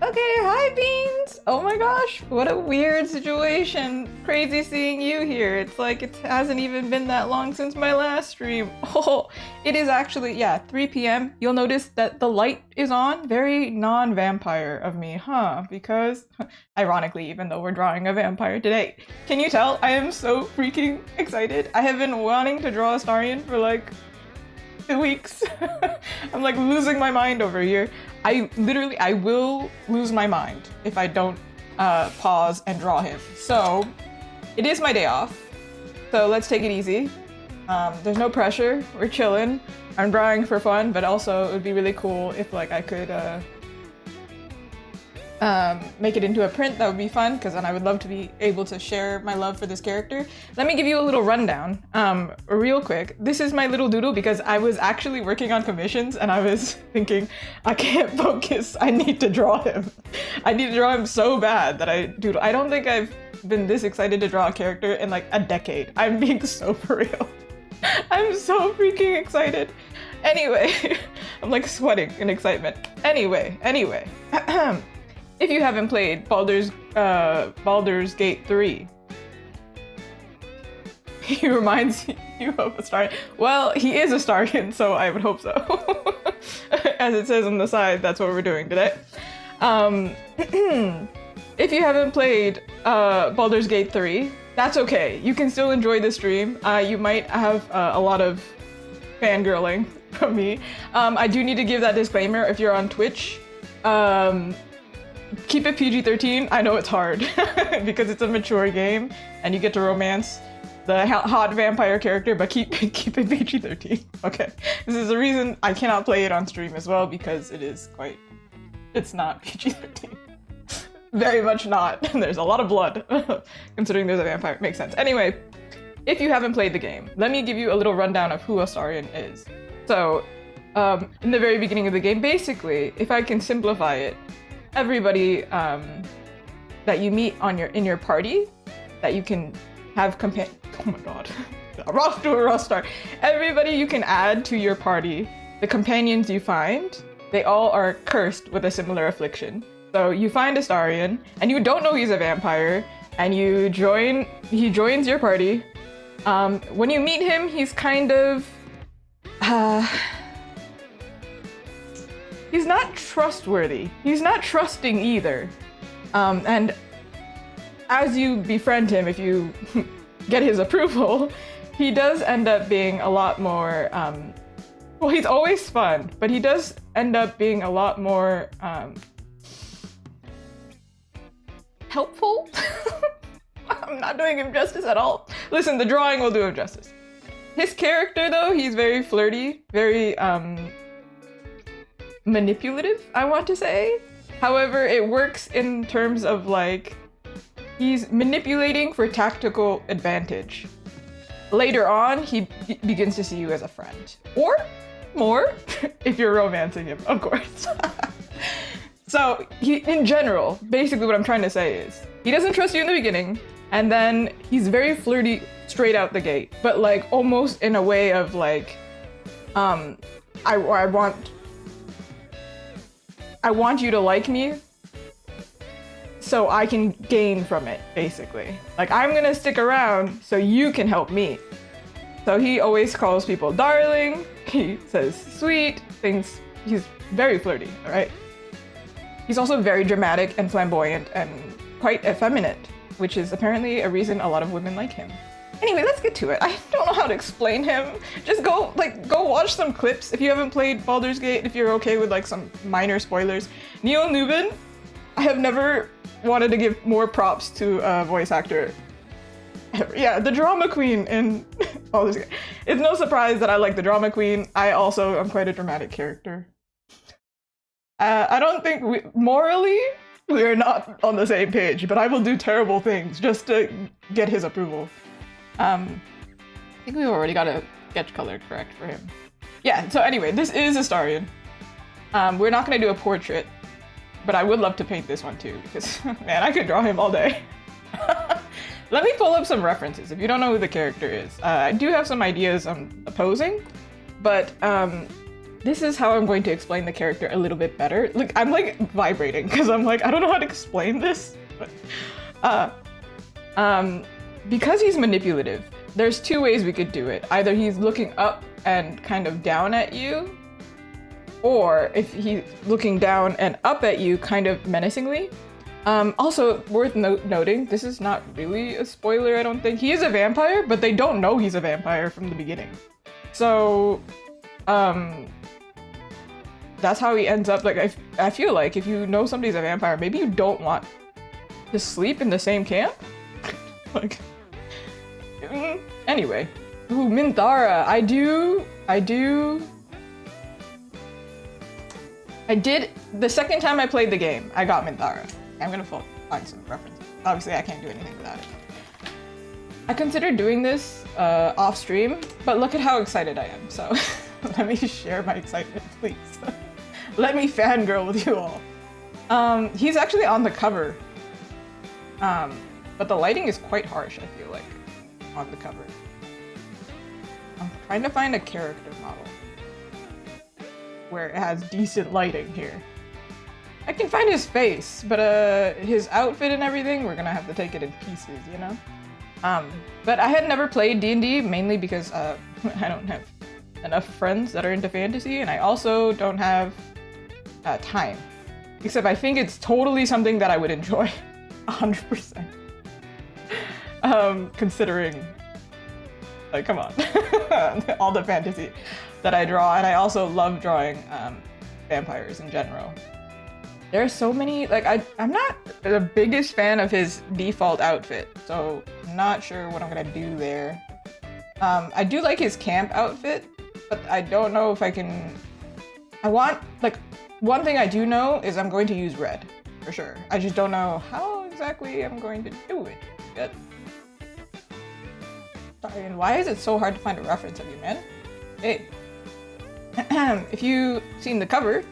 Okay, hi Beans! Oh my gosh, what a weird situation. Crazy seeing you here. It's like it hasn't even been that long since my last stream. Oh, it is actually, yeah, 3 p.m. You'll notice that the light is on. Very non-vampire of me, huh? Because, ironically, even though we're drawing a vampire today. Can you tell? I am so freaking excited. I have been wanting to draw Astarion for like 2 weeks. I'm like losing my mind over here. I will lose my mind if I don't pause and draw him. So it is my day off. So let's take it easy. There's no pressure. We're chilling. I'm drawing for fun, but also it would be really cool if like I could make it into a print. That would be fun because then I would love to be able to share my love for this character. Let me give you a little rundown real quick. This is my little doodle because I was actually working on commissions and I was thinking I can't focus. I need to draw him. I need to draw him so bad that I don't think I've been this excited to draw a character in like a decade. I'm being so for real. I'm so freaking excited. Anyway, I'm like sweating in excitement. Anyway. If you haven't played Baldur's Gate 3, he reminds you of Astarion. Well, he is Astarion, so I would hope so. As it says on the side, that's what we're doing today. If you haven't played Baldur's Gate 3, that's okay. You can still enjoy the stream. You might have a lot of fangirling from me. I do need to give that disclaimer if you're on Twitch. Keep it PG-13. I know it's hard because it's a mature game and you get to romance the hot vampire character, but keep it PG-13. Okay, this is the reason I cannot play it on stream as well because it's not PG-13. Very much not. There's a lot of blood considering there's a vampire. Makes sense. Anyway, if you haven't played the game, let me give you a little rundown of who Astarion is. So, in the very beginning of the game, basically, if I can simplify it, everybody that you meet in your party that you can have oh my god, I'm off to a rough start. Everybody you can add to your party, the companions you find, they all are cursed with a similar affliction. So you find Astarion and you don't know he's a vampire and he joins your party. When you meet him, he's kind of he's not trustworthy. He's not trusting either. And as you befriend him, if you get his approval, he does end up being a lot more, well, he's always fun, but he does end up being a lot more helpful. I'm not doing him justice at all. Listen, the drawing will do him justice. His character, though, he's very flirty, very, manipulative, I want to say. However, it works in terms of like he's manipulating for tactical advantage. Later on, he begins to see you as a friend. Or more, if you're romancing him, of course. So, in general, basically what I'm trying to say is, he doesn't trust you in the beginning, and then he's very flirty straight out the gate, but like almost in a way of like, I want you to like me so I can gain from it, basically. Like, I'm gonna stick around so you can help me. So he always calls people darling, he says sweet things. He's very flirty, all right? He's also very dramatic and flamboyant and quite effeminate, which is apparently a reason a lot of women like him. Anyway, let's get to it. I don't know how to explain him. Just go watch some clips if you haven't played Baldur's Gate, if you're okay with like some minor spoilers. Neil Newbin, I have never wanted to give more props to a voice actor ever. Yeah, the drama queen in Baldur's Gate. It's no surprise that I like the drama queen. I also am quite a dramatic character. I don't think morally, we are not on the same page, but I will do terrible things just to get his approval. I think we've already got a sketch color correct for him. Yeah, so anyway, this is Astarion. We're not gonna do a portrait, but I would love to paint this one too, because man, I could draw him all day. Let me pull up some references if you don't know who the character is. I do have some ideas on the posing, but this is how I'm going to explain the character a little bit better. Like, I'm like vibrating because I'm like, I don't know how to explain this. But, because he's manipulative, there's two ways we could do it. Either he's looking up and kind of down at you, or if he's looking down and up at you kind of menacingly. Also worth noting, this is not really a spoiler, I don't think. He is a vampire, but they don't know he's a vampire from the beginning. So, that's how he ends up. Like, I feel like if you know somebody's a vampire, maybe you don't want to sleep in the same camp? Like, anyway. Ooh, Minthara. I did, the second time I played the game, I got Minthara. I'm gonna find some references. Obviously, I can't do anything without it. I considered doing this off stream, but look at how excited I am. So let me share my excitement, please. Let me fangirl with you all. He's actually on the cover, but the lighting is quite harsh, I feel like, on the cover. I'm trying to find a character model where it has decent lighting here. I can find his face, but his outfit and everything, we're gonna have to take it in pieces, you know? But I had never played D&D, mainly because I don't have enough friends that are into fantasy, and I also don't have time. Except I think it's totally something that I would enjoy, 100%. Considering, like, come on, all the fantasy that I draw, and I also love drawing vampires in general. There are so many, like, I'm not the biggest fan of his default outfit, so I'm not sure what I'm gonna do there. I do like his camp outfit, but I don't know if I can, one thing I do know is I'm going to use red, for sure. I just don't know how exactly I'm going to do it yet. Sorry, and why is it so hard to find a reference of you, man? Hey. If you've seen the cover,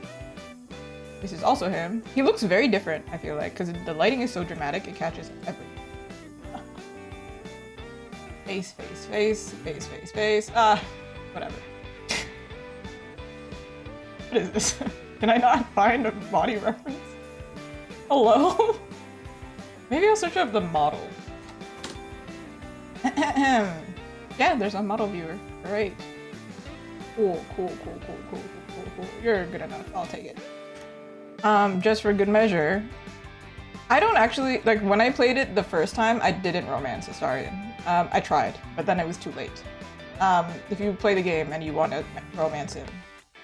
this is also him. He looks very different, I feel like, because the lighting is so dramatic, it catches everything. Face, face, face, face, face, face. Whatever. What is this? Can I not find a body reference? Hello? Maybe I'll search up the model. Yeah, there's a model viewer. Great. Cool, cool, cool, cool, cool, cool, cool. You're good enough. I'll take it. Just for good measure, I don't actually, like, when I played it the first time, I didn't romance Astarion. I tried, but then it was too late. If you play the game and you want to romance him,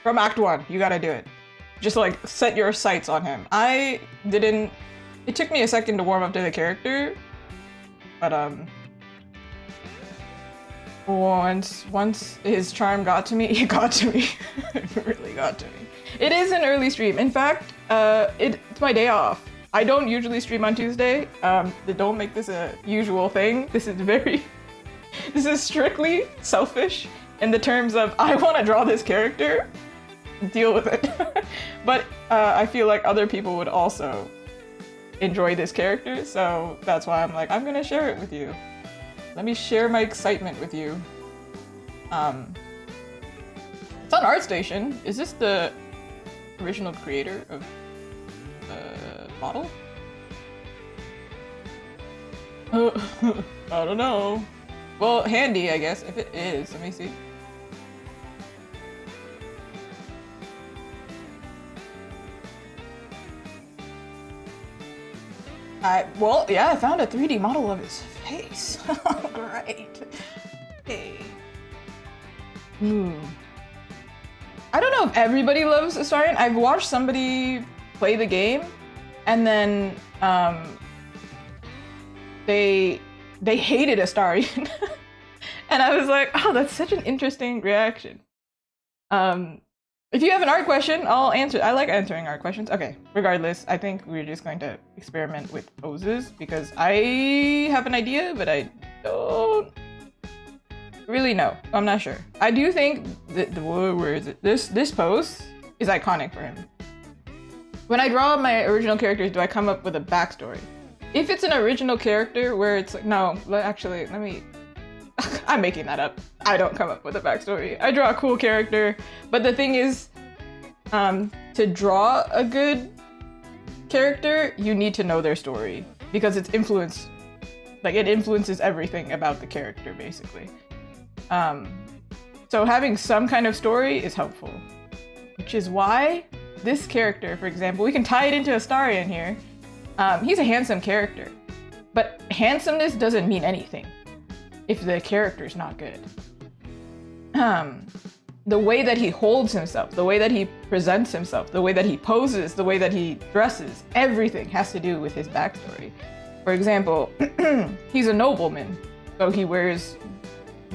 from Act 1, you gotta do it. Just, like, set your sights on him. I didn't, it took me a second to warm up to the character, but, once his charm got to me, it got to me. It really got to me. It is an early stream. In fact, it's my day off. I don't usually stream on Tuesday. Don't make this a usual thing. This is strictly selfish in the terms of, I want to draw this character, deal with it. But I feel like other people would also enjoy this character, so that's why I'm like, I'm gonna share it with you. Let me share my excitement with you. It's on ArtStation. Is this the original creator of the model? I don't know. Well, handy, I guess, if it is. Let me see. Well, yeah, I found a 3D model of his face. Great. Hey. I don't know if everybody loves Astarion. I've watched somebody play the game, and then they hated Astarion. And I was like, oh, that's such an interesting reaction. If you have an art question, I'll answer. I like answering art questions. Okay, regardless, I think we're just going to experiment with poses because I have an idea, but I don't really know. I'm not sure. I do think that where is it? This pose is iconic for him. When I draw my original characters, do I come up with a backstory? If it's an original character where it's like, no, actually, let me, I'm making that up. I don't come up with a backstory. I draw a cool character, but the thing is, To draw a good character, you need to know their story because it's influenced, like it influences everything about the character basically. So having some kind of story is helpful, which is why this character, for example, we can tie it into Astarion here. He's a handsome character, but handsomeness doesn't mean anything if the character's not good. The way that he holds himself, the way that he presents himself, the way that he poses, the way that he dresses, everything has to do with his backstory. For example, he's a nobleman, so he wears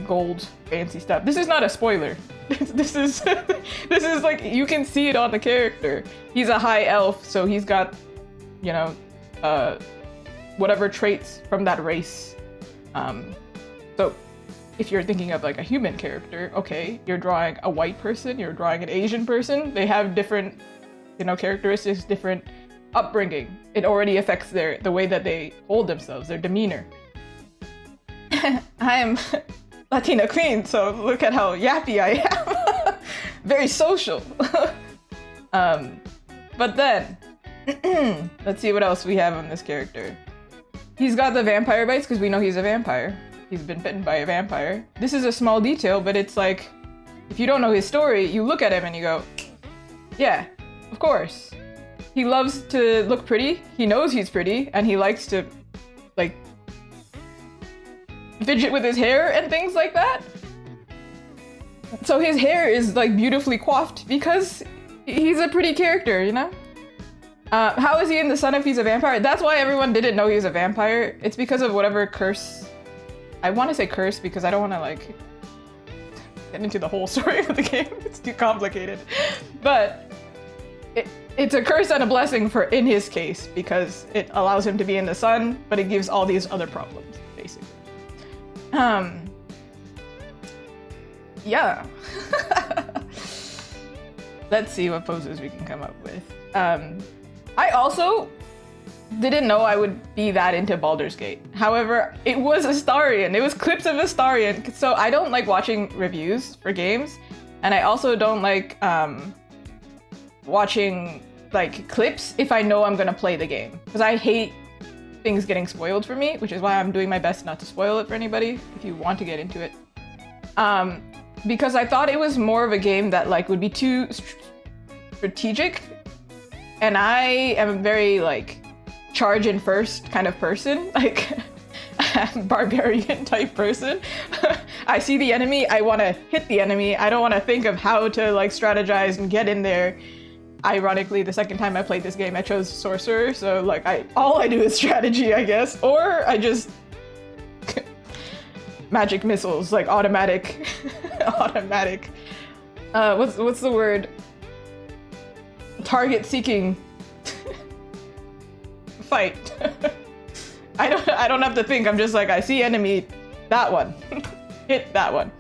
gold fancy stuff. This is not a spoiler. This is like, you can see it on the character. He's a high elf, so he's got, you know, whatever traits from that race. So if you're thinking of like a human character, okay, you're drawing a white person, you're drawing an Asian person, they have different, you know, characteristics, different upbringing. It already affects the way that they hold themselves, their demeanor. I am Latina queen, so look at how yappy I am. Very social. But then, let's see what else we have on this character. He's got the vampire bites because we know he's a vampire. He's been bitten by a vampire. This is a small detail, but it's like, if you don't know his story, you look at him and you go, yeah, of course. He loves to look pretty, he knows he's pretty, and he likes to, like, fidget with his hair and things like that. So his hair is, like, beautifully coiffed because he's a pretty character, you know? How is he in the sun if he's a vampire? That's why everyone didn't know he was a vampire. It's because of whatever curse. I want to say curse because I don't want to like get into the whole story of the game. It's too complicated. But it's a curse and a blessing for in his case because it allows him to be in the sun, but it gives all these other problems, basically. Yeah. Let's see what poses we can come up with. I also didn't know I would be that into Baldur's Gate. However, it was Astarion. It was clips of Astarion. So I don't like watching reviews for games. And I also don't like watching like clips if I know I'm gonna play the game. Because I hate things getting spoiled for me, which is why I'm doing my best not to spoil it for anybody if you want to get into it. Because I thought it was more of a game that like would be too strategic. And I am a very like charge in first kind of person, like barbarian type person. I see the enemy, I want to hit the enemy. I don't want to think of how to like strategize and get in there. Ironically, the second time I played this game, I chose sorcerer, so like all I do is strategy, I guess, or I just magic missiles, like automatic, automatic. What's the word? Target seeking. Fight. I don't have to think. I'm just like, I see enemy, that one, hit that one.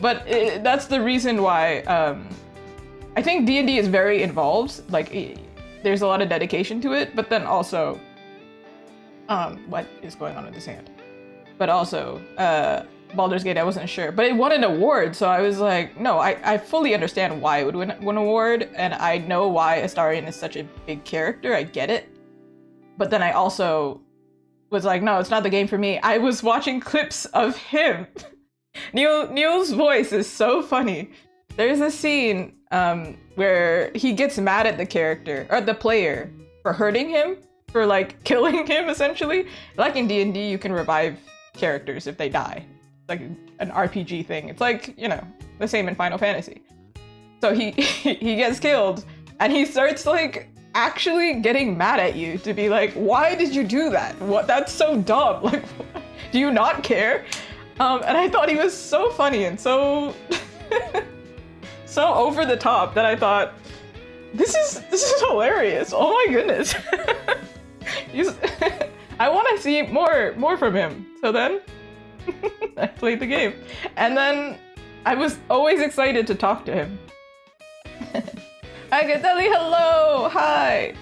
But that's the reason why I think D&D is very involved. Like there's a lot of dedication to it, but then also what is going on with this hand? But also Baldur's Gate, I wasn't sure, but it won an award, so I was like, no, I fully understand why it would win an award, and I know why Astarion is such a big character. I get it. But then I also was like, no, it's not the game for me. I was watching clips of him. Neil's voice is so funny. There's a scene where he gets mad at the character, or the player, for hurting him, for like killing him essentially. Like in D&D, you can revive characters if they die. Like an RPG thing. It's like, you know, the same in Final Fantasy. So he gets killed, and he starts like actually getting mad at you to be like, why did you do that? What? That's so dumb. Like, do you not care? And I thought he was so funny and so so over the top that I thought, this is hilarious. Oh my goodness. I want to see more from him. So then I played the game, and then I was always excited to talk to him. Agateli, hello! Hi!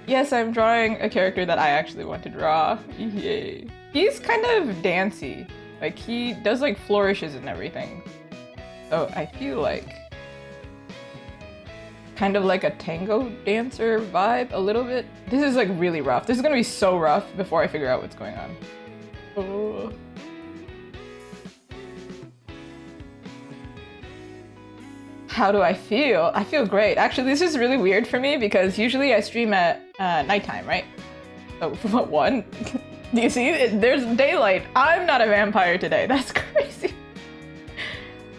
Yes, I'm drawing a character that I actually want to draw. Yay. He's kind of dancey. Like, he does, like, flourishes and everything. So I feel like kind of like a tango dancer vibe a little bit. This is like really rough. This is gonna be so rough before I figure out what's going on. Oh. How do I feel? I feel great. Actually, this is really weird for me because usually I stream at nighttime, right? So what one? Do you see? There's daylight. I'm not a vampire today. That's crazy.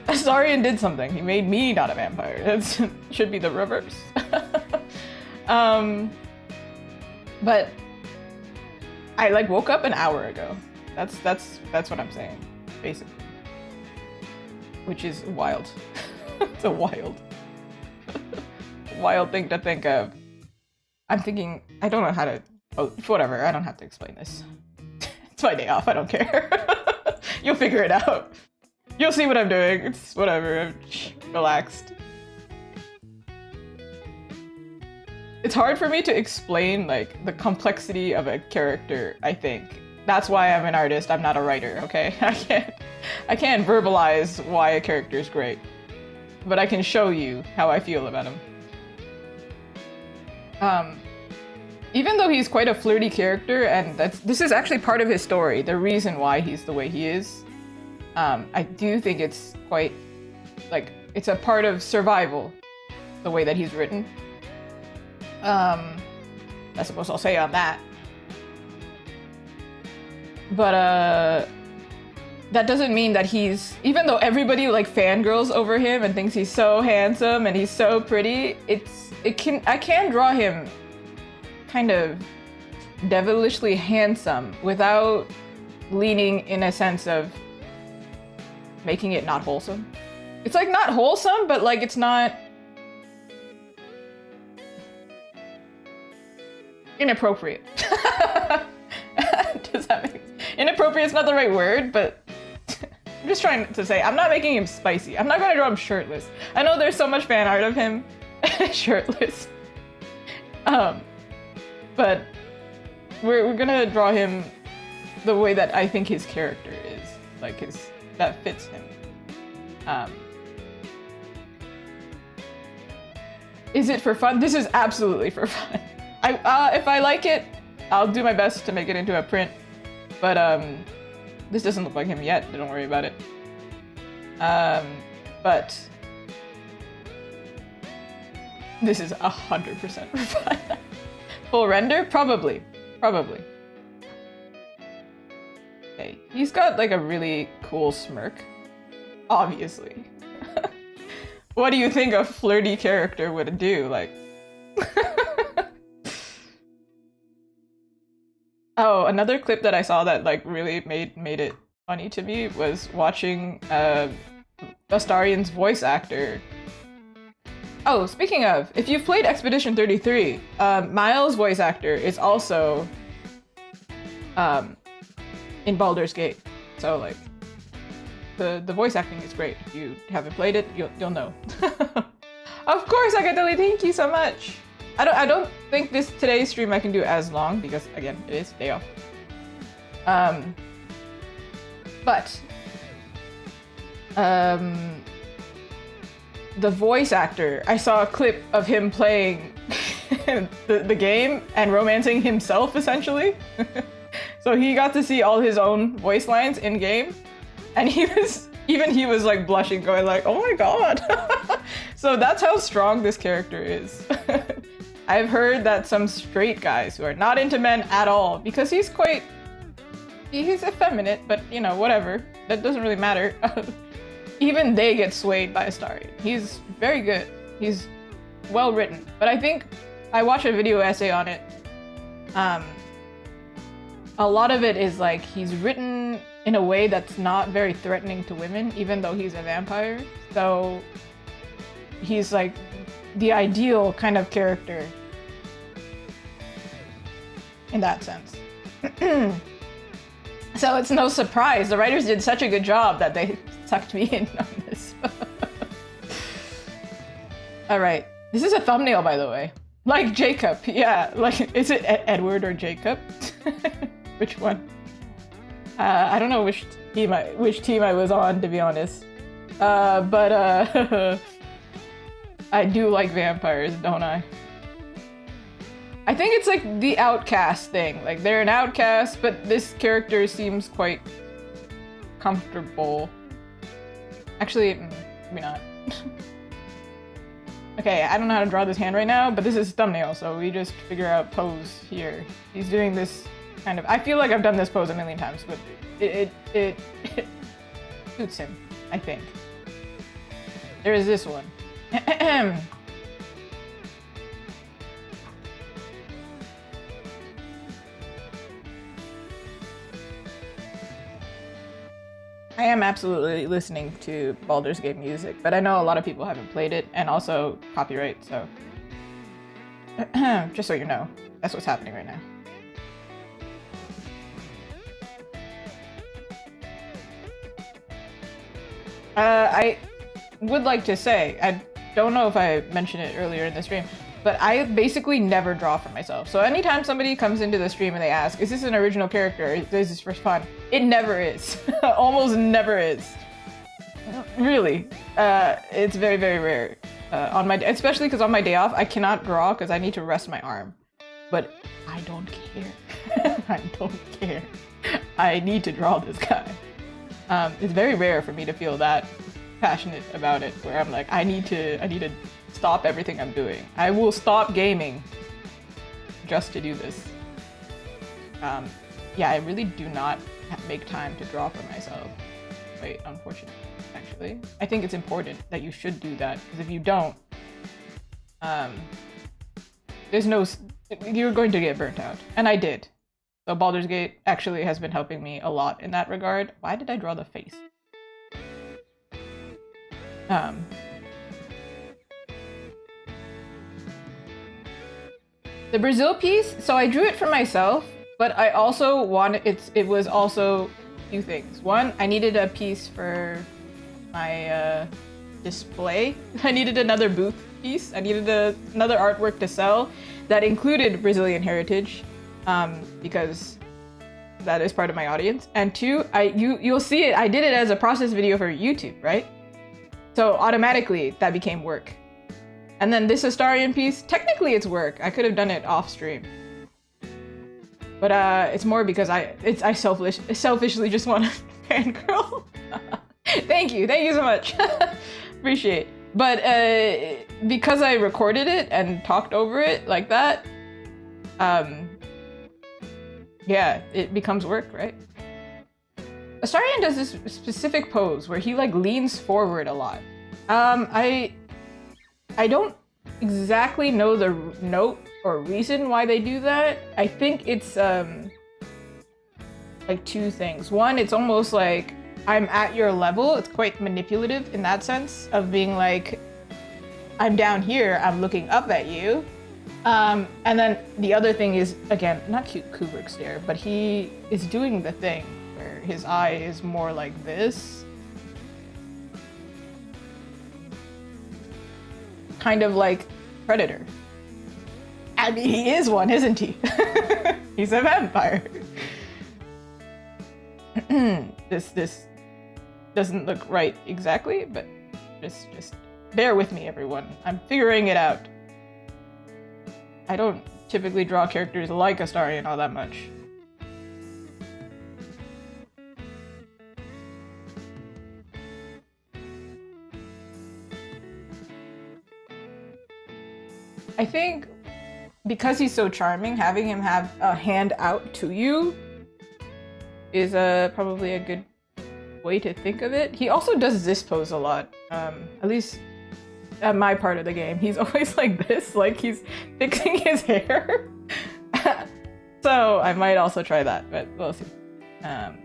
Astarion did something. He made me not a vampire. It should be the reverse. But I like woke up an hour ago. That's what I'm saying, basically. Which is wild. It's a wild thing to think of. I'm thinking, I don't know how to, oh, whatever, I don't have to explain this. It's my day off, I don't care. You'll figure it out. You'll see what I'm doing, it's whatever, I'm relaxed. It's hard for me to explain like the complexity of a character, I think. That's why I'm an artist, I'm not a writer, okay? I can't verbalize why a character is great. But I can show you how I feel about him. Even though he's quite a flirty character, and this is actually part of his story, the reason why he's the way he is, I do think it's quite, like, it's a part of survival, the way that he's written. That's what I'll say on that. But, that doesn't mean that he's, even though everybody like fangirls over him and thinks he's so handsome and he's so pretty, I can draw him kind of devilishly handsome without leaning in a sense of making it not wholesome. It's like not wholesome, but like it's not inappropriate. Does that make sense? Inappropriate's not the right word, but I'm just trying to say, I'm not making him spicy. I'm not gonna draw him shirtless. I know there's so much fan art of him shirtless. But we're gonna draw him the way that I think his character is. Like that fits him. Is it for fun? This is absolutely for fun. If I like it, I'll do my best to make it into a print. But this doesn't look like him yet, don't worry about it. But this is 100% for fun. Full render? Probably. Okay, he's got like a really cool smirk. Obviously. What do you think a flirty character would do? Like... Oh, another clip that I saw that like really made it funny to me was watching Astarion's voice actor. Oh, speaking of, if you've played Expedition 33, Miles' voice actor is also in Baldur's Gate. So like the voice acting is great. If you haven't played it, you'll know. Of course, Agateli, thank you so much. I don't think today's stream I can do as long because again it is day off. But the voice actor, I saw a clip of him playing the game and romancing himself essentially. So he got to see all his own voice lines in game, and he was like blushing, going like, "Oh my god!" So that's how strong this character is. I've heard that some straight guys who are not into men at all, because he's effeminate, but you know, whatever. That doesn't really matter. Even they get swayed by Astarion. He's very good. He's well written. But I think I watched a video essay on it. A lot of it is like he's written in a way that's not very threatening to women, even though he's a vampire. So he's like the ideal kind of character in that sense. So it's no surprise. The writers did such a good job that they sucked me in on this. All right. This is a thumbnail, by the way. Like Jacob. Yeah. Like, is it Edward or Jacob? Which one? I don't know which team I was on, to be honest. I do like vampires, don't I? I think it's like the outcast thing. Like they're an outcast, but this character seems quite comfortable. Actually, maybe not. Okay, I don't know how to draw this hand right now, but this is thumbnail, so we just figure out pose here. He's doing this kind of, I feel like I've done this pose a million times, but it suits him, I think. There is this one. I am absolutely listening to Baldur's Gate music, but I know a lot of people haven't played it, and also copyright, so just so you know, that's what's happening right now. I would like to say, I don't know if I mentioned it earlier in the stream, but I basically never draw for myself. So anytime somebody comes into the stream and they ask, is this an original character? Is this for fun? It never is. Almost never is. Really. It's very, very rare. Especially because on my day off, I cannot draw because I need to rest my arm. But I don't care. I don't care. I need to draw this guy. It's very rare for me to feel that passionate about it, where I'm like, I need to stop everything I'm doing. I will stop gaming just to do this. Yeah, I really do not make time to draw for myself. Wait, unfortunately, actually. I think it's important that you should do that, because if you don't, you're going to get burnt out. And I did. So Baldur's Gate actually has been helping me a lot in that regard. Why did I draw the face? The Brazil piece, so I drew it for myself, but I also wanted, it was also a few things. One, I needed a piece for my display. I needed another booth piece. I needed another artwork to sell that included Brazilian heritage, because that is part of my audience. And two, you'll see it, I did it as a process video for YouTube, right? So automatically that became work. And then this Astarion piece, technically it's work. I could have done it off stream. But it's more because I selfishly just want to fangirl. Thank you so much. Appreciate. But because I recorded it and talked over it like that, yeah, it becomes work, right? Astarion does this specific pose where he like leans forward a lot. I don't exactly know the note or reason why they do that. I think it's like two things. One, it's almost like I'm at your level. It's quite manipulative in that sense of being like, I'm down here, I'm looking up at you. And then the other thing is, again, not cute Kubrick stare, but he is doing the thing where his eye is more like this. Kind of like Predator. I mean, he is one, isn't he? He's a vampire. This doesn't look right exactly, but just bear with me, everyone. I'm figuring it out. I don't typically draw characters like Astarion all that much. I think because he's so charming, having him have a hand out to you is probably a good way to think of it. He also does this pose a lot, at least at my part of the game. He's always like this, like he's fixing his hair. So I might also try that, but we'll see. I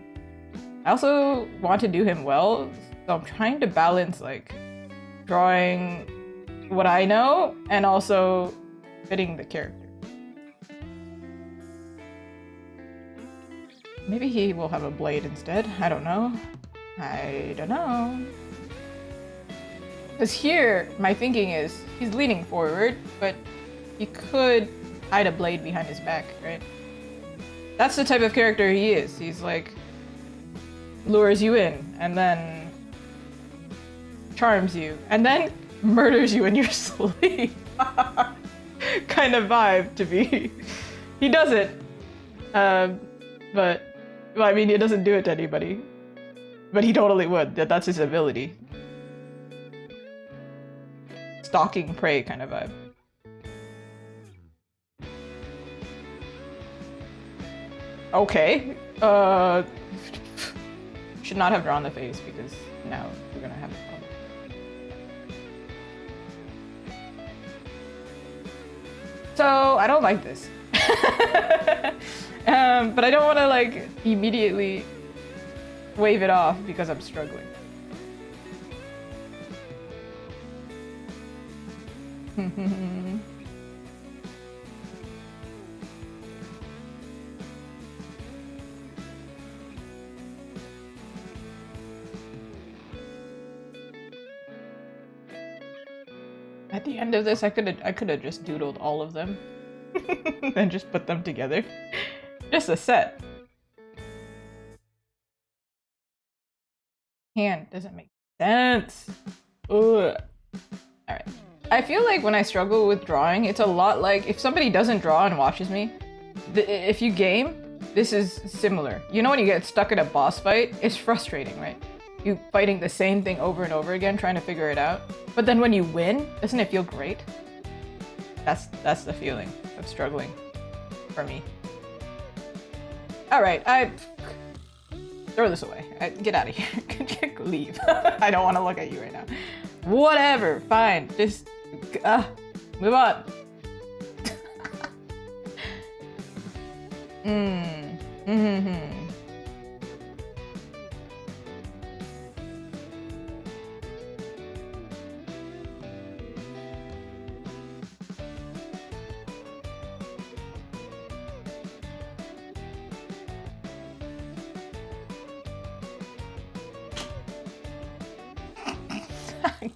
also want to do him well, so I'm trying to balance like drawing what I know and also fitting the character. Maybe he will have a blade instead. I don't know. Because here, my thinking is, he's leaning forward, but he could hide a blade behind his back, right? That's the type of character he is. He's like, lures you in, and then charms you, and then murders you in your sleep kind of vibe to be. He does it, but well, I mean, he doesn't do it to anybody, but he totally would. That's his ability. Stalking prey kind of vibe. Okay. Should not have drawn the face because now we're gonna have a problem. So I don't like this. But I don't want to like immediately wave it off because I'm struggling. At the end of this, I could have just doodled all of them and just put them together. Just a set. Hand doesn't make sense. Ugh. Alright. I feel like when I struggle with drawing, it's a lot like if somebody doesn't draw and watches me, if you game, this is similar. You know when you get stuck in a boss fight? It's frustrating, right? You fighting the same thing over and over again, trying to figure it out. But then when you win, doesn't it feel great? That's the feeling of struggling for me. All right, I throw this away. Get out of here. Leave. I don't want to look at you right now. Whatever, fine. Just move on.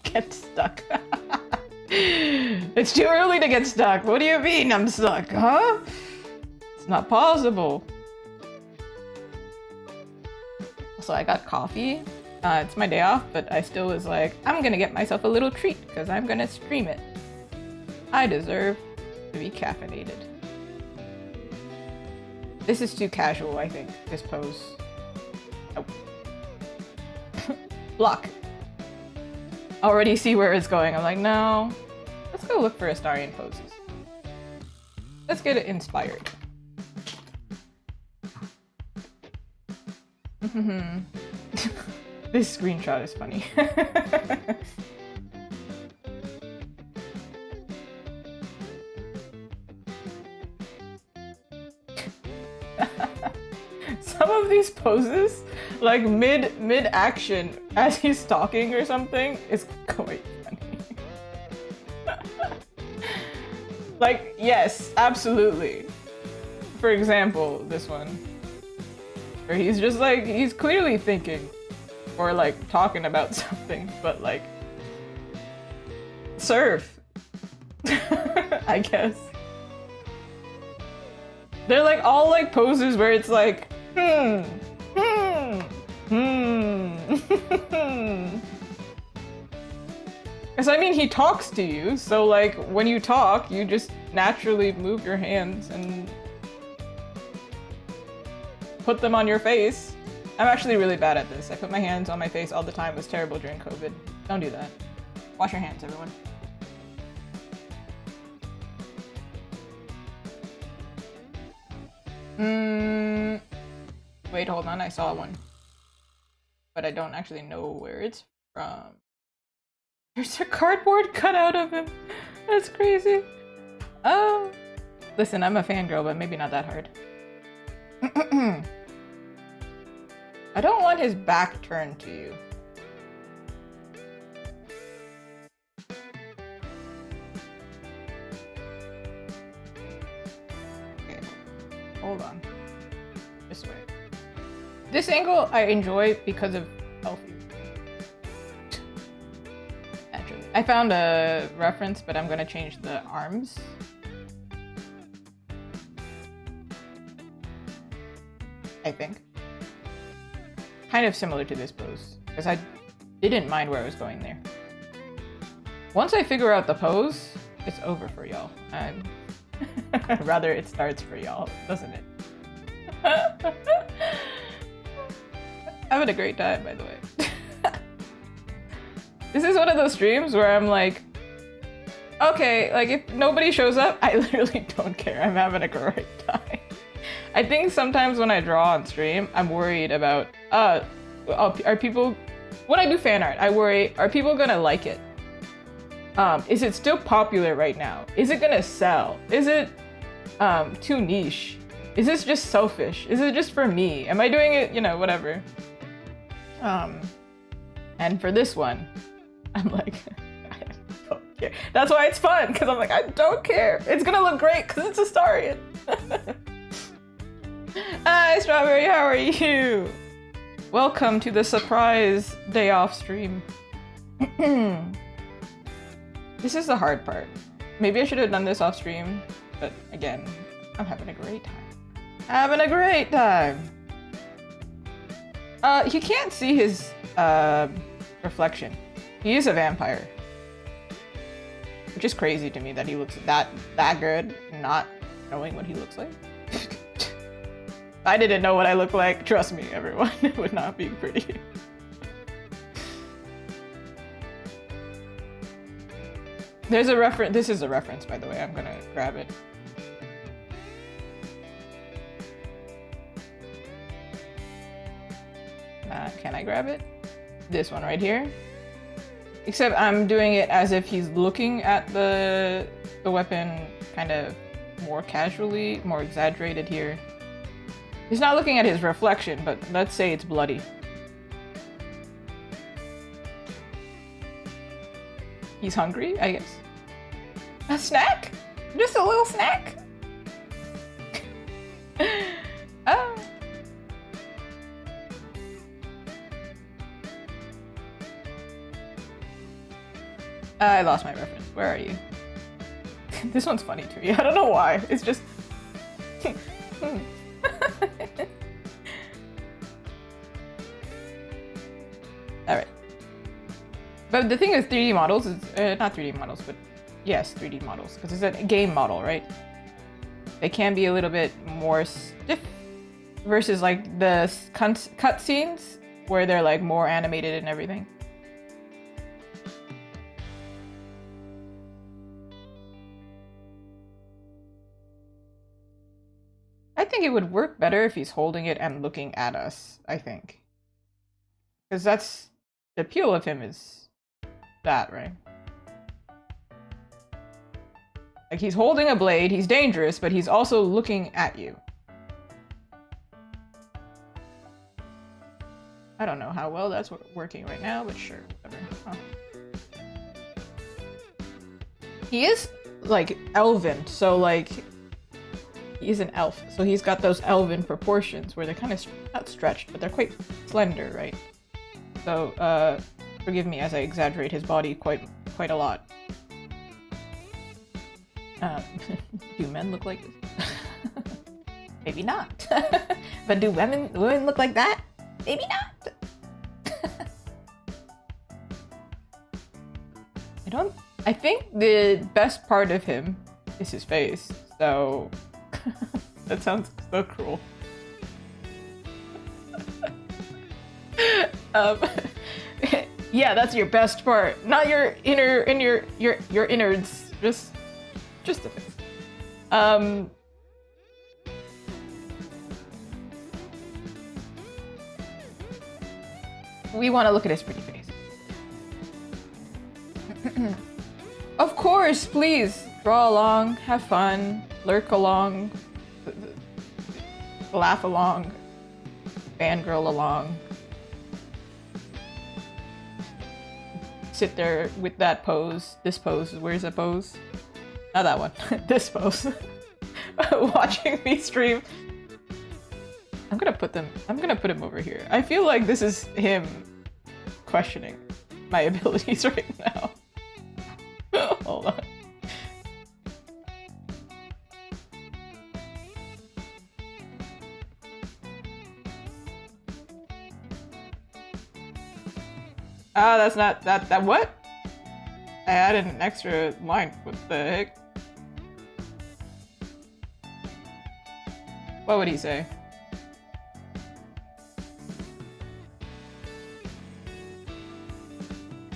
Get stuck. It's too early to get stuck. What do you mean I'm stuck, huh? It's not possible. So I got coffee. It's my day off, but I still was like, I'm gonna get myself a little treat because I'm gonna stream it. I deserve to be caffeinated. This is too casual, I think, this pose. Nope. Block. Already see where it's going. I'm like, no. Let's go look for Astarion poses. Let's get it inspired. This screenshot is funny. Some of these poses, like mid action as he's talking or something, is quite funny. Like, yes, absolutely. For example, this one, where he's just like, he's clearly thinking or like talking about something, but like, surf. I guess. They're like all like poses where it's like, Because I mean, he talks to you, so like when you talk, you just naturally move your hands and put them on your face. I'm actually really bad at this. I put my hands on my face all the time. It was terrible during COVID. Don't do that. Wash your hands, everyone. Wait, hold on. I saw one. But I don't actually know where it's from. There's a cardboard cutout of him. That's crazy. Oh. Listen, I'm a fangirl, but maybe not that hard. I don't want his back turned to you. Okay. Hold on. This way. This angle I enjoy because of healthy. Naturally. I found a reference, but I'm gonna change the arms. I think. Kind of similar to this pose, because I didn't mind where I was going there. Once I figure out the pose, it's over for y'all. And rather it starts for y'all, doesn't it? Having a great time, by the way. This is one of those streams where I'm like, okay, like if nobody shows up, I literally don't care. I'm having a great time. I think sometimes when I draw on stream, I'm worried about, are people, when I do fan art, I worry, are people gonna like it? Is it still popular right now? Is it gonna sell? Is it too niche? Is this just selfish? Is it just for me? Am I doing it, you know, whatever. And for this one, I'm like, I don't care. That's why it's fun, because I'm like, I don't care. It's gonna look great, because it's Astarion. Hi, Strawberry, how are you? Welcome to the surprise day off stream. This is the hard part. Maybe I should have done this off stream, but again, I'm having a great time. Having a great time! You can't see his reflection. He is a vampire. Which is crazy to me that he looks that good, not knowing what he looks like. I didn't know what I look like. Trust me, everyone. It would not be pretty. There's a reference. This is a reference, by the way. I'm gonna grab it. Can I grab it? This one right here. Except I'm doing it as if he's looking at the weapon kind of more casually, more exaggerated here. He's not looking at his reflection, but let's say it's bloody. He's hungry, I guess. A snack? Just a little snack? Oh. I lost my reference. Where are you? This one's funny to me. I don't know why. It's just... Alright. But the thing with 3D models is... not 3D models, but... Yes, 3D models. Because it's a game model, right? They can be a little bit more stiff versus like the cutscenes where they're like more animated and everything. I think it would work better if he's holding it and looking at us, I think. Because that's... The appeal of him is that, right? Like, he's holding a blade, he's dangerous, but he's also looking at you. I don't know how well that's working right now, but sure, whatever. Huh. He is, like, elven, so, like... He's an elf, so he's got those elven proportions where they're kind of not stretched, but they're quite slender, right? So, forgive me as I exaggerate his body quite a lot. Do men look like this? Maybe not. But do women look like that? Maybe not. I think the best part of him is his face, so... That sounds so cruel. Yeah, that's your best part, not your your innards. Just the face. We want to look at his pretty face. Of course, please draw along, have fun. Lurk along, laugh along, fangirl along. Sit there with that pose. This pose. Where's that pose? Not that one. This pose. Watching me stream. I'm gonna put him over here. I feel like this is him questioning my abilities right now. Hold on. Ah, that's not that what? I added an extra line. What the heck? What would he say?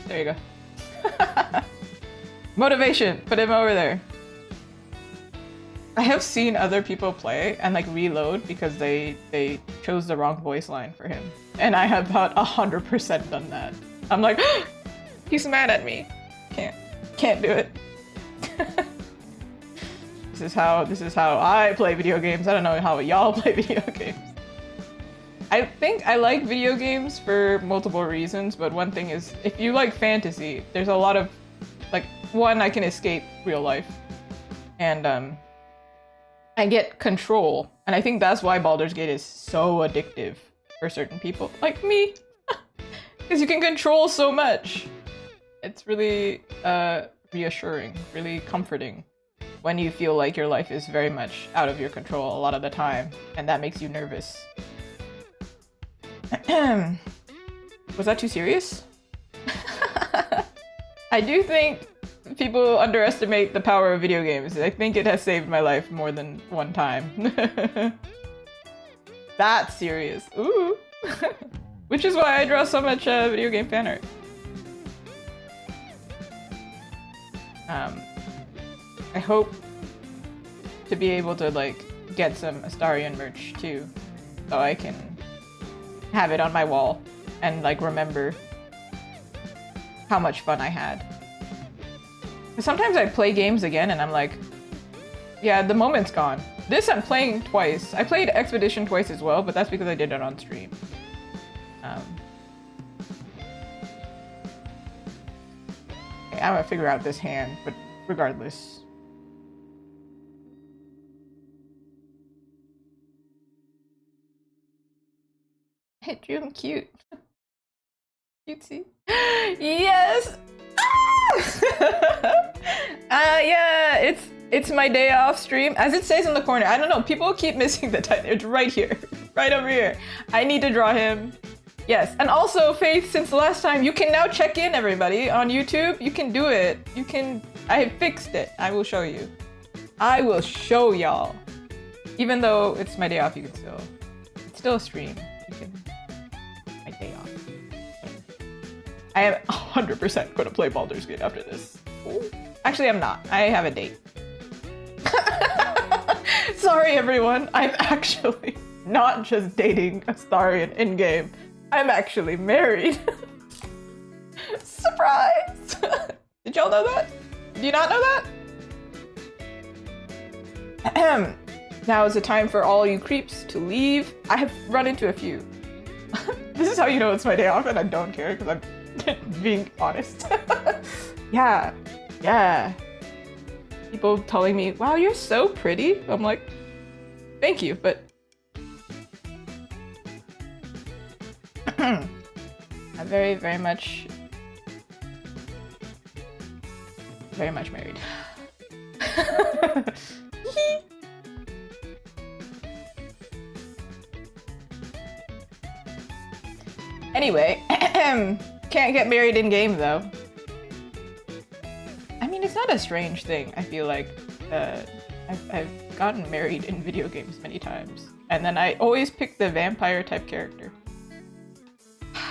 There you go. Motivation! Put him over there. I have seen other people play and like reload because they chose the wrong voice line for him. And I have about 100% done that. I'm like, he's mad at me. Can't do it. This is how I play video games. I don't know how y'all play video games. I think I like video games for multiple reasons, but one thing is, if you like fantasy, there's a lot of, like, one, I can escape real life. And, I get control. And I think that's why Baldur's Gate is so addictive for certain people, like me. Because you can control so much. It's really, reassuring, really comforting when you feel like your life is very much out of your control a lot of the time, and that makes you nervous. Was that too serious? I do think people underestimate the power of video games. I think it has saved my life more than one time. That's serious. Ooh. Which is why I draw so much video game fan art. I hope to be able to like get some Astarion merch too, so I can have it on my wall and like remember how much fun I had. Sometimes I play games again and I'm like, yeah, the moment's gone. This I'm playing twice. I played Expedition twice as well, but that's because I did it on stream. Okay, I'm gonna figure out this hand, but regardless. I drew him cute. Cutesy. Yes! Yeah, it's my day off stream. As it says in the corner, I don't know, people keep missing the title. It's right here, right over here. I need to draw him. Yes, and also, Faith, since the last time, you can now check in, everybody, on YouTube. You can do it. You can, I have fixed it. I will show you. I will show y'all. Even though it's my day off, you can still, it's still a stream. You can, my day off. I am 100% going to play Baldur's Gate after this. Ooh. Actually, I'm not. I have a date. Sorry, everyone. I'm actually not just dating Astarion in-game. I'm actually married. Surprise! Did y'all know that? Do you not know that? Now is the time for all you creeps to leave. I have run into a few. This is how you know it's my day off and I don't care because I'm being honest. Yeah. People telling me, wow, you're so pretty. I'm like, thank you, but I'm very much married. Anyway, can't get married in game though. I mean, it's not a strange thing. I feel like I've gotten married in video games many times, and then I always pick the vampire type character.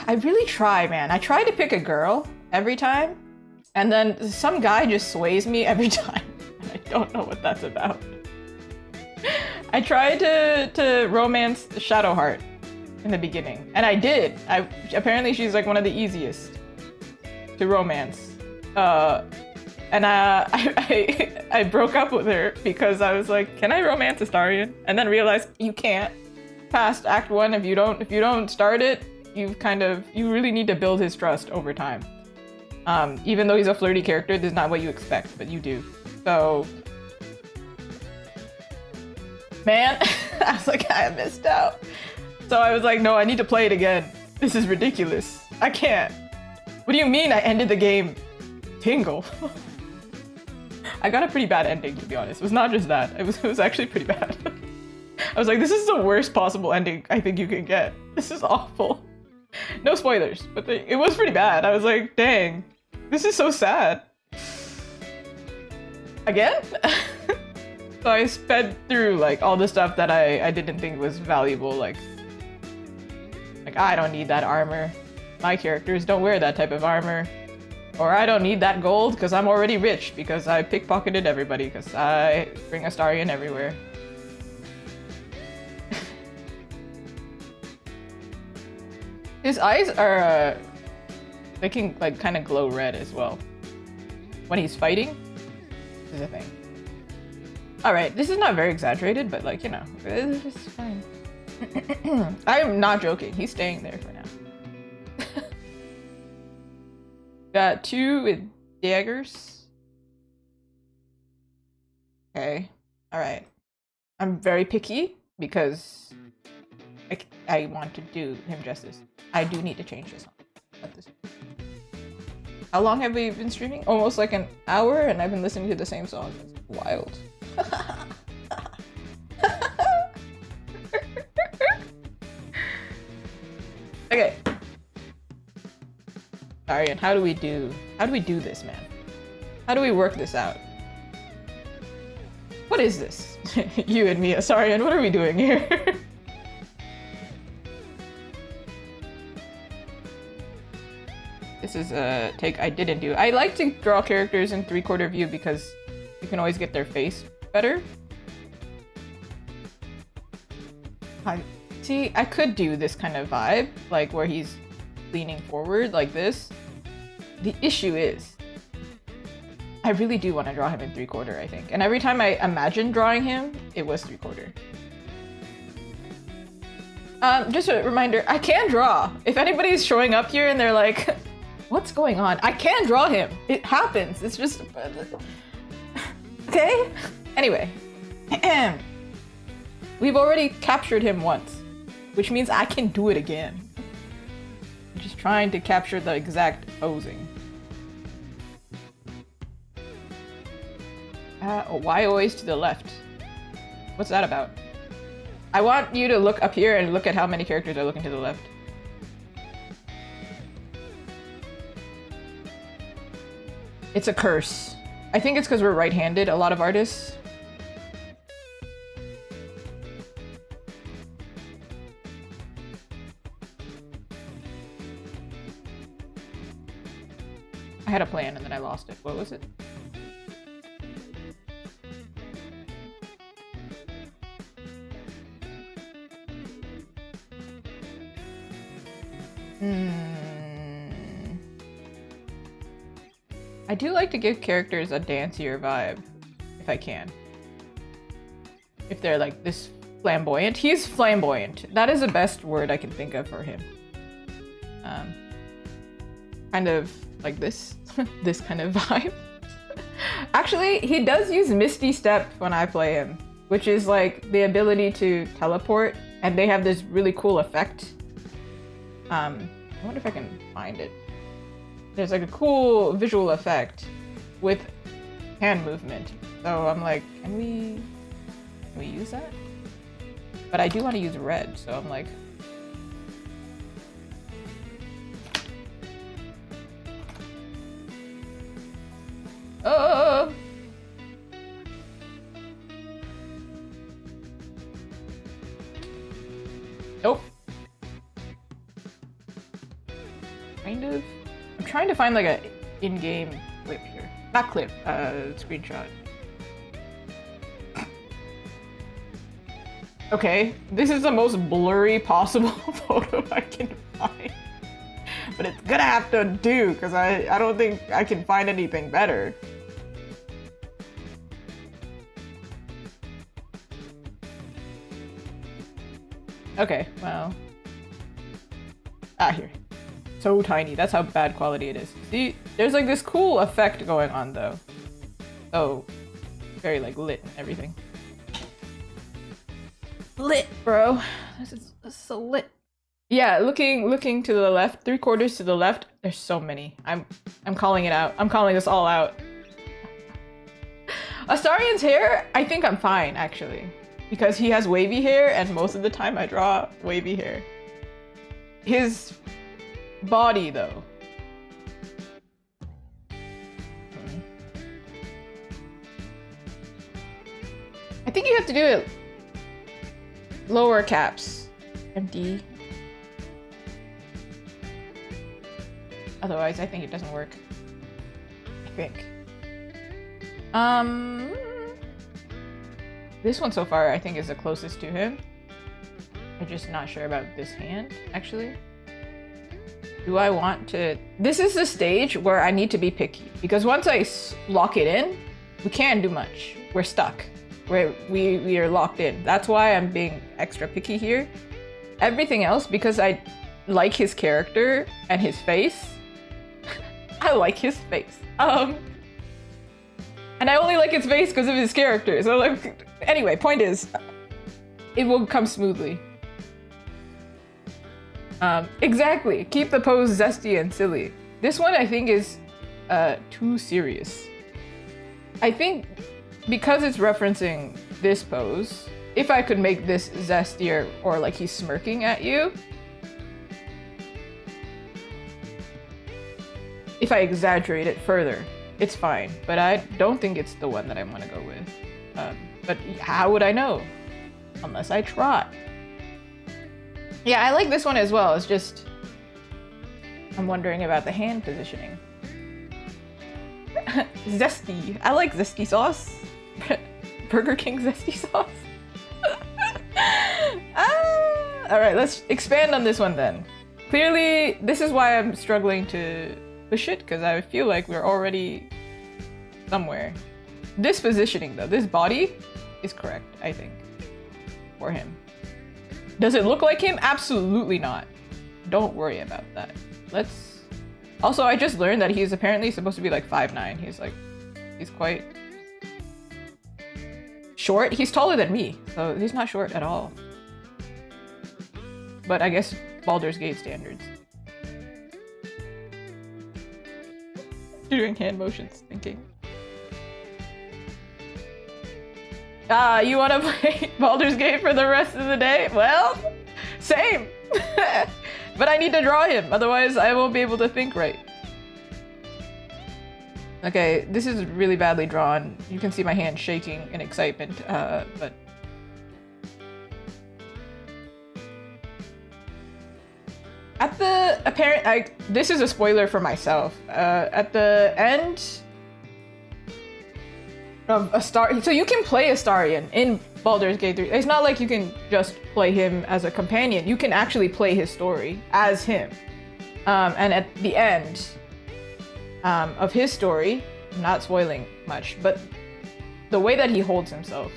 I really try, man. I try to pick a girl every time, and then some guy just sways me every time, and I don't know what that's about. I tried to romance Shadowheart in the beginning, and I did. Apparently she's like one of the easiest to romance. And I broke up with her because I was like, can I romance Astarion? And then realized you can't. Past Act 1, if you don't start it, you really need to build his trust over time. Even though he's a flirty character, this is not what you expect, but you do. So, man, I was like, I missed out. So I was like, no, I need to play it again. This is ridiculous. I can't. What do you mean I ended the game? Tingle. I got a pretty bad ending, to be honest. It was not just that. It was actually pretty bad. I was like, this is the worst possible ending I think you can get. This is awful. No spoilers, but it was pretty bad. I was like, dang, this is so sad. Again? So I sped through like all the stuff that I didn't think was valuable, like I don't need that armor. My characters don't wear that type of armor. Or I don't need that gold because I'm already rich because I pickpocketed everybody because I bring Astarion everywhere. His eyes are, they can like kind of glow red as well. When he's fighting, this is a thing. Alright, this is not very exaggerated, but like, you know, it's fine. I am not joking, he's staying there for now. Got 2 with daggers. Okay, alright. I'm very picky because I want to do him justice. I do need to change this at this. How long have we been streaming? Almost like an hour, and I've been listening to the same song. It's wild. Okay. Astarion, how do we do this, man? How do we work this out? What is this? You and me, Astarion, what are we doing here? This is a take I didn't do. I like to draw characters in 3/4 view because you can always get their face better. See, I could do this kind of vibe, like where he's leaning forward like this. The issue is, I really do want to draw him in 3/4, I think. And every time I imagined drawing him, it was 3/4. Just a reminder, I can draw. If anybody's showing up here and they're like, what's going on? I can draw him. It happens. It's just... Okay? Anyway. We've already captured him once, which means I can do it again. I'm just trying to capture the exact posing. Why always to the left? What's that about? I want you to look up here and look at how many characters are looking to the left. It's a curse. I think it's because we're right-handed, a lot of artists. I had a plan and then I lost it. What was it? I do like to give characters a dancier vibe, if I can. If they're like this flamboyant. He's flamboyant. That is the best word I can think of for him. Kind of like this. This kind of vibe. Actually, he does use Misty Step when I play him, which is like the ability to teleport, and they have this really cool effect. I wonder if I can find it. There's like a cool visual effect with hand movement. So I'm like, can we use that? But I do want to use red, so I'm like... Oh! Nope. Kind of. I'm trying to find like a in-game clip here. Not clip, screenshot. Okay, this is the most blurry possible photo I can find. But it's gonna have to do, because I don't think I can find anything better. Okay, well. Ah, here. So tiny. That's how bad quality it is. See, there's like this cool effect going on though. Oh, very like lit and everything. Lit, bro. This is so lit. Yeah, looking to the left, 3/4 to the left. There's so many. I'm calling it out. I'm calling this all out. Astarion's hair, I think I'm fine actually, because he has wavy hair, and most of the time I draw wavy hair. His body though. I think you have to do it lower caps. Empty. Otherwise, I think it doesn't work. I think. This one so far, I think, is the closest to him. I'm just not sure about this hand, actually. Do I want to... This is the stage where I need to be picky. Because once I lock it in, we can't do much. We're stuck. We are locked in. That's why I'm being extra picky here. Everything else, because I like his character and his face. I like his face. And I only like his face because of his character. So like, anyway, point is, it will come smoothly. Exactly. Keep the pose zesty and silly. This one I think is too serious. I think because it's referencing this pose, if I could make this zestier or like he's smirking at you, if I exaggerate it further, it's fine. But I don't think it's the one that I want to go with. But how would I know? Unless I try. Yeah, I like this one as well. It's just, I'm wondering about the hand positioning. Zesty. I like zesty sauce. Burger King zesty sauce. Alright, let's expand on this one then. Clearly, this is why I'm struggling to push it, because I feel like we're already somewhere. This positioning though, this body is correct, I think, for him. Does it look like him? Absolutely not. Don't worry about that. Let's... Also, I just learned that he's apparently supposed to be like 5'9". He's quite short. He's taller than me, so he's not short at all. But I guess Baldur's Gate standards. Doing hand motions, thinking. You want to play Baldur's Gate for the rest of the day? Well, same. But I need to draw him, otherwise I won't be able to think right. Okay, this is really badly drawn. You can see my hand shaking in excitement, but... At the apparent... this is a spoiler for myself. At the end... of Astarion. So you can play Astarion in Baldur's Gate 3. It's not like you can just play him as a companion. You can actually play his story as him. And at the end of his story, I'm not spoiling much, but the way that he holds himself,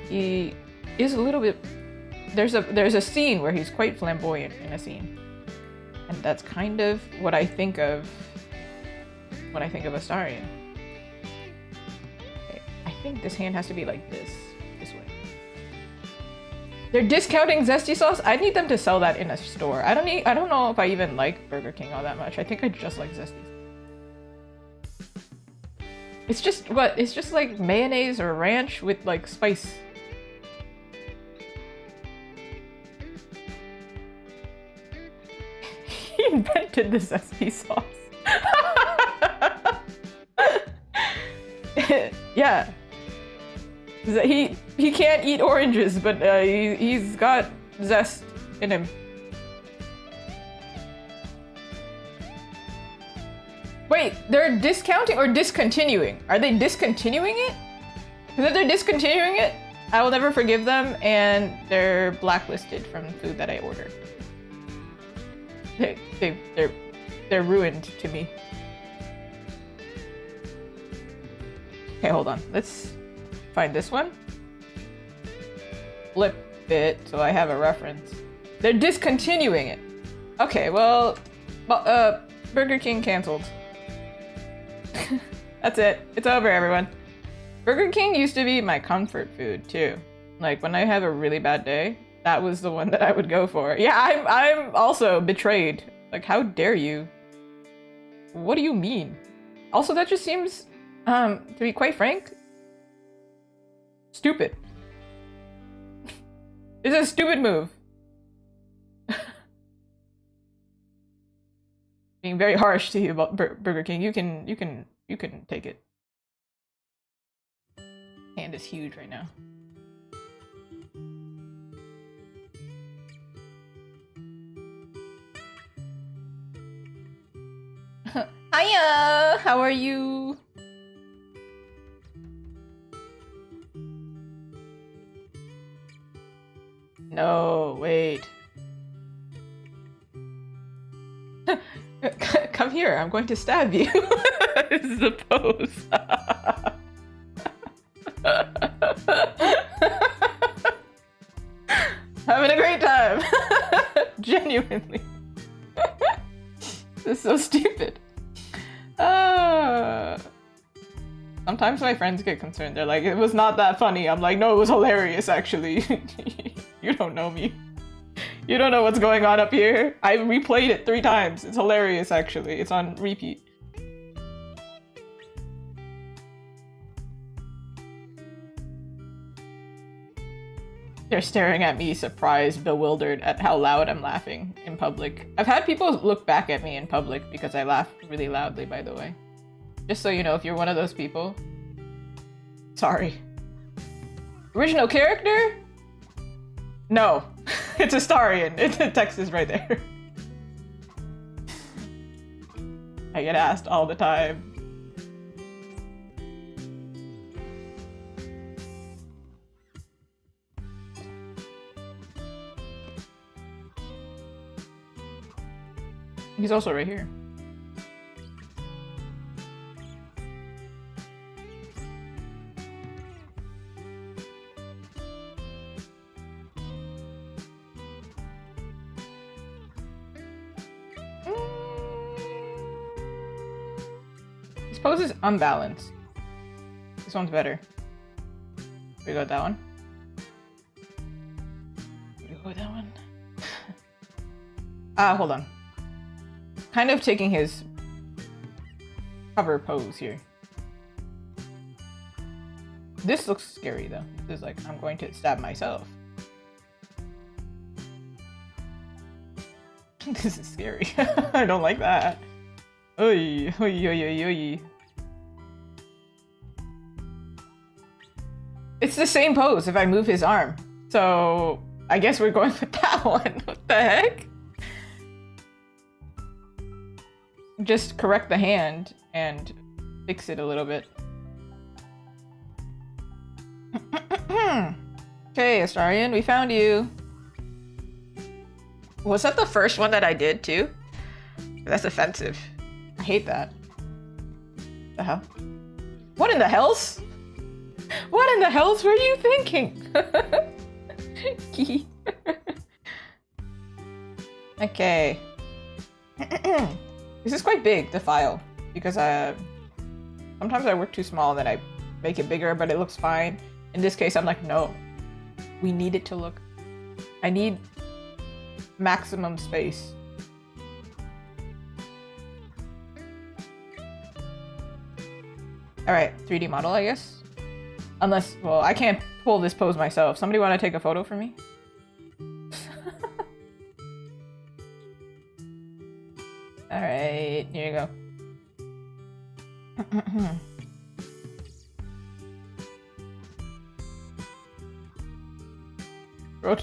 he is a little bit... There's a scene where he's quite flamboyant in a scene. And that's kind of what I think of when I think of Astarion. I think this hand has to be like this way. They're discounting zesty sauce? I need them to sell that in a store. I don't know if I even like Burger King all that much. I think I just like zesty. It's just what? It's just like mayonnaise or ranch with like spice. He invented the zesty sauce. Yeah. He can't eat oranges, but he's got zest in him. Wait, they're discounting or discontinuing? Are they discontinuing it? Because if they're discontinuing it, I will never forgive them, and they're blacklisted from food that I order. They're ruined to me. Okay, hold on. Let's find this one. Flip it so I have a reference. They're discontinuing it. Okay, well, Burger King canceled. That's it. It's over, everyone. Burger King used to be my comfort food too. Like when I have a really bad day, that was the one that I would go for. Yeah, I'm also betrayed. Like, how dare you? What do you mean? Also, that just seems, to be quite frank, stupid. It's a stupid move. Being very harsh to you about Burger King. You can take it. hand is huge right now. Hiya! How are you? No, wait. Come here, I'm going to stab you. This is the pose. Having a great time. Genuinely. This is so stupid. Sometimes my friends get concerned. They're like, it was not that funny. I'm like, no, it was hilarious, actually. You don't know me. You don't know what's going on up here. I replayed it 3 times. It's hilarious, actually. It's on repeat. They're staring at me, surprised, bewildered at how loud I'm laughing in public. I've had people look back at me in public because I laugh really loudly, by the way. Just so you know, if you're one of those people. Sorry. Original character? No. It's Astarion. The text is right there. I get asked all the time. He's also right here. This pose is unbalanced. This one's better. We got that one. We go with that one. Hold on. Kind of taking his cover pose here. This looks scary though. This is like, I'm going to stab myself. This is scary. I don't like that. Oy, oy, oy, oy, oy. It's the same pose if I move his arm. So I guess we're going with that one. What the heck? Just correct the hand and fix it a little bit. Okay, Astarion, we found you. Was that the first one that I did too? That's offensive. I hate that. The hell? What in the hells? What in the hells were you thinking? Okay. This is quite big, the file, because sometimes I work too small and then I make it bigger, but it looks fine. In this case, I'm like, no, we need it to look, I need maximum space. All right, 3D model, I guess. Unless, well, I can't pull this pose myself. Somebody want to take a photo for me? All right, here you go.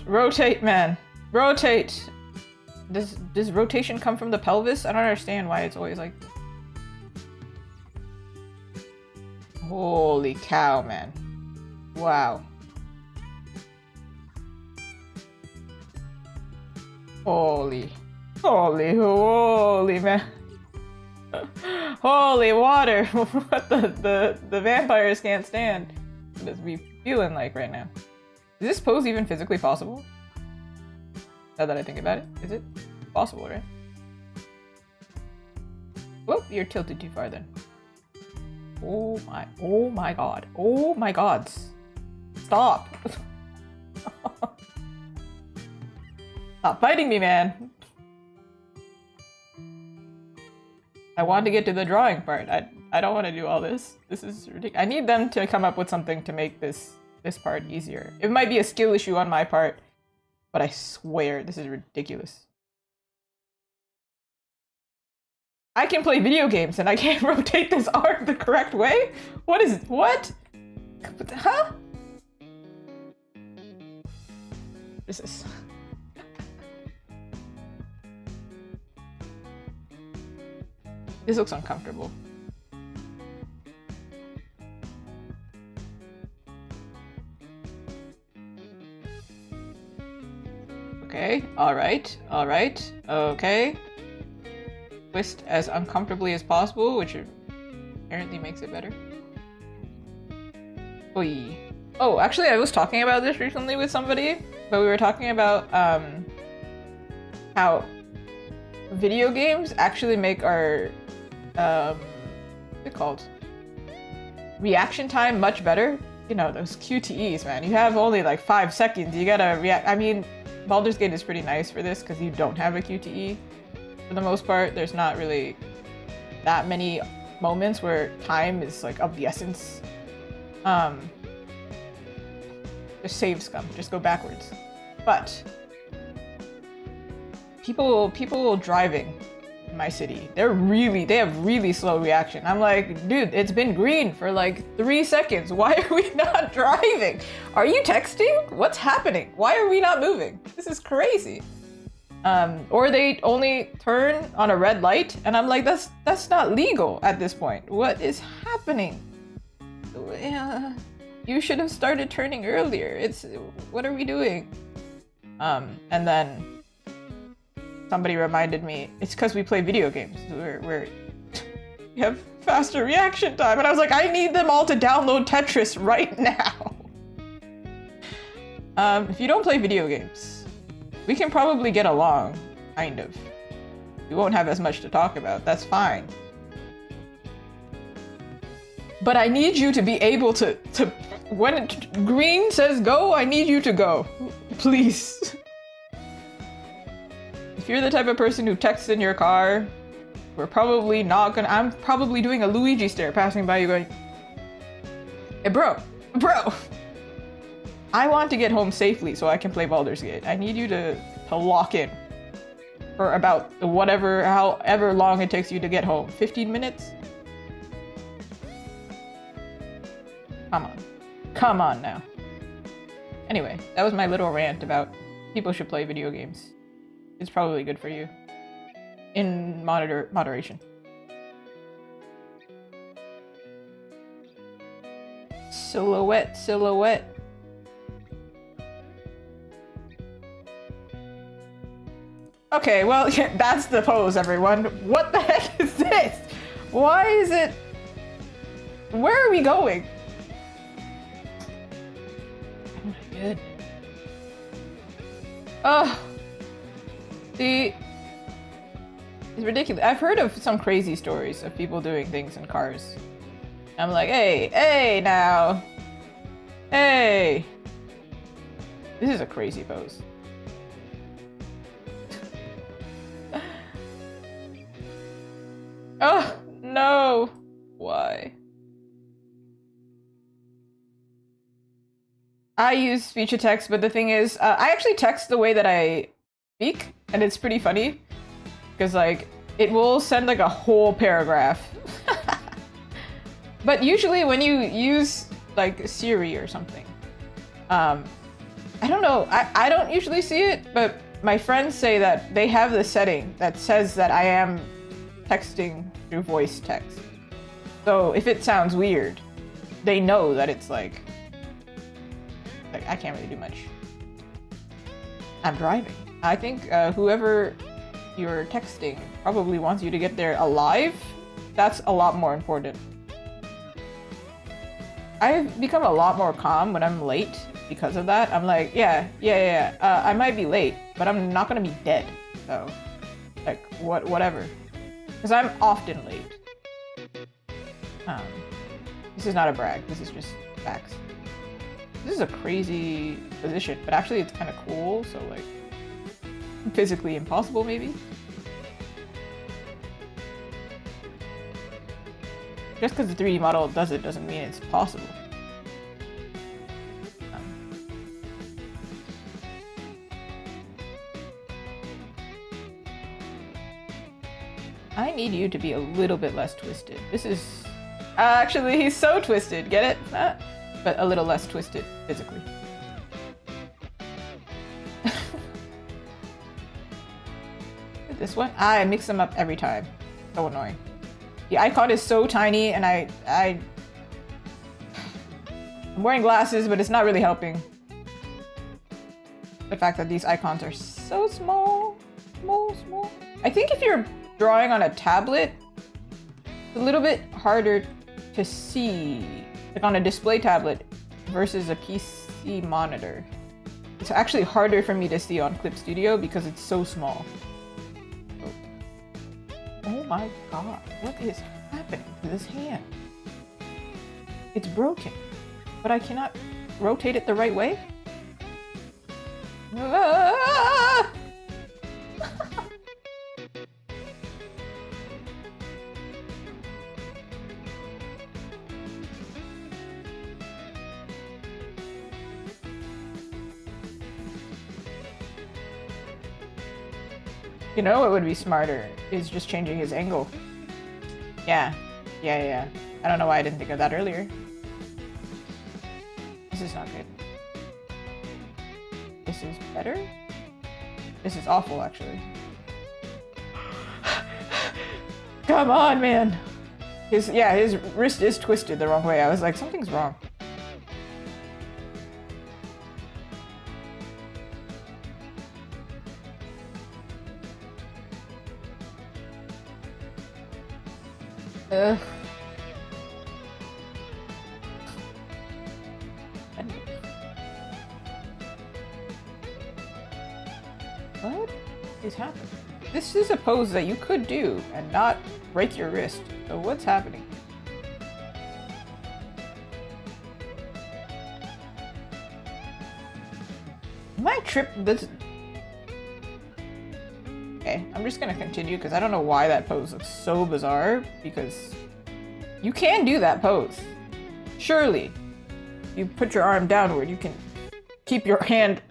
Rotate, man. Rotate. Does rotation come from the pelvis? I don't understand why it's always like... Holy cow, man. Wow. Holy, man. Holy water. What the vampires can't stand. What does we feeling like right now? Is this pose even physically possible? Now that I think about it, is it possible, right? Whoop, you're tilted too far then. Oh my god. Oh my gods. Stop. Stop fighting me, man. I want to get to the drawing part. I don't want to do all this. This is ridiculous. I need them to come up with something to make this part easier. It might be a skill issue on my part, but I swear this is ridiculous. I can play video games and I can't rotate this arm the correct way? What? Huh? What is this? This looks uncomfortable. Okay, alright, okay. Twist as uncomfortably as possible, which apparently makes it better. Oy. Oh, actually I was talking about this recently with somebody, but we were talking about how video games actually make our what's it called? Reaction time much better. You know, those QTEs, man. You have only like 5 seconds. You gotta react. I mean, Baldur's Gate is pretty nice for this because you don't have a QTE for the most part. There's not really that many moments where time is like of the essence. Just save scum. Just go backwards. But people driving in my city, they have really slow reaction. I'm like, dude, it's been green for like 3 seconds. Why are we not driving? Are you texting? What's happening? Why are we not moving? This is crazy. Or they only turn on a red light, and I'm like, that's not legal at this point. What is happening? You should have started turning earlier. What are we doing? And then somebody reminded me, it's because we play video games. We have faster reaction time. And I was like, I need them all to download Tetris right now. If you don't play video games, we can probably get along, kind of. We won't have as much to talk about, that's fine. But I need you to be able to when green says go, I need you to go. Please. If you're the type of person who texts in your car, we're probably not gonna, I'm probably doing a Luigi stare passing by you going, hey bro, I want to get home safely so I can play Baldur's Gate. I need you to lock in for about however long it takes you to get home. 15 minutes? Come on now. Anyway, that was my little rant about people should play video games. It's probably good for you. In moderation. Silhouette. Okay, well, yeah, that's the pose, everyone. What the heck is this? Why is it... Where are we going? Oh my goodness. Oh. See... It's ridiculous. I've heard of some crazy stories of people doing things in cars. I'm like, hey now. Hey. This is a crazy pose. Oh, no. Why? I use speech to text, but the thing is, I actually text the way that I speak, and it's pretty funny. Because, like, it will send, like, a whole paragraph. But usually when you use, like, Siri or something, I don't know, I don't usually see it, but my friends say that they have the setting that says that I am texting through voice text. So if it sounds weird, they know that it's like I can't really do much. I'm driving. I think whoever you're texting probably wants you to get there alive. That's a lot more important. I've become a lot more calm when I'm late because of that. I'm like, yeah. I might be late, but I'm not gonna be dead. So, like, whatever. Because I'm often late. This is not a brag. This is just facts. This is a crazy position, but actually it's kind of cool. So, like, physically impossible, maybe. Just because the 3D model does it doesn't mean it's possible. I need you to be a little bit less twisted. This is... actually, he's so twisted. Get it? but a little less twisted physically. This one? I mix them up every time. So annoying. The icon is so tiny and I'm wearing glasses, but it's not really helping. The fact that these icons are so small. Small. I think if you're drawing on a tablet, it's a little bit harder to see. Like on a display tablet versus a PC monitor. It's actually harder for me to see on Clip Studio because it's so small. Oh my god, what is happening to this hand? It's broken, but I cannot rotate it the right way? Ah! You know what would be smarter is just changing his angle. Yeah. I don't know why I didn't think of that earlier. This is not good. This is better? This is awful, actually. Come on, man! His wrist is twisted the wrong way. I was like, something's wrong. Ugh. What is happening? This is a pose that you could do and not break your wrist. So what's happening? Am I tripped? This. Okay, I'm just gonna continue because I don't know why that pose looks so bizarre, because you can do that pose. Surely. You put your arm downward, you can keep your hand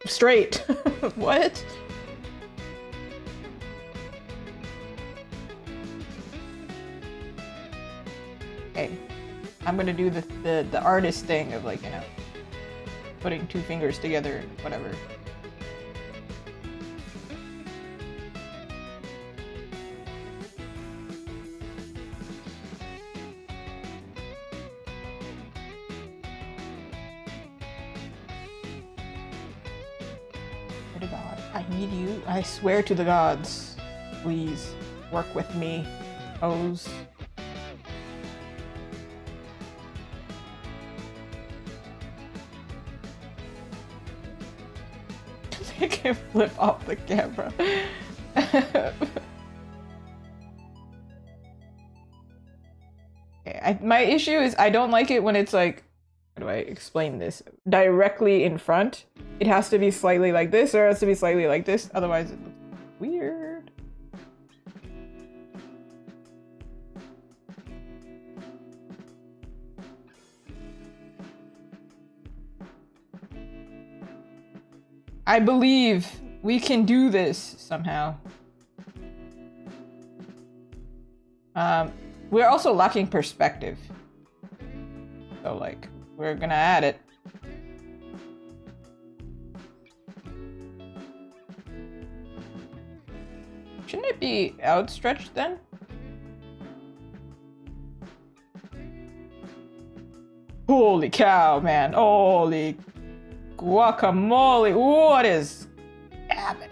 straight. What? Okay. I'm gonna do the artist thing of, like, you know, putting two fingers together and whatever. To God, I need you. I swear to the gods. Please work with me. Pose. I can flip off the camera. Okay, my issue is I don't like it when it's like, how do I explain this? Directly in front. It has to be slightly like this, or it has to be slightly like this. Otherwise, it looks weird. I believe we can do this somehow. We're also lacking perspective. So, like, we're gonna add it. Shouldn't it be outstretched then? Holy cow, man. Holy guacamole. What is happening?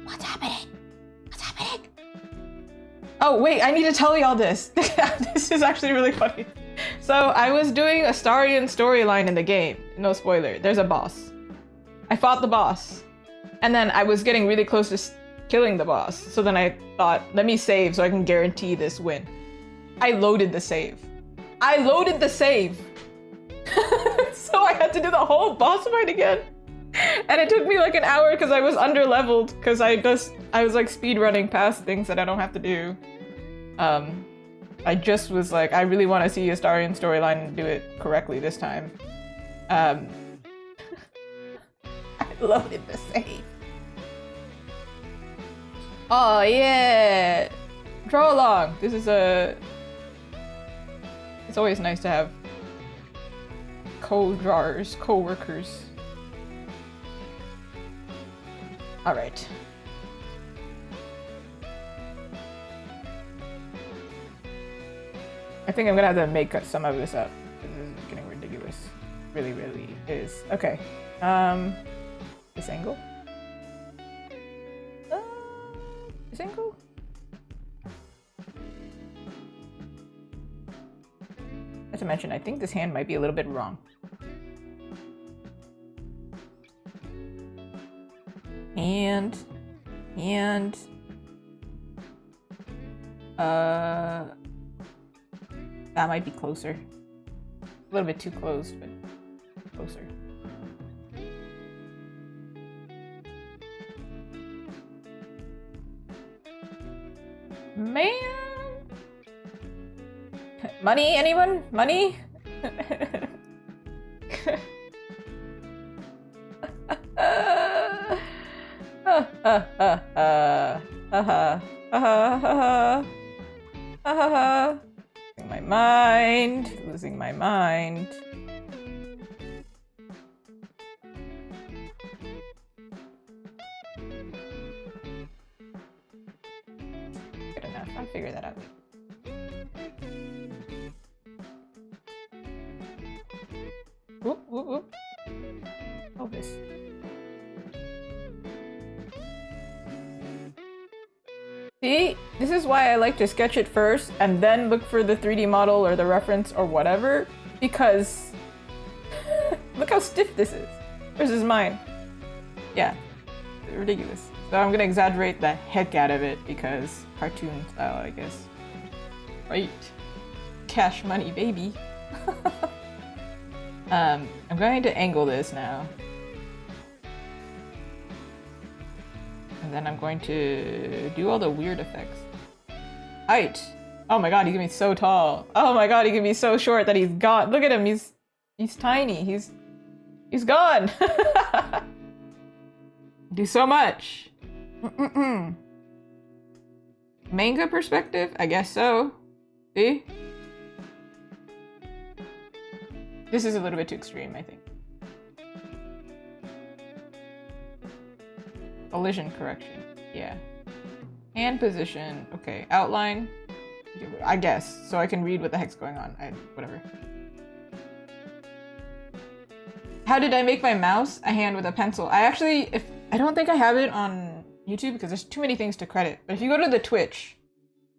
What's happening? What's happening? Oh, wait, I need to tell y'all this. This is actually really funny. So I was doing a Astarion storyline in the game. No spoiler. There's a boss. I fought the boss. And then I was getting really close to killing the boss. So then I thought, let me save so I can guarantee this win. I loaded the save. So I had to do the whole boss fight again. And it took me like an hour because I was under leveled because I was like speed running past things that I don't have to do. I just was like, I really want to see a Astarion storyline and do it correctly this time. I loaded the save. Oh yeah! Draw along. This is a... It's always nice to have co-drawers, co-workers. All right. I think I'm gonna have to make some of this up. This is getting ridiculous. Really, really is. Okay. This angle? This angle? Not to mention, I think this hand might be a little bit wrong. And that might be closer. A little bit too close, but closer. Man! Money, anyone? Money? Losing my mind. Losing my mind. Good enough. I'll figure that out. Whoop, whoop, whoop. Oh, this. See, this is why I like to sketch it first and then look for the 3D model or the reference or whatever, because look how stiff this is versus mine. Yeah, ridiculous. So I'm gonna exaggerate the heck out of it because cartoon style, I guess. Right. Cash money, baby. I'm going to angle this now. And then I'm going to do all the weird effects. Height. Oh my god, he can be so tall. Oh my god, he can be so short that he's gone. Look at him, he's tiny. He's gone. Do so much. Manga perspective? I guess so. See? This is a little bit too extreme, I think. Collision correction. Yeah. Hand position. Okay. Outline. I guess. So I can read what the heck's going on. Whatever. How did I make my mouse? A hand with a pencil. I don't think I have it on YouTube because there's too many things to credit. But if you go to the Twitch,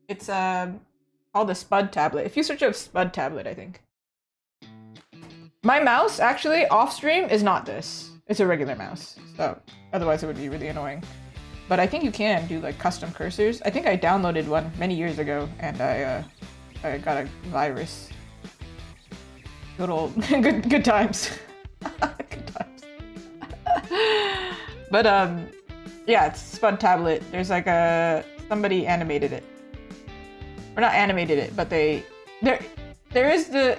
it's called the Spud tablet. If you search up Spud tablet, I think. My mouse, actually, off stream, is not this. It's a regular mouse. So, otherwise it would be really annoying. But I think you can do, like, custom cursors. I think I downloaded one many years ago, and I got a virus. Good old... good times. Good times. But, yeah, it's Spud tablet. There's, like, somebody animated it. Or not animated it, but there is the...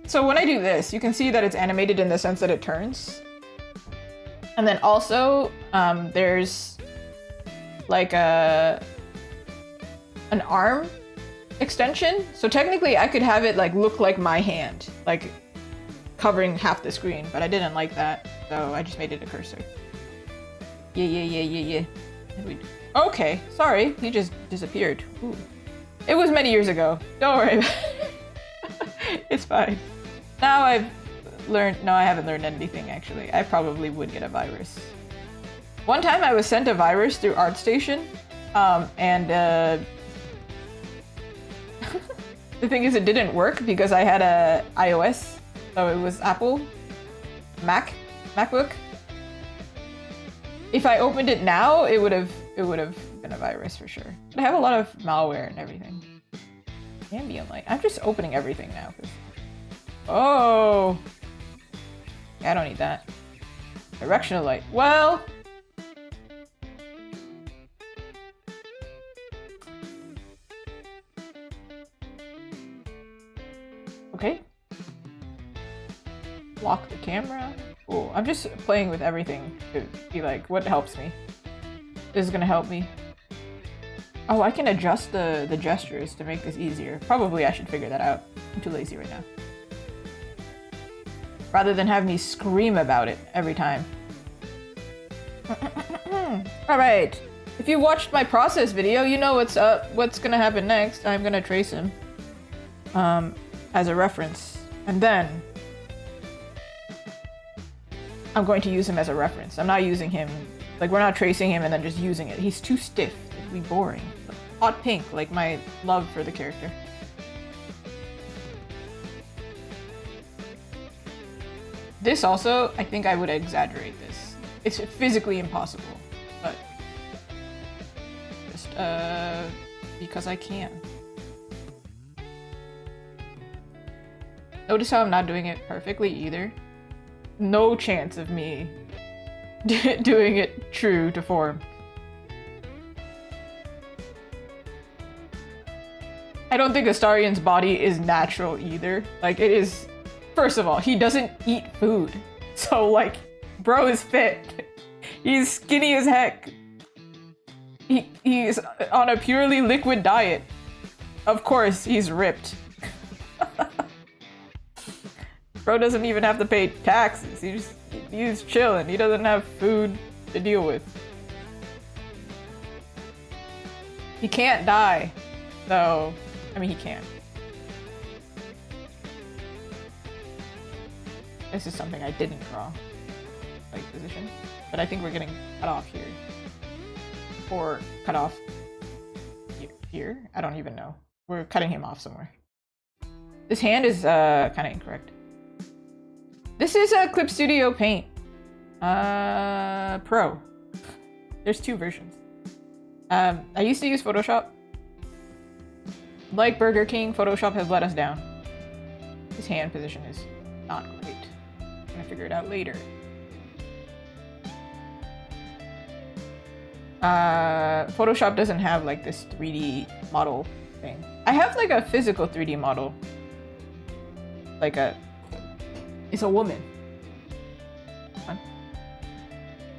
So when I do this, you can see that it's animated in the sense that it turns. And then also, there's like an arm extension. So technically I could have it like look like my hand, like covering half the screen, but I didn't like that. So I just made it a cursor. Yeah. Okay, sorry, he just disappeared. Ooh. It was many years ago. Don't worry about it. It's fine. Now I've learned... No, I haven't learned anything, actually. I probably would get a virus. One time I was sent a virus through ArtStation, and the thing is it didn't work because I had a iOS, so it was Apple, MacBook. If I opened it now, it would have been a virus for sure. But I have a lot of malware and everything. Ambient light. I'm just opening everything now. Oh! Yeah, I don't need that. Directional light. Well... Okay. Lock the camera. Oh, I'm just playing with everything to be like, what helps me? This is gonna help me. Oh, I can adjust the gestures to make this easier. Probably I should figure that out. I'm too lazy right now. rather than have me scream about it every time. Alright, if you watched my process video, you know what's up, what's gonna happen next. I'm gonna trace him as a reference, and then I'm going to use him as a reference. I'm not using him, like we're not tracing him and then just using it. He's too stiff, it'd be boring. Hot pink, like my love for the character. This also, I think I would exaggerate this. It's physically impossible, but just because I can. Notice how I'm not doing it perfectly either. No chance of me doing it true to form. I don't think Astarion's body is natural either. Like, it is... First of all, he doesn't eat food. So, like, bro is fit. He's skinny as heck. He's on a purely liquid diet. Of course, he's ripped. Bro doesn't even have to pay taxes. He's chilling. He doesn't have food to deal with. He can't die, though. I mean, he can. This is something I didn't draw, like position, but I think we're getting cut off here. Or cut off here? I don't even know. We're cutting him off somewhere. This hand is kind of incorrect. This is Clip Studio Paint Pro. There's two versions. I used to use Photoshop. Like Burger King, Photoshop has let us down. His hand position is not great. I'm gonna figure it out later. Photoshop doesn't have like this 3D model thing. I have like a physical 3D model. Like it's a woman.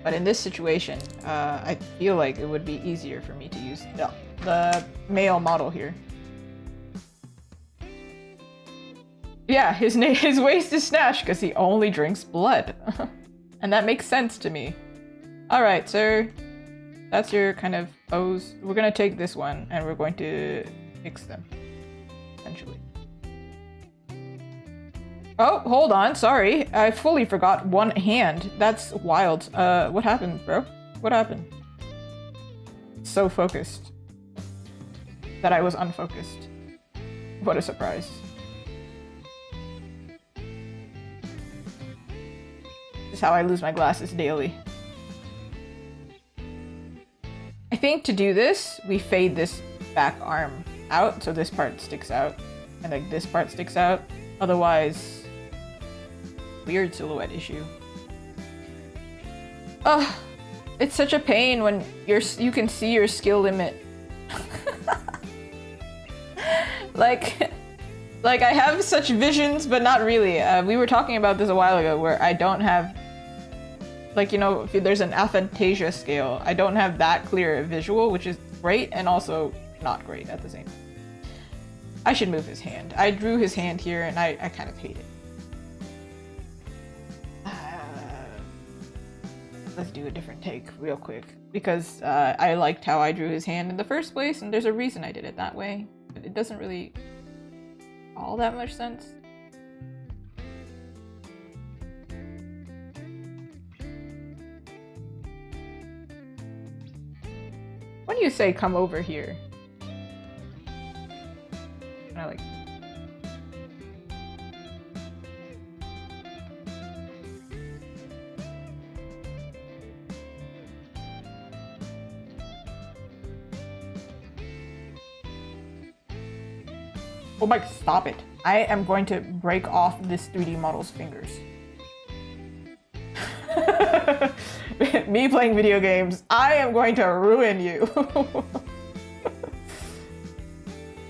But in this situation, I feel like it would be easier for me to use the male model here. Yeah, his waist is snatched because he only drinks blood. And that makes sense to me. Alright, sir. That's your kind of pose. We're gonna take this one and we're going to fix them. Essentially. Oh, hold on, sorry. I fully forgot one hand. That's wild. What happened, bro? What happened? So focused that I was unfocused. What a surprise. This is how I lose my glasses daily. I think to do this, we fade this back arm out, so this part sticks out, and like this part sticks out. Otherwise, weird silhouette issue. Ugh, it's such a pain when you can see your skill limit. like I have such visions, but not really. We were talking about this a while ago, where I don't have, like, you know, if there's an aphantasia scale, I don't have that clear a visual, which is great and also not great at the same time. I should move his hand. I drew his hand here and I kind of hate it. Let's do a different take real quick, because I liked how I drew his hand in the first place, and there's a reason I did it that way, but it doesn't really all that much sense. When you say come over here, I like. Oh my, stop it. I am going to break off this 3D model's fingers. Me playing video games, I am going to ruin you.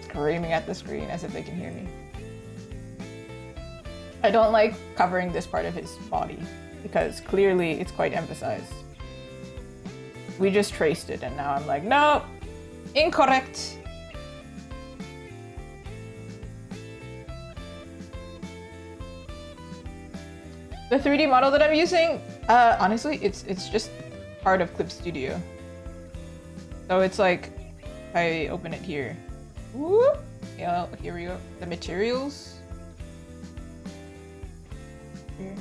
Screaming at the screen as if they can hear me. I don't like covering this part of his body because clearly it's quite emphasized. We just traced it and now I'm like, no, incorrect. The 3D model that I'm using, honestly, it's just part of Clip Studio. So it's like, if I open it here. Whoop. Yeah, here we go. The materials. Here.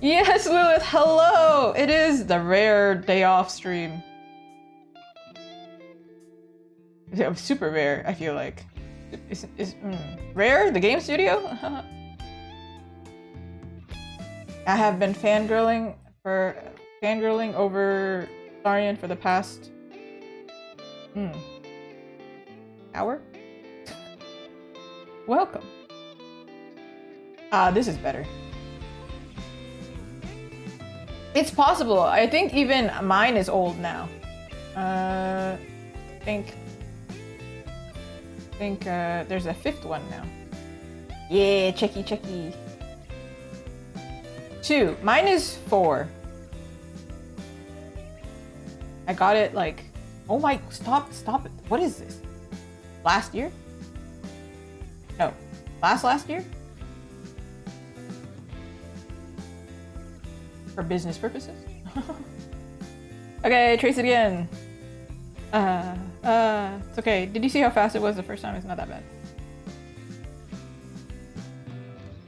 Yes, Lilith, hello! It is the rare day off stream. It's super rare, I feel like. Rare? The game studio? I have been fangirling over Astarion for the past hour? Welcome. This is better. It's possible. I think even mine is old now. I think there's a 5th one now. Yeah, checky. 2. Mine is 4. I got it like, oh my, stop it. What is this? Last year? No, last year? For business purposes? Okay, trace it again. It's okay. Did you see how fast it was the first time? It's not that bad.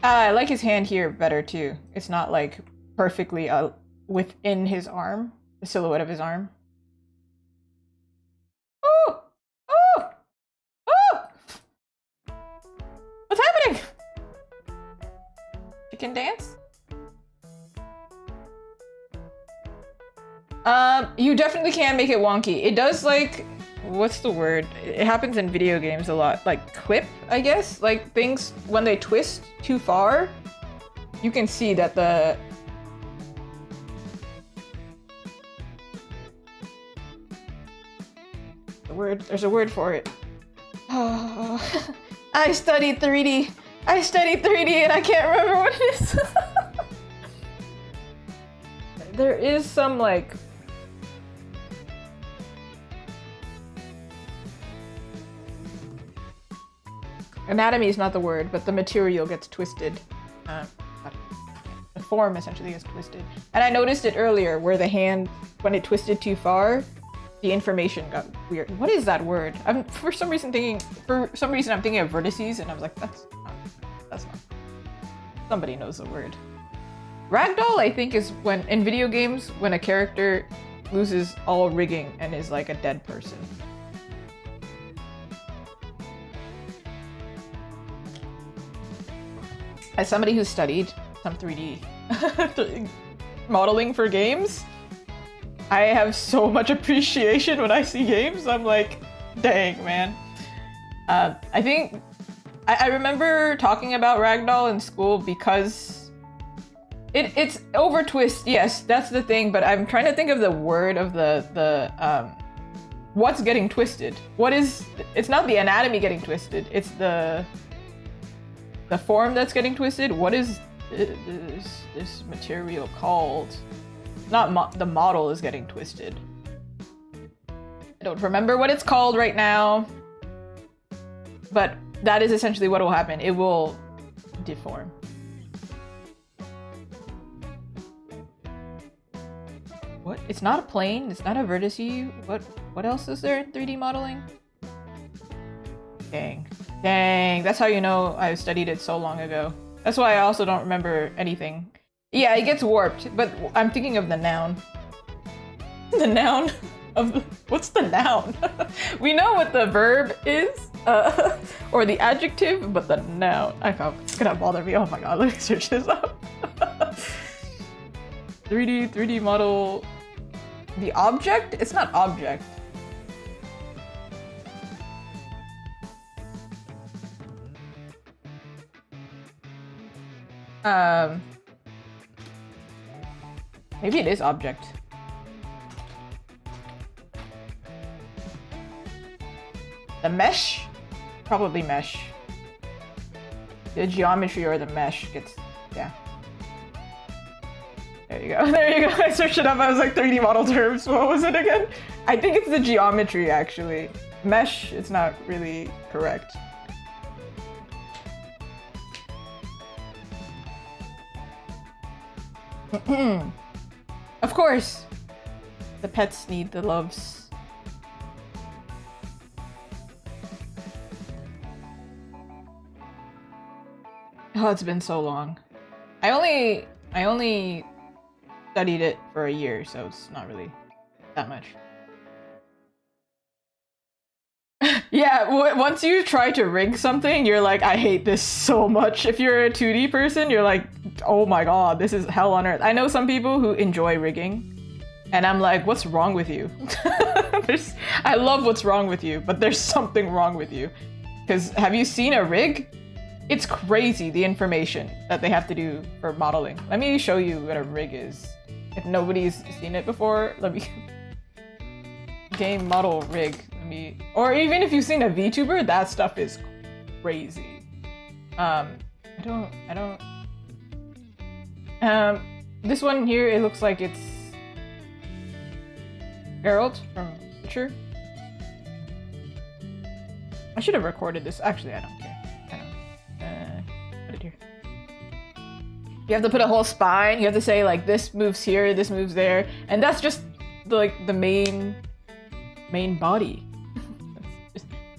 I like his hand here better too. It's not like perfectly within his arm, the silhouette of his arm. Oh! Oh! Oh! What's happening? Chicken dance? You definitely can make it wonky. It does like, what's the word? It happens in video games a lot. Like clip, I guess? Like things, when they twist too far, you can see that there's a word for it. Oh, I studied 3D. I studied 3D and I can't remember what it is. There is some like, anatomy is not the word, but the material gets twisted. The form essentially gets twisted. And I noticed it earlier where the hand, when it twisted too far, the information got weird. What is that word? For some reason I'm thinking of vertices, and I was like, that's not. Somebody knows the word. Ragdoll, I think, is when, in video games, when a character loses all rigging and is like a dead person. As somebody who studied some 3D modeling for games, I have so much appreciation when I see games. I'm like, dang, man. I think I remember talking about Ragdoll in school because it's over twist. Yes, that's the thing. But I'm trying to think of the word of the what's getting twisted. What is? It's not the anatomy getting twisted. It's the form that's getting twisted. What is this material called? Not the model is getting twisted. I don't remember what it's called right now, but that is essentially what will happen. It will deform. What? It's not a plane. It's not a vertice. What else is there in 3D modeling? Dang. Dang. That's how you know I studied it so long ago. That's why I also don't remember anything. Yeah, it gets warped, but I'm thinking of the noun. The noun of the... What's the noun? We know what the verb is, or the adjective, but the noun. It's gonna bother me. Oh my god, let me search this up. 3D model... The object? It's not object. Maybe it is object. The mesh? Probably mesh. The geometry or the mesh gets, yeah. There you go, there you go. I searched it up, I was like 3D model terms. What was it again? I think it's the geometry actually. Mesh, it's not really correct. Of course! The pets need the loves. Oh, it's been so long. I only studied it for a year, so it's not really that much. Yeah, once you try to rig something, you're like, I hate this so much. If you're a 2D person, you're like, oh my god, this is hell on earth. I know some people who enjoy rigging, and I'm like, what's wrong with you? I love what's wrong with you, but there's something wrong with you. Because have you seen a rig? It's crazy, the information that they have to do for modeling. Let me show you what a rig is. If nobody's seen it before, let me... Game model rig. Or even if you've seen a VTuber, that stuff is crazy. This one here, it looks like it's Geralt from Witcher. I should have recorded this. Actually, I don't care. I don't. Put it here. You have to put a whole spine. You have to say like this moves here, this moves there, and that's just the main body.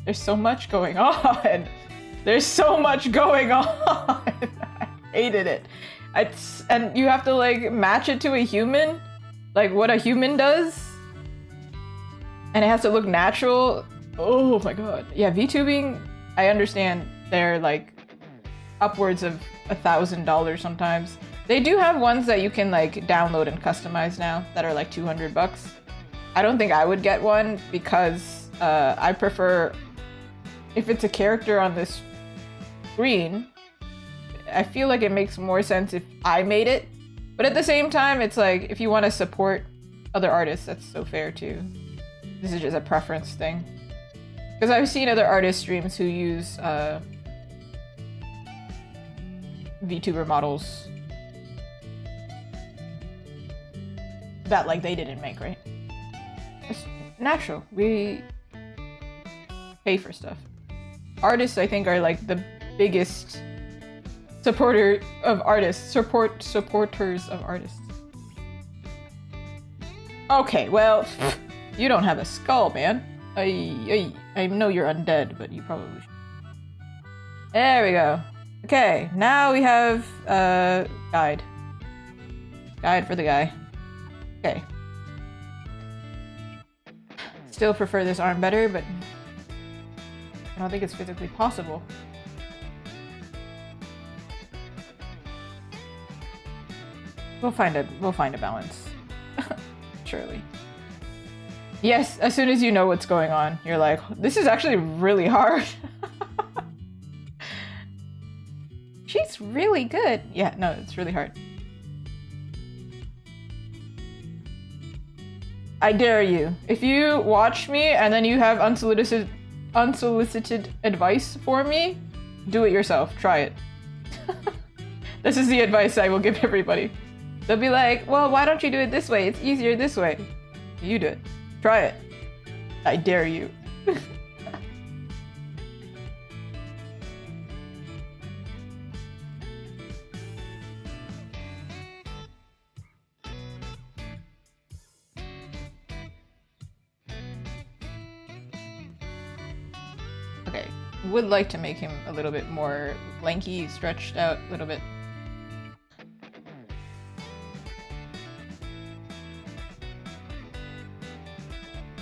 There's so much going on. There's so much going on. I hated it. And you have to like match it to a human, like what a human does, and it has to look natural. Oh my god. Yeah, VTubing, I understand they're like upwards of $1,000 sometimes. They do have ones that you can like download and customize now that are like 200 bucks. I don't think I would get one because I prefer, if it's a character on this screen, I feel like it makes more sense if I made it. But at the same time, it's like, if you want to support other artists, that's so fair too. This is just a preference thing. Because I've seen other artist streams who use VTuber models that like they didn't make, right? It's natural. We pay for stuff. Artists, I think, are like the biggest supporter of artists. Supporters of artists. Okay, well, you don't have a skull, man. I know you're undead, but you probably should. There we go. Okay, now we have guide. Guide for the guy. Okay. Still prefer this arm better, but I don't think it's physically possible. We'll find a balance. Surely. Yes, as soon as you know what's going on, you're like, this is actually really hard. She's really good. Yeah, no, it's really hard. I dare you. If you watch me and then you have unsolicited advice for me, do it yourself. Try it. This is the advice I will give everybody. They'll be like, well, why don't you do it this way? It's easier this way. You do it. Try it. I dare you. Okay, would like to make him a little bit more lanky, stretched out a little bit.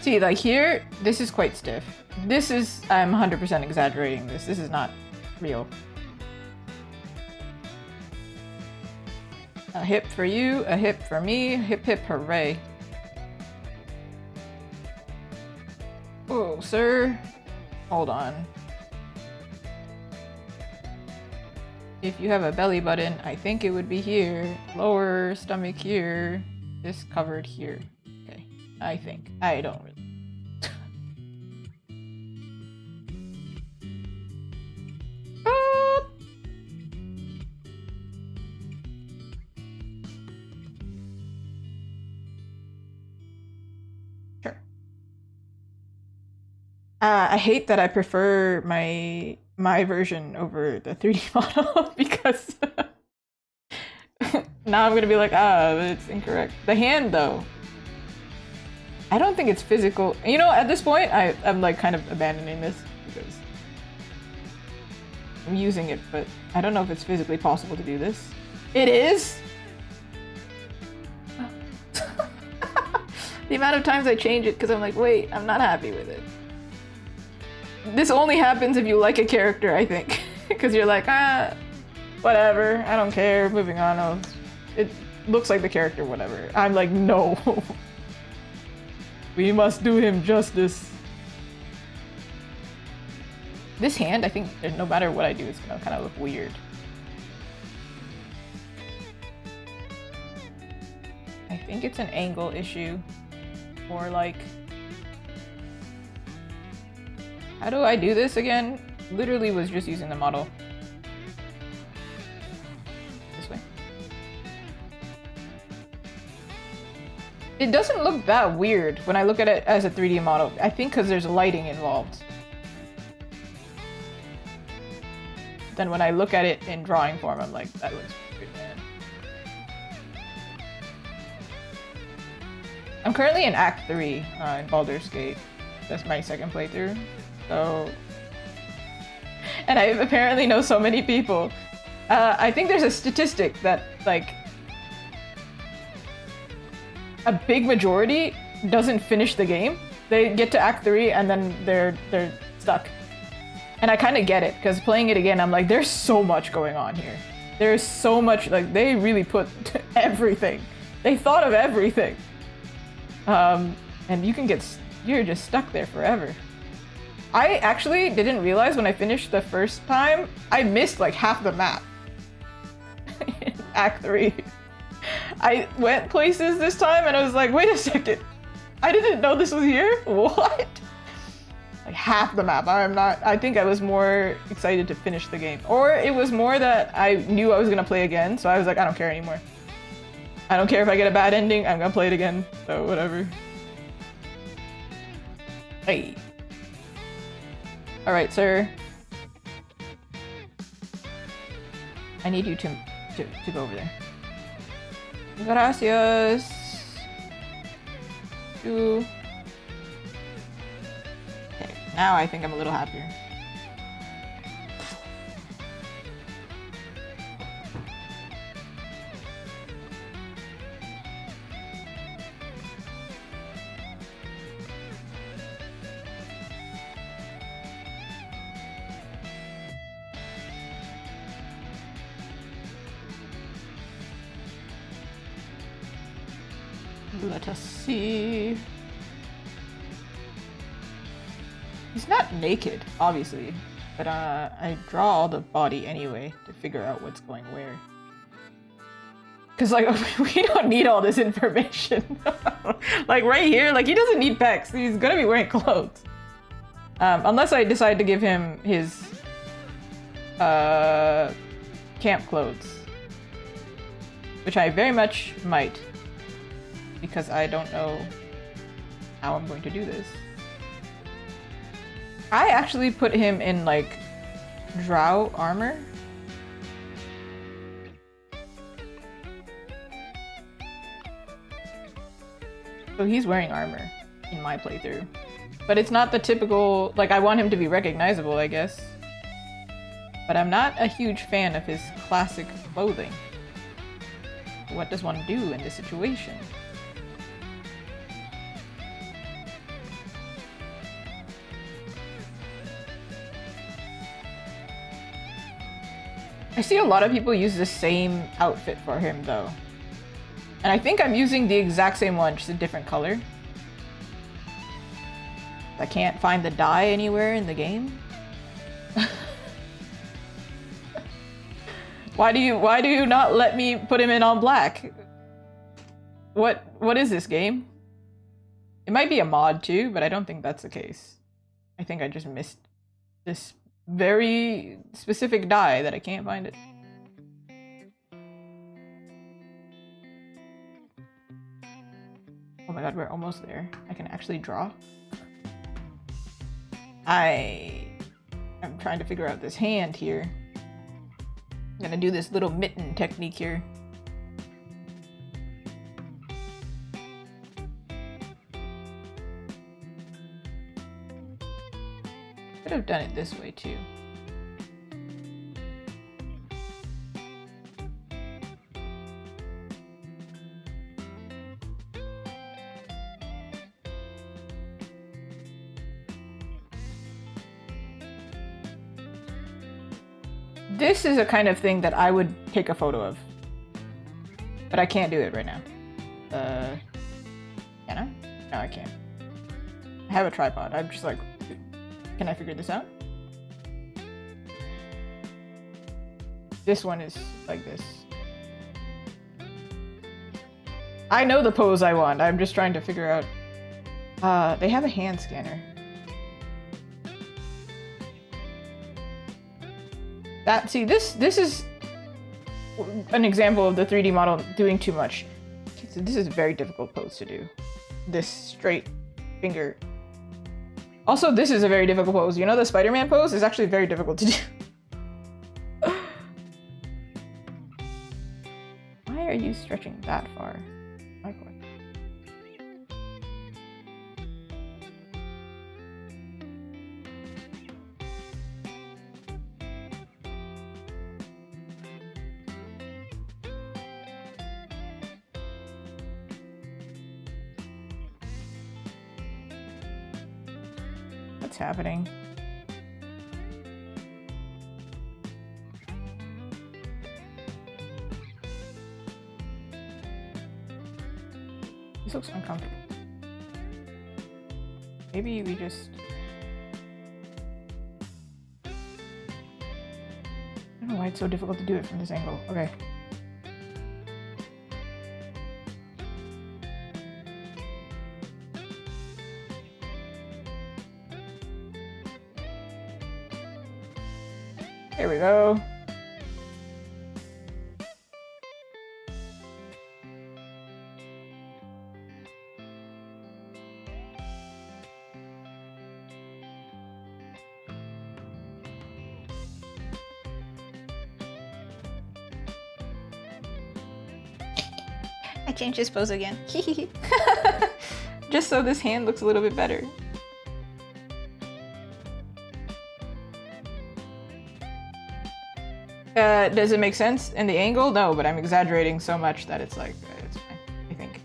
See, like here, this is quite stiff. This is, I'm 100% exaggerating this. This is not real. A hip for you, a hip for me, hip hip hooray. Oh, sir. Hold on. If you have a belly button, I think it would be here. Lower stomach here. This covered here. Okay, I think. I don't really. Sure. I hate that I prefer my version over the 3D model because Now I'm gonna be like, ah, it's incorrect. The hand though. I don't think it's physical. You know, at this point, I'm like kind of abandoning this because I'm using it, but I don't know if it's physically possible to do this. It is? The amount of times I change it because I'm like, wait, I'm not happy with it. This only happens if you like a character, I think. Because you're like, ah, whatever, I don't care, moving on. Oh, it looks like the character, whatever. I'm like, no. We must do him justice. This hand, I think no matter what I do, it's gonna kind of look weird. I think it's an angle issue. Or like, how do I do this again? Literally was just using the model. This way. It doesn't look that weird when I look at it as a 3D model. I think because there's lighting involved. Then when I look at it in drawing form, I'm like, that looks weird, man. I'm currently in Act 3 in Baldur's Gate. That's my second playthrough. So... And I apparently know so many people. I think there's a statistic that, like, a big majority doesn't finish the game. They get to Act 3 and then they're stuck. And I kind of get it, because playing it again, I'm like, there's so much going on here. There's so much, like, they really put everything. They thought of everything. And you can get, you're just stuck there forever. I actually didn't realize when I finished the first time, I missed like half the map. In Act 3. I went places this time and I was like, wait a second. I didn't know this was here? What? Like half the map. I think I was more excited to finish the game. Or it was more that I knew I was gonna play again, so I was like, I don't care anymore. I don't care if I get a bad ending, I'm gonna play it again, so whatever. Hey. Alright, sir. I need you to go over there. Gracias. Okay, now I think I'm a little happier. Let us see. He's not naked, obviously, but I draw all the body anyway to figure out what's going where. Cause like, we don't need all this information. Like right here, like he doesn't need pecs. He's gonna be wearing clothes. Unless I decide to give him his camp clothes. Which I very much might. Because I don't know how I'm going to do this. I actually put him in like drow armor. So he's wearing armor in my playthrough. But it's not the typical, like I want him to be recognizable, I guess. But I'm not a huge fan of his classic clothing. What does one do in this situation? I see a lot of people use the same outfit for him though. And I think I'm using the exact same one, just a different color. I can't find the dye anywhere in the game. Why do you not let me put him in all black? What is this game? It might be a mod too, but I don't think that's the case. I think I just missed this very specific dye that I can't find it. Oh my god, we're almost there. I can actually draw. I'm trying to figure out this hand here. I'm gonna do this little mitten technique here. Could have done it this way too. This is a kind of thing that I would take a photo of, but I can't do it right now. Can I? No, I can't. I have a tripod. I'm just like, can I figure this out? This one is like this. I know the pose I want. I'm just trying to figure out. They have a hand scanner. See, this is an example of the 3D model doing too much. So this is a very difficult pose to do. This straight finger. Also, this is a very difficult pose. You know, the Spider-Man pose is actually very difficult to do. Why are you stretching that far? My question. What's happening? This looks uncomfortable. Maybe we just... I don't know why it's so difficult to do it from this angle. Okay. Here we go. I changed this pose again. Just so this hand looks a little bit better. Does it make sense in the angle? No, but I'm exaggerating so much that it's like, it's fine, I think.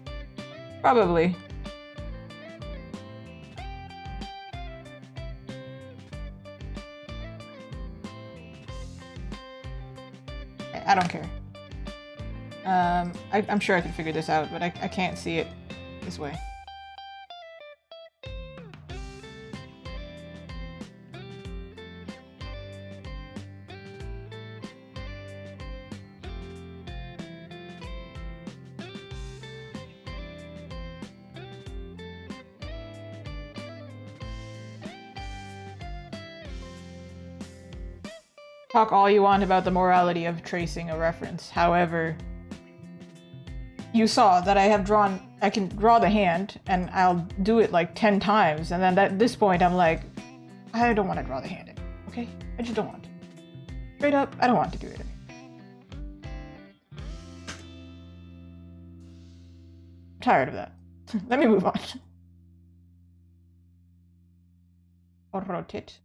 Probably. I don't care. I'm sure I can figure this out, but I can't see it this way. Talk all you want about the morality of tracing a reference. However, you saw that I can draw the hand and I'll do it like 10 times. And then at this point, I'm like, I don't want to draw the hand anymore, okay? I just don't want to. Straight up, I don't want to do it anymore. I'm tired of that. Let me move on. Or rotate.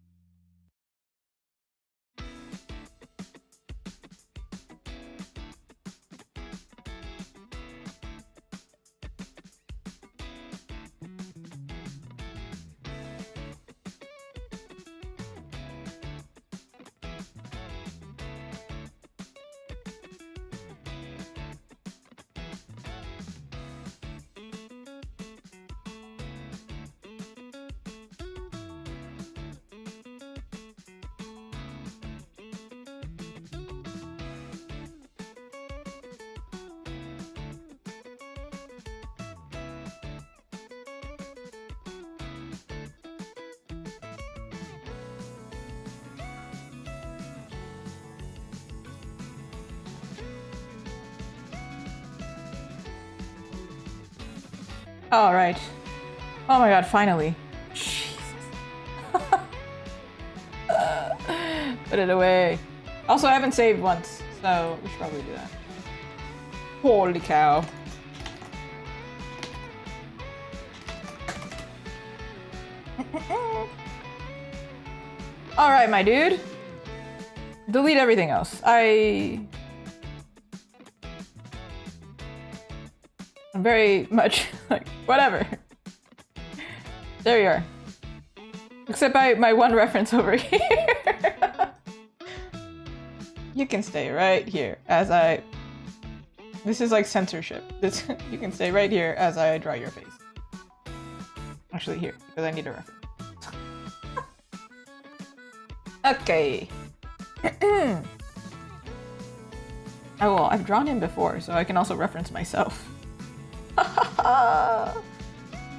All right. Oh my god, finally. Jesus. Put it away. Also, I haven't saved once, so we should probably do that. Holy cow. Alright, my dude. Delete everything else. I'm very much like, whatever. There you are. Except my one reference over here. You can stay right here as I... This is like censorship. You can stay right here as I draw your face. Actually here, because I need a reference. Okay. Oh well, I've drawn him before, so I can also reference myself.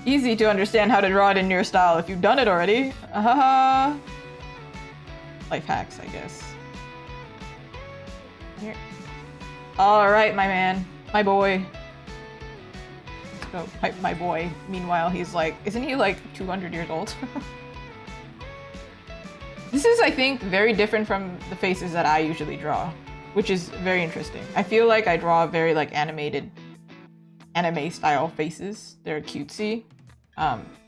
Easy to understand how to draw it in your style if you've done it already. Life hacks, I guess. Here. Alright, my man. My boy. So, my boy. Meanwhile, he's like... Isn't he like 200 years old? This is, I think, very different from the faces that I usually draw, which is very interesting. I feel like I draw very like animated anime style faces. They're cutesy.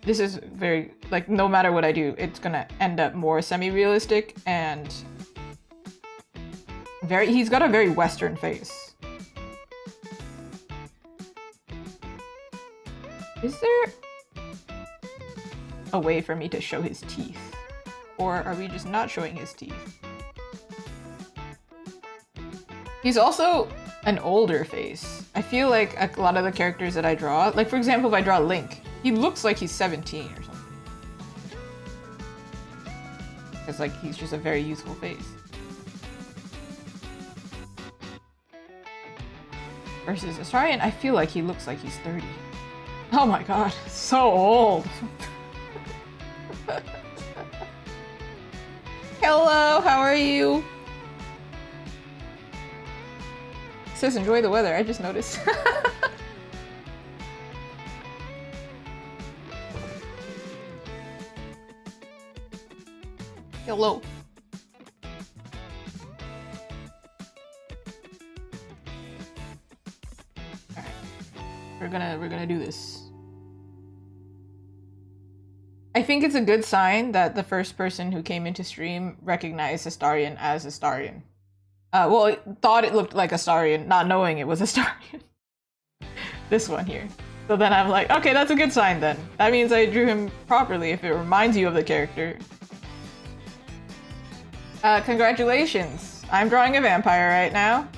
This is very, like, no matter what I do, it's gonna end up more semi-realistic and he's got a very Western face. Is there a way for me to show his teeth? Or are we just not showing his teeth? He's also an older face. I feel like a lot of the characters that I draw, like for example, if I draw Link, he looks like he's 17 or something. It's like he's just a very youthful face. Versus Astarion, I feel like he looks like he's 30. Oh my god, so old. Hello, how are you? It says enjoy the weather, I just noticed. Hello. Alright. We're gonna do this. I think it's a good sign that the first person who came into stream recognized Astarion as Astarion. Well, it thought it looked like Astarion, not knowing it was Astarion. This one here. So then I'm like, okay, that's a good sign then. That means I drew him properly if it reminds you of the character. Congratulations. I'm drawing a vampire right now.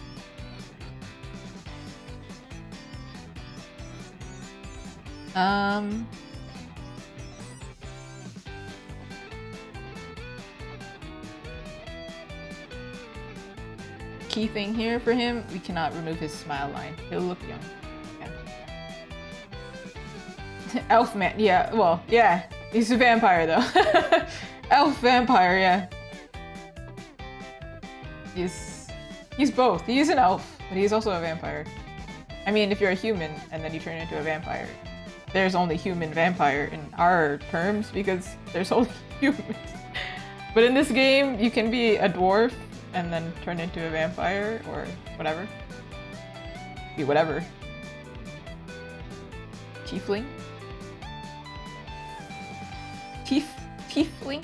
Key thing here for him, we cannot remove his smile line. He'll look young. Yeah. Elf man, yeah, well, yeah. He's a vampire though. Elf vampire, yeah. He's both. He's an elf, but he's also a vampire. I mean, if you're a human and then you turn into a vampire, there's only human vampire in our terms because there's only humans. But in this game, you can be a dwarf and then turn into a vampire or whatever. Be whatever. Tiefling? Tiefling?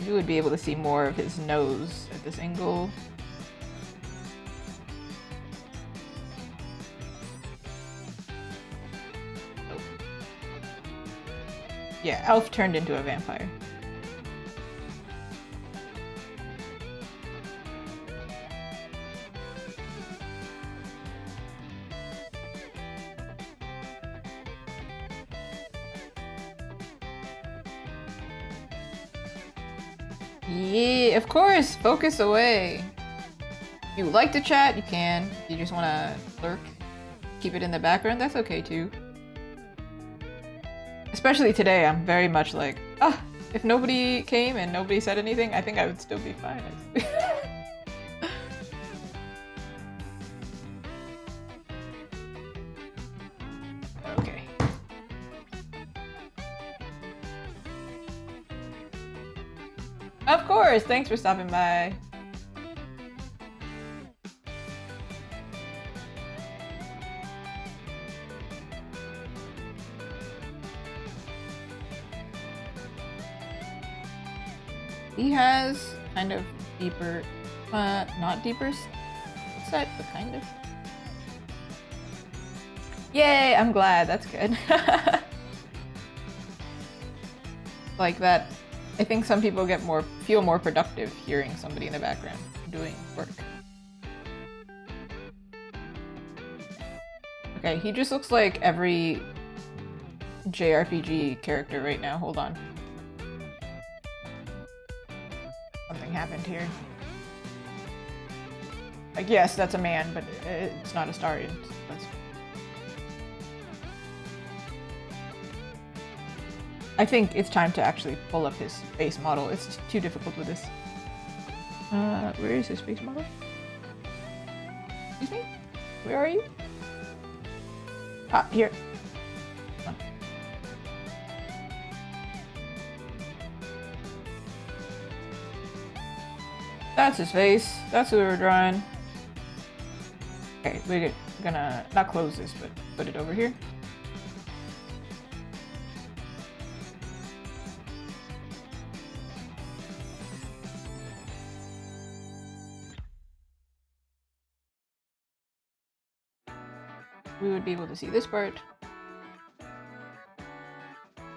You would be able to see more of his nose at this angle. Oh. Yeah, elf turned into a vampire. Yeah, of course! Focus away! If you like to chat, you can. If you just want to lurk, keep it in the background, that's okay too. Especially today, I'm very much like, if nobody came and nobody said anything, I think I would still be fine. Okay. Of course! Thanks for stopping by. He has kind of deeper, not deeper set, but kind of. Yay, I'm glad, that's good. Like that, I think some people feel more productive hearing somebody in the background doing work. Okay, he just looks like every JRPG character right now. Hold on. Something happened here. Like, yes, that's a man, but it's not Astarion. That's... I think it's time to actually pull up his face model. It's too difficult with this. Where is his face model? Excuse me? Where are you? Ah, here. That's his face. That's who we were drawing. Okay, we're gonna not close this, but put it over here. We would be able to see this part.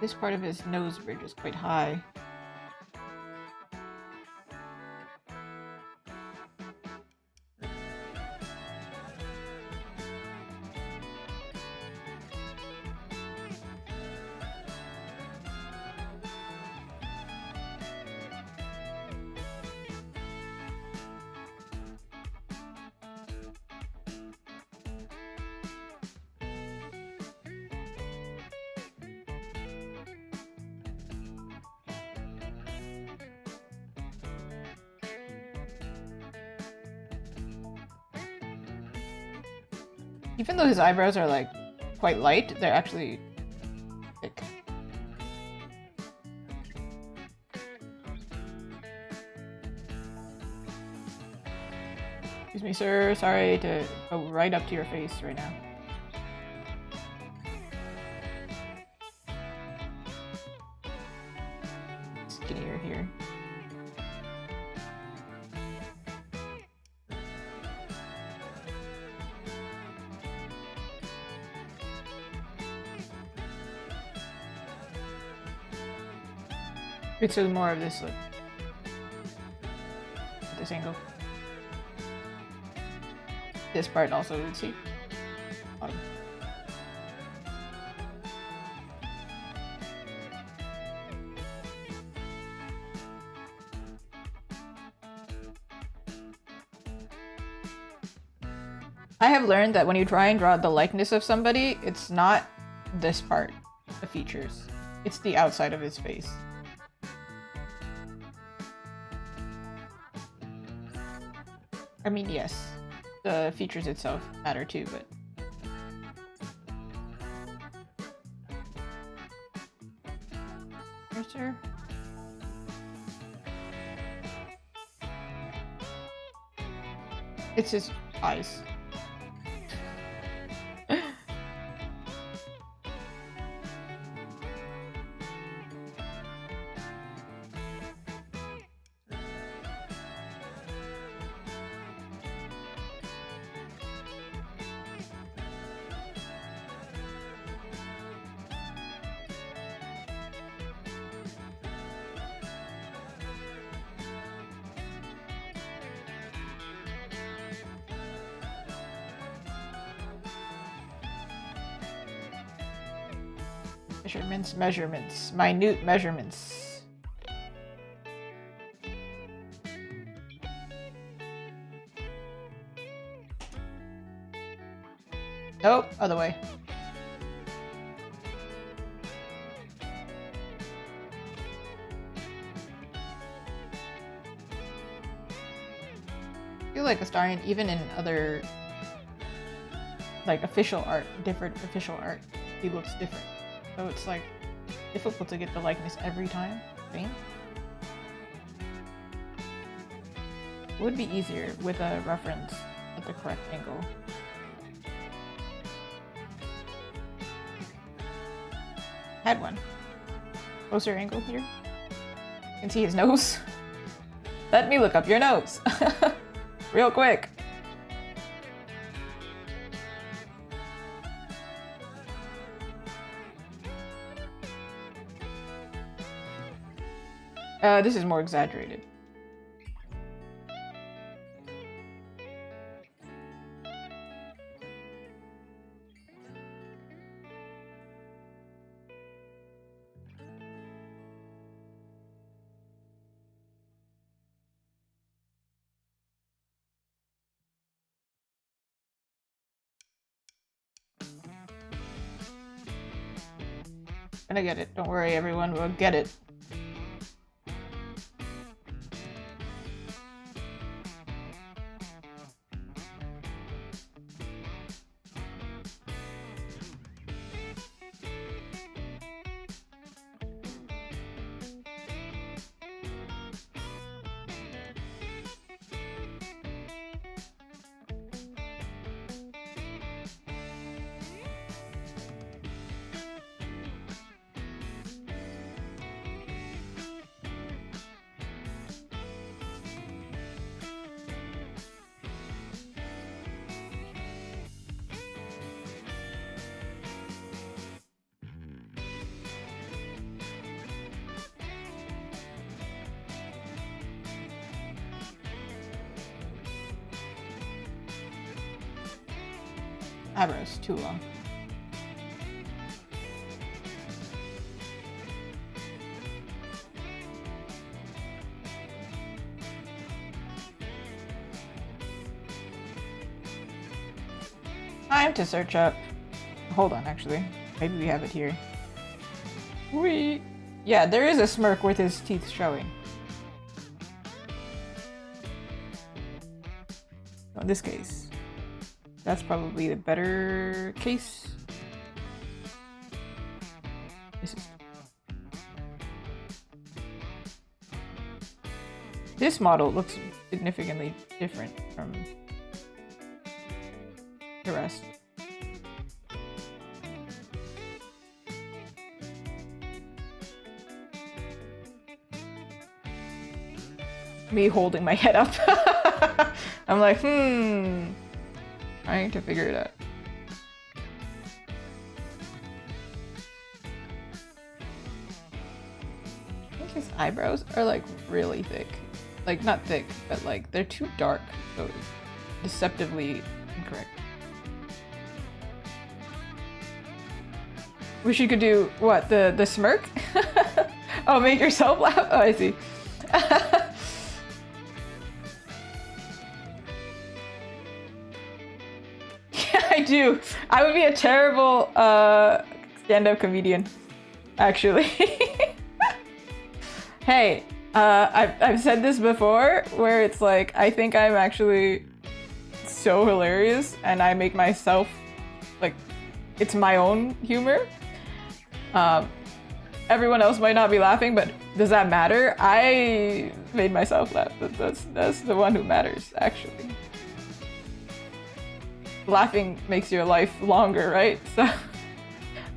This part of his nose bridge is quite high. Even though his eyebrows are like quite light, they're actually thick. Excuse me, sir. Sorry to go right up to your face right now. Skinnier here. It's more of this look. This angle. This part also you would see. I have learned that when you try and draw the likeness of somebody, it's not this part, the features. It's the outside of his face. I mean, yes, the features itself matter too, but... Cursor. It's his eyes. Measurements, minute measurements. Nope, other way. I feel like Astarion, even in other like official art, different official art, he looks different. So it's like difficult to get the likeness every time. Right? It would be easier with a reference at the correct angle. Had one. Closer angle here. You can see his nose. Let me look up your nose. Real quick. This is more exaggerated. Gonna get it. Don't worry, everyone. We'll get it. Eyebrows too long. Time to search up. Hold on, actually. Maybe we have it here. Yeah, there is a smirk with his teeth showing. So in this case. That's probably the better case. This model looks significantly different from the rest. Me holding my head up. I'm like, trying to figure it out. I think his eyebrows are like really thick. Like not thick, but like they're too dark, so deceptively incorrect. Wish you could do what? The smirk? Oh, make yourself laugh? Oh, I see. I do. I would be a terrible stand-up comedian, actually. Hey, I've said this before, where it's like, I think I'm actually so hilarious, and I make myself, like, it's my own humor. Everyone else might not be laughing, but does that matter? I made myself laugh. That's the one who matters, actually. Laughing makes your life longer, right? So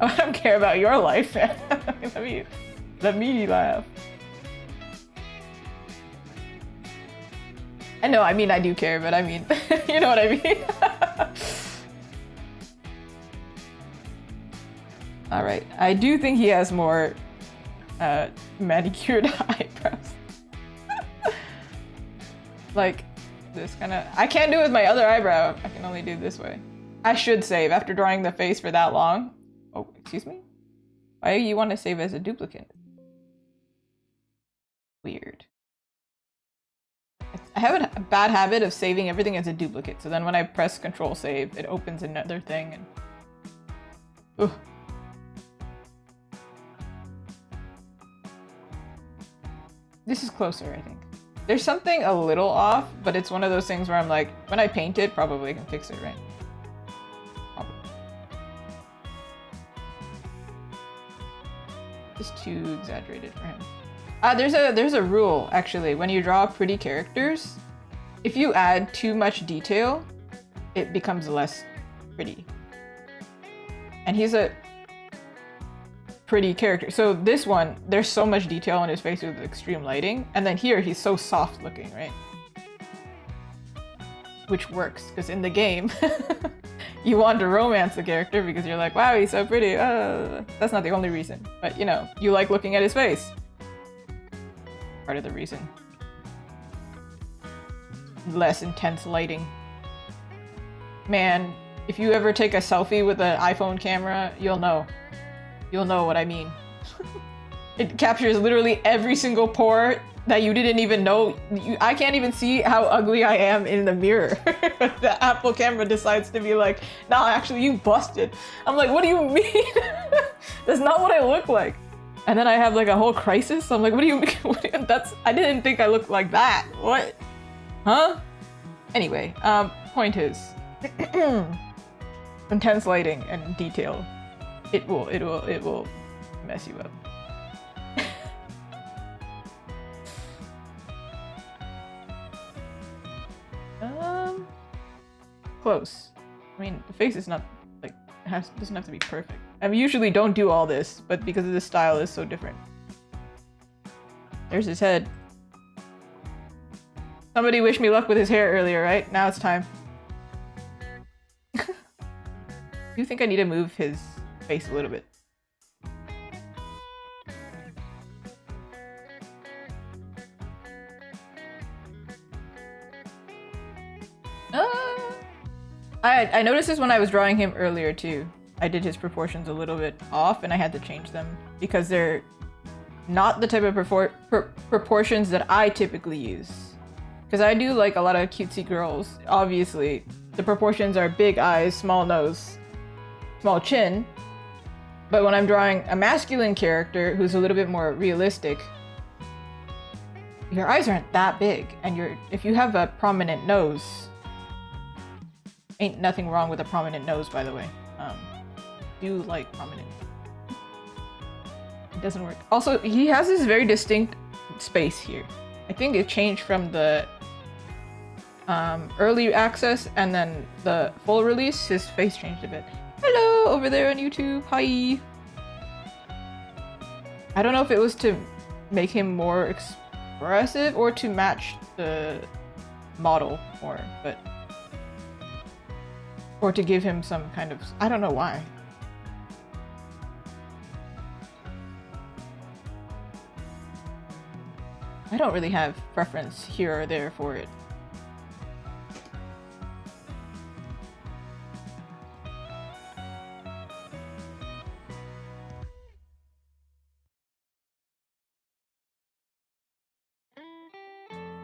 I don't care about your life, man. Let me laugh. I know, I mean, I do care, but I mean, you know what I mean? All right, I do think he has more manicured eyebrows. Like this kind of, I can't do it with my other eyebrow. I can only do this way. I should save after drawing the face for that long. Oh, excuse me? Why do you want to save as a duplicate? Weird. I have a bad habit of saving everything as a duplicate, so then when I press Control Save, it opens another thing and... Ugh. This is closer, I think. There's something a little off, but it's one of those things where I'm like, when I paint it, probably I can fix it, right? Probably. Just too exaggerated for him. There's a rule, actually. When you draw pretty characters, if you add too much detail, it becomes less pretty. And he's a pretty character. So this one, there's so much detail on his face with extreme lighting, and then here he's so soft looking, right? Which works, because in the game, you want to romance the character because you're like, wow, he's so pretty. That's not the only reason, but you know, you like looking at his face. Part of the reason. Less intense lighting. Man, if you ever take a selfie with an iPhone camera, you'll know. You'll know what I mean. It captures literally every single pore that you didn't even know. I can't even see how ugly I am in the mirror. The Apple camera decides to be like, nah, actually you busted. I'm like, what do you mean? That's not what I look like. And then I have like a whole crisis. I'm like, what do you mean? I didn't think I looked like that. What? Huh? Anyway, point is, intense lighting and detail. It will mess you up. Close. I mean, the face is not like doesn't have to be perfect. I mean, usually don't do all this, but because of the style is so different. There's his head. Somebody wished me luck with his hair earlier, right? Now it's time. Do you think I need to move his face a little bit? I noticed this when I was drawing him earlier too. I did his proportions a little bit off and I had to change them because they're not the type of proportions that I typically use. Because I do like a lot of cutesy girls. Obviously, the proportions are big eyes, small nose, small chin. But when I'm drawing a masculine character who's a little bit more realistic, your eyes aren't that big. And if you have a prominent nose, ain't nothing wrong with a prominent nose, by the way. Do like prominent. It doesn't work. Also, he has this very distinct space here. I think it changed from the early access and then the full release. His face changed a bit. Hello, over there on YouTube. Hi. I don't know if it was to make him more expressive or to match the model more, but or to give him some kind of, I don't know why. I don't really have preference here or there for it.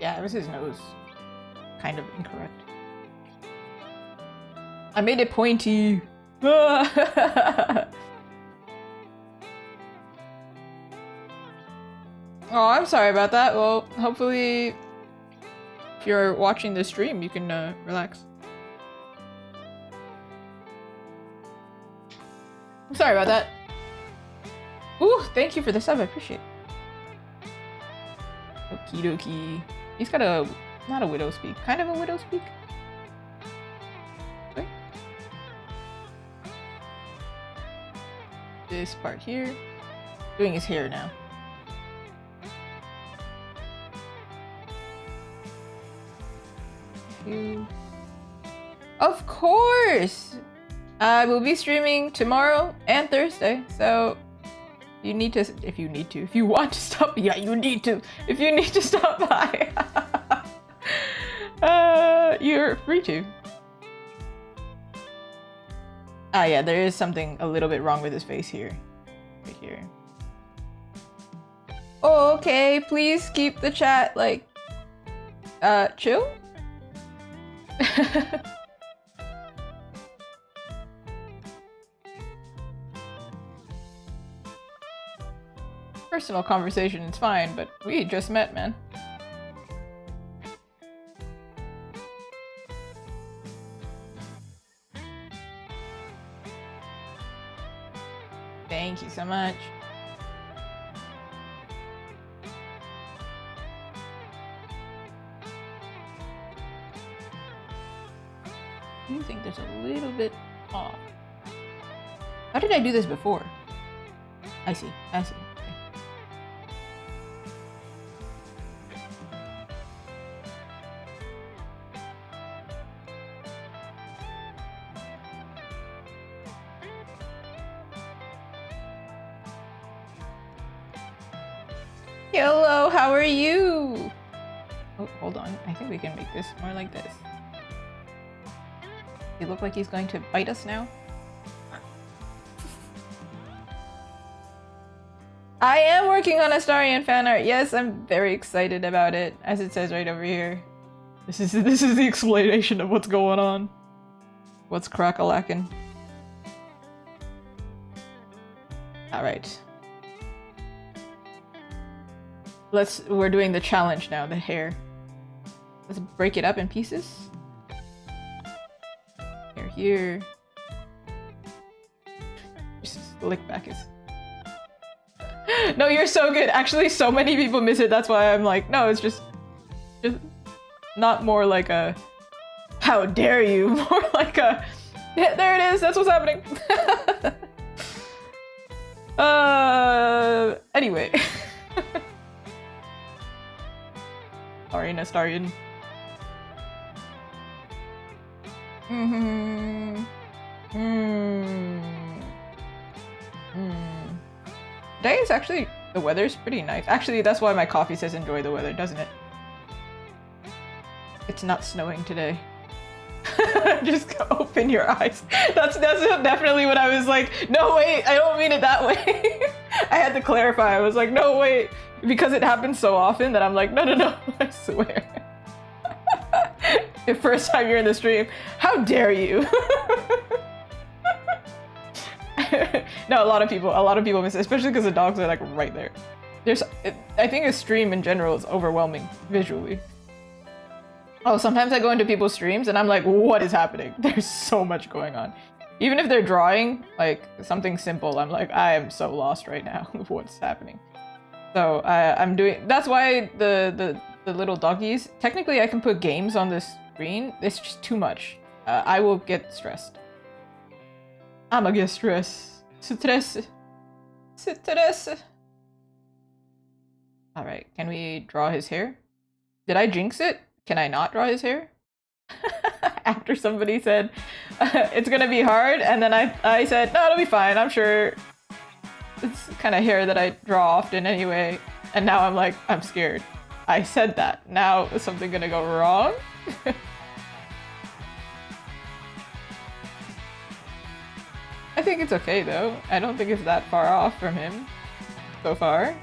Yeah, it was his nose. Kind of incorrect. I made it pointy. Oh, I'm sorry about that. Well, hopefully, if you're watching the stream, you can relax. I'm sorry about that. Ooh, thank you for the sub. I appreciate it. Okie dokie. He's got a, not a widow's peak, kind of a widow's peak. Okay. This part here. Doing his hair now. Of course! I will be streaming tomorrow and Thursday, so you need to, if you want to stop, yeah, you need to. If you need to stop by, you're free to. Ah, yeah, there is something a little bit wrong with his face here. Right here. Okay, please keep the chat, like, chill? Personal conversation is fine, but we just met, man. Thank you so much. I do think there's a little bit off. How did I do this before? I see. I see. Okay. Hello, how are you? Oh, hold on. I think we can make this more like this. He look like he's going to bite us now. I am working on Astarion fan art. Yes, I'm very excited about it, as it says right over here. This is the explanation of what's going on. What's crack-a-lackin'. Alright. We're doing the challenge now, the hair. Let's break it up in pieces. Here. Just lick back is. No, you're so good. Actually, so many people miss it. That's why I'm like, no, it's just not more like a how dare you, more like a yeah, there it is. That's what's happening. Anyway. Sorry, Astarion. Today is actually, the weather's pretty nice. Actually, that's why my coffee says enjoy the weather, doesn't it? It's not snowing today. Just open your eyes. That's definitely what I was like, no wait, I don't mean it that way. I had to clarify. I was like, no wait, because it happens so often that I'm like, no, I swear. The first time you're in the stream, how dare you? No, a lot of people miss it, especially because the dogs are like right there. I think a stream in general is overwhelming visually. Oh, sometimes I go into people's streams and I'm like, what is happening? There's so much going on. Even if they're drawing like something simple, I'm like, I am so lost right now of what's happening. So I'm doing, that's why the little doggies, technically I can put games on this screen. It's just too much. I will get stressed. I'ma get stressed. Stress. Alright, can we draw his hair? Did I jinx it? Can I not draw his hair? After somebody said, it's gonna be hard, and then I said, no, it'll be fine, I'm sure. It's kind of hair that I draw often anyway. And now I'm like, I'm scared. I said that. Now is something gonna go wrong? I think it's okay though. I don't think it's that far off from him so far.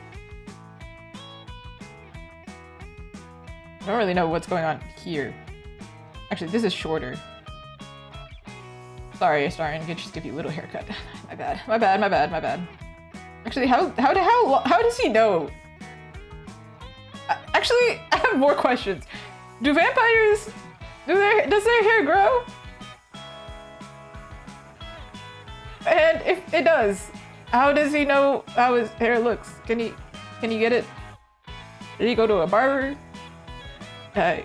I don't really know what's going on here. Actually, this is shorter. Sorry, Astarion, I could just give you a little haircut. My bad. Actually, how does he know? Actually, I have more questions. Do vampires, does their hair grow? And if it does, how does he know how his hair looks? Can he get it? Did he go to a barber? I'm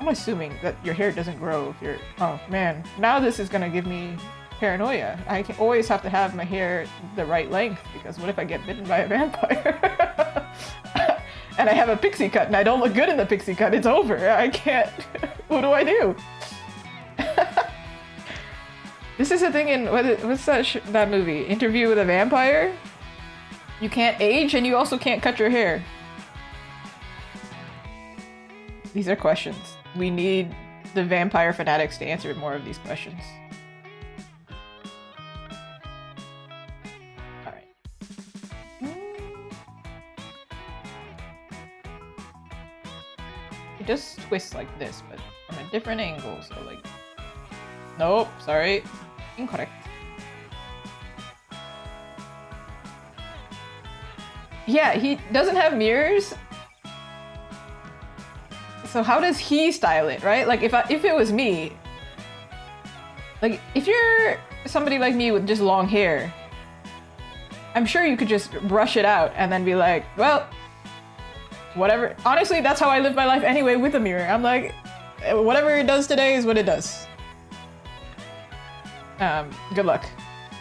assuming that your hair doesn't grow if you're... Oh man, now this is gonna give me paranoia. I can always have to have my hair the right length because what if I get bitten by a vampire? And I have a pixie cut and I don't look good in the pixie cut. It's over. I can't... What do I do? This is a thing in... What's that movie? Interview with a Vampire? You can't age and you also can't cut your hair. These are questions. We need the vampire fanatics to answer more of these questions. Alright. You just twist like this, but from a different angle, so like... Nope, sorry. Incorrect. Yeah, he doesn't have mirrors. So how does he style it, right? Like if it was me, like if you're somebody like me with just long hair, I'm sure you could just brush it out and then be like, well, whatever. Honestly, that's how I live my life anyway with a mirror. I'm like, whatever it does today is what it does. Good luck.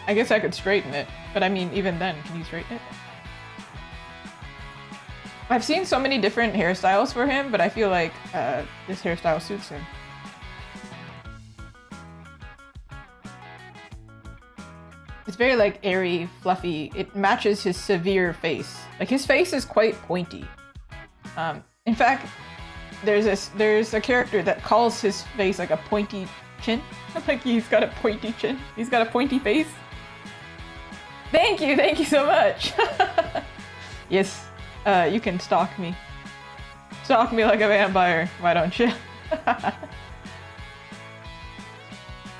I guess I could straighten it, but I mean, even then, can you straighten it? I've seen so many different hairstyles for him, but I feel like this hairstyle suits him. It's very like airy, fluffy. It matches his severe face. Like his face is quite pointy. In fact, there's a character that calls his face like a pointy chin. Like he's got a pointy chin. He's got a pointy face. Thank you so much. Yes, you can stalk me. Stalk me like a vampire, why don't you?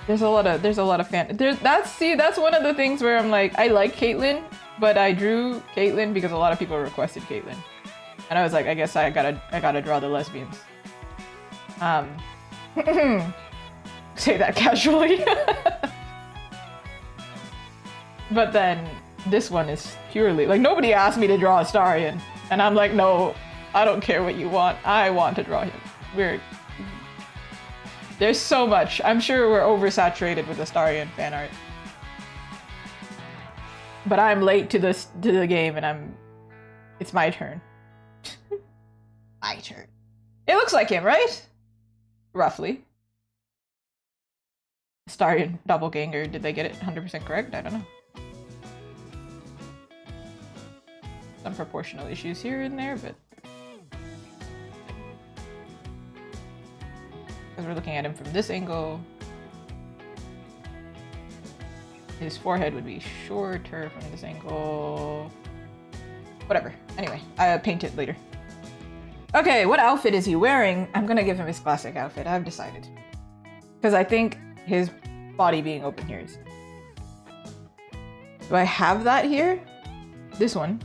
There's a lot of fan. That's one of the things where I'm like, I like Caitlyn, but I drew Caitlyn because a lot of people requested Caitlyn, and I was like, I guess I gotta draw the lesbians. Say that casually. But then this one is purely like nobody asked me to draw Astarion, and I'm like, no, I don't care what you want. I want to draw him. There's so much. I'm sure we're oversaturated with Astarion fan art. But I'm late to the game, and it's my turn. My turn. It looks like him, right? Roughly. Astarion doppelganger. Did they get it 100% correct? I don't know. Some proportional issues here and there, but because we're looking at him from this angle, his forehead would be shorter from this angle. Whatever. Anyway, I'll paint it later. Okay, what outfit is he wearing? I'm gonna give him his classic outfit. I've decided. Because I think his body being open here is... Do I have that here? This one.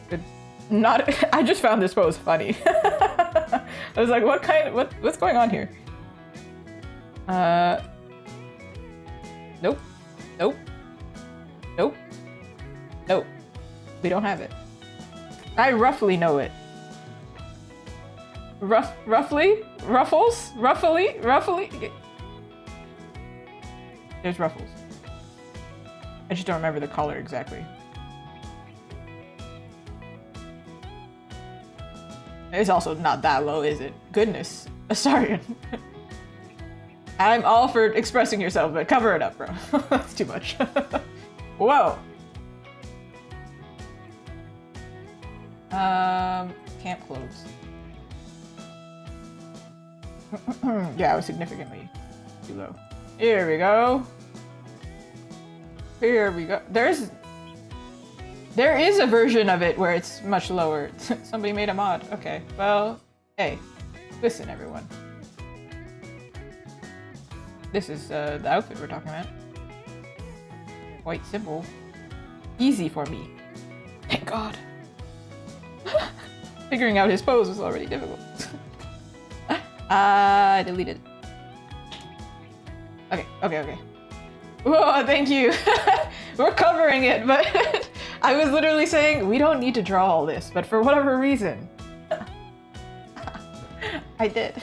Good. Not... I just found this pose funny. I was like, what's going on here? Nope. Nope. Nope. Nope. We don't have it. I roughly know it. Roughly? Ruffles? Roughly? There's ruffles. I just don't remember the color exactly. It's also not that low, is it? Goodness. Astarion. I'm all for expressing yourself, but cover it up, bro. That's too much. Whoa. Camp clothes. Yeah, I was significantly too low. Here we go. Here we go. There is a version of it where it's much lower. Somebody made a mod. Okay, well, hey, listen everyone. This is the outfit we're talking about. Quite simple. Easy for me. Thank God. Figuring out his pose was already difficult. I deleted it. Okay. Whoa, thank you. We're covering it, but I was literally saying we don't need to draw all this, but for whatever reason, I did.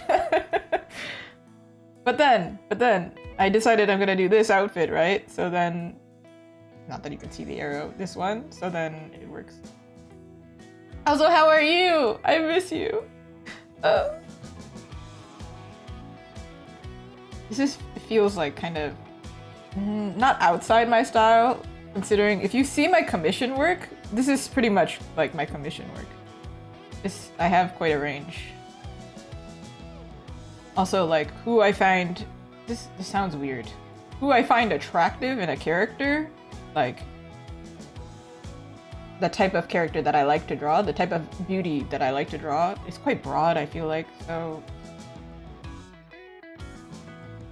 But then I decided I'm gonna do this outfit, right? So then, not that you can see the arrow, this one. So then it works. Also, how are you? I miss you. This feels like kind of not outside my style, considering if you see my commission work, this is pretty much like my commission work. I have quite a range. Also, like, who I find... This sounds weird. Who I find attractive in a character, like, the type of character that I like to draw, the type of beauty that I like to draw, is quite broad, I feel like, so...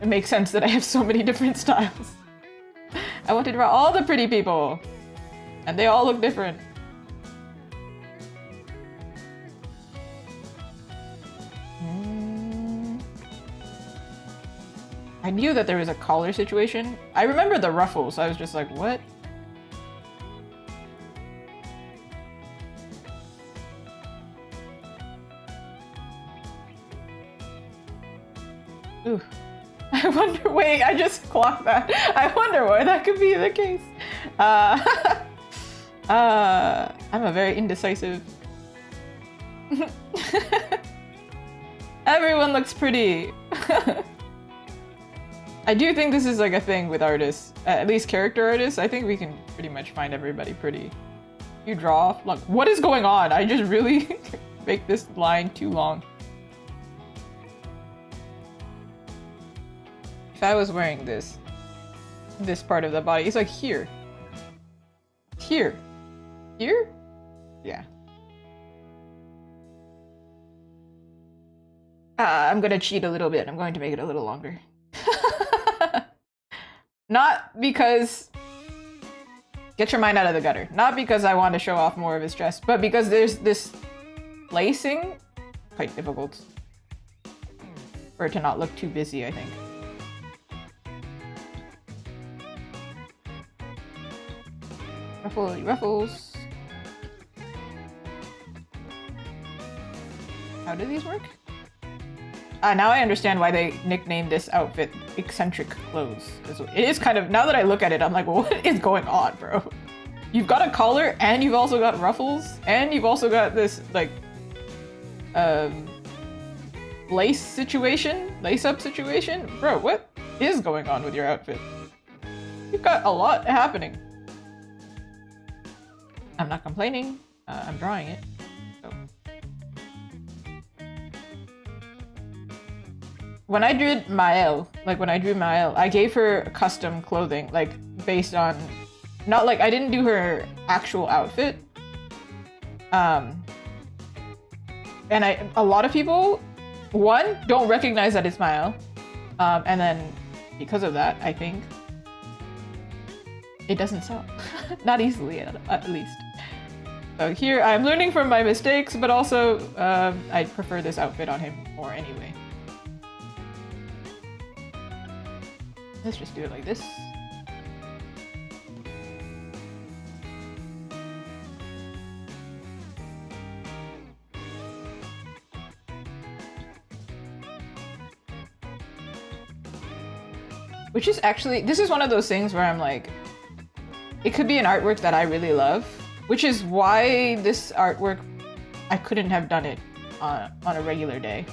It makes sense that I have so many different styles. I want to draw all the pretty people, and they all look different. I knew that there was a collar situation. I remember the ruffles, so I was just like, what? Ooh. I wonder, wait, I just clocked that. I wonder why that could be the case. I'm a very indecisive. Everyone looks pretty. I do think this is like a thing with artists, at least character artists. I think we can pretty much find everybody pretty. You draw, look, what is going on? I just really make this line too long. If I was wearing this part of the body, it's like here. Here. Here? Yeah. I'm gonna cheat a little bit. I'm going to make it a little longer. Not because... Get your mind out of the gutter. Not because I want to show off more of his dress, but because there's this lacing. Quite difficult. For it to not look too busy, I think. Ruffles. How do these work? Now I understand why they nicknamed this outfit eccentric clothes. It is kind of, now that I look at it, I'm like, what is going on, bro? You've got a collar, and you've also got ruffles, and you've also got this, like, lace-up situation? Bro, what is going on with your outfit? You've got a lot happening. I'm not complaining. I'm drawing it. So. When I drew Mael, I gave her custom clothing, like, based on... Not like, I didn't do her actual outfit. And a lot of people, one, don't recognize that it's Mael. And then, because of that, I think it doesn't sell. Not easily, at least. So here, I'm learning from my mistakes, but also, I prefer this outfit on him more anyway. Let's just do it like this. Which is actually, this is one of those things where I'm like, it could be an artwork that I really love, which is why this artwork, I couldn't have done it on a regular day.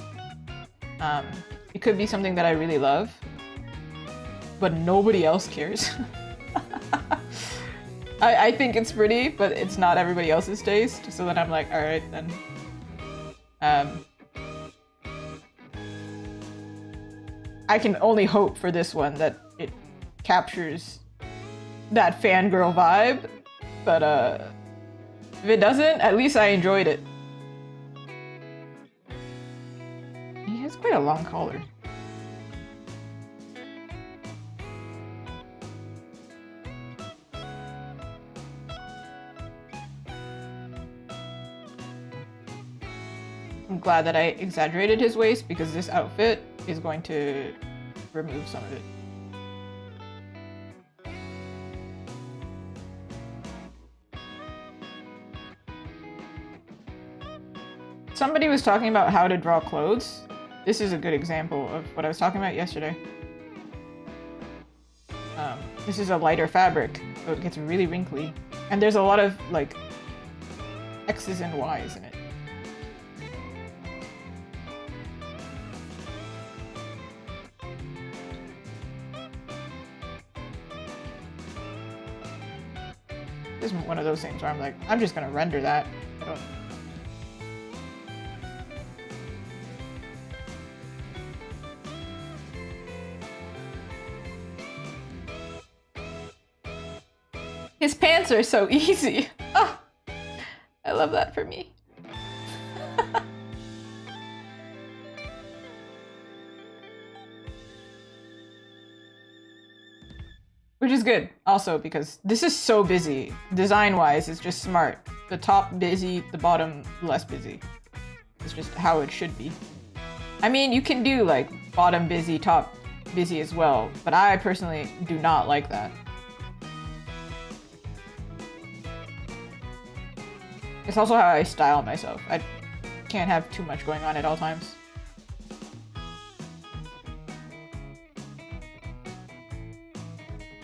It could be something that I really love, but nobody else cares. I think it's pretty, but it's not everybody else's taste. So then I'm like, all right, then. I can only hope for this one that it captures that fangirl vibe, but if it doesn't, at least I enjoyed it. He has quite a long collar. I'm glad that I exaggerated his waist because this outfit is going to remove some of it. Somebody was talking about how to draw clothes. This is a good example of what I was talking about yesterday. This is a lighter fabric, so it gets really wrinkly. And there's a lot of, like, X's and Y's in it. This is one of those things where I'm like, I'm just gonna render that. I don't... His pants are so easy. Oh, I love that for me. Which is good, also, because this is so busy. Design-wise, it's just smart. The top busy, the bottom less busy. It's just how it should be. I mean, you can do, like, bottom busy, top busy as well, but I personally do not like that. It's also how I style myself. I can't have too much going on at all times.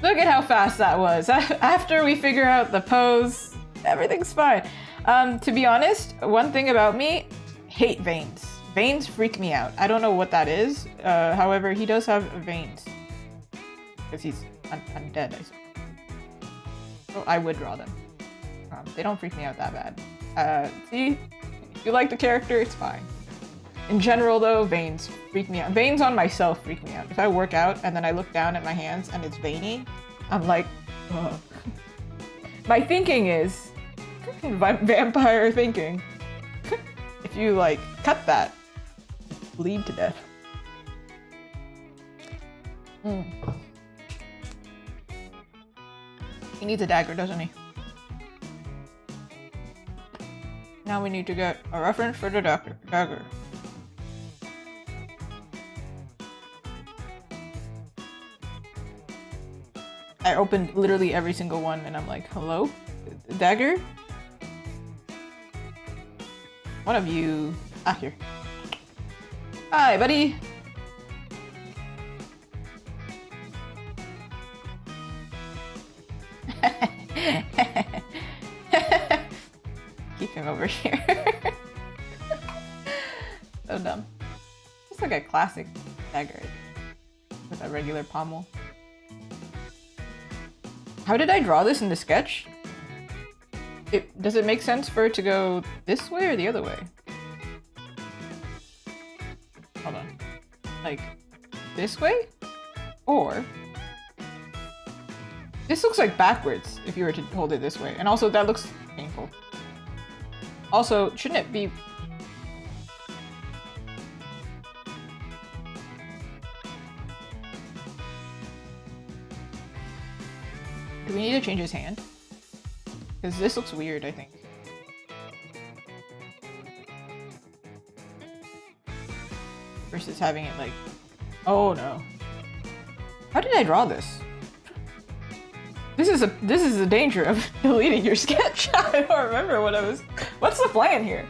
Look at how fast that was. After we figure out the pose, everything's fine. To be honest, one thing about me, hate veins. Veins freak me out. I don't know what that is. However, he does have veins. Because he's undead, I suppose. So I would draw them. They don't freak me out that bad. See? If you like the character, it's fine. In general though, veins freak me out. Veins on myself freak me out. If I work out and then I look down at my hands and it's veiny, I'm like, ugh. My thinking is, vampire thinking. If you like, cut that, bleed to death. He needs a dagger, doesn't he? Now we need to get a reference for the dagger. I opened literally every single one and I'm like, hello? Dagger? One of you... Ah, here. Hi, buddy! Keep him over here. So dumb. Just like a classic dagger with a regular pommel. How did I draw this in the sketch? Does it make sense for it to go this way or the other way? Hold on. Like, this way? Or... This looks like backwards if you were to hold it this way. And also, that looks painful. Also, shouldn't it be... Do we need to change his hand? Because this looks weird, I think. Versus having it like... Oh no. How did I draw this? This is the danger of deleting your sketch. I don't remember what I was... What's the plan here?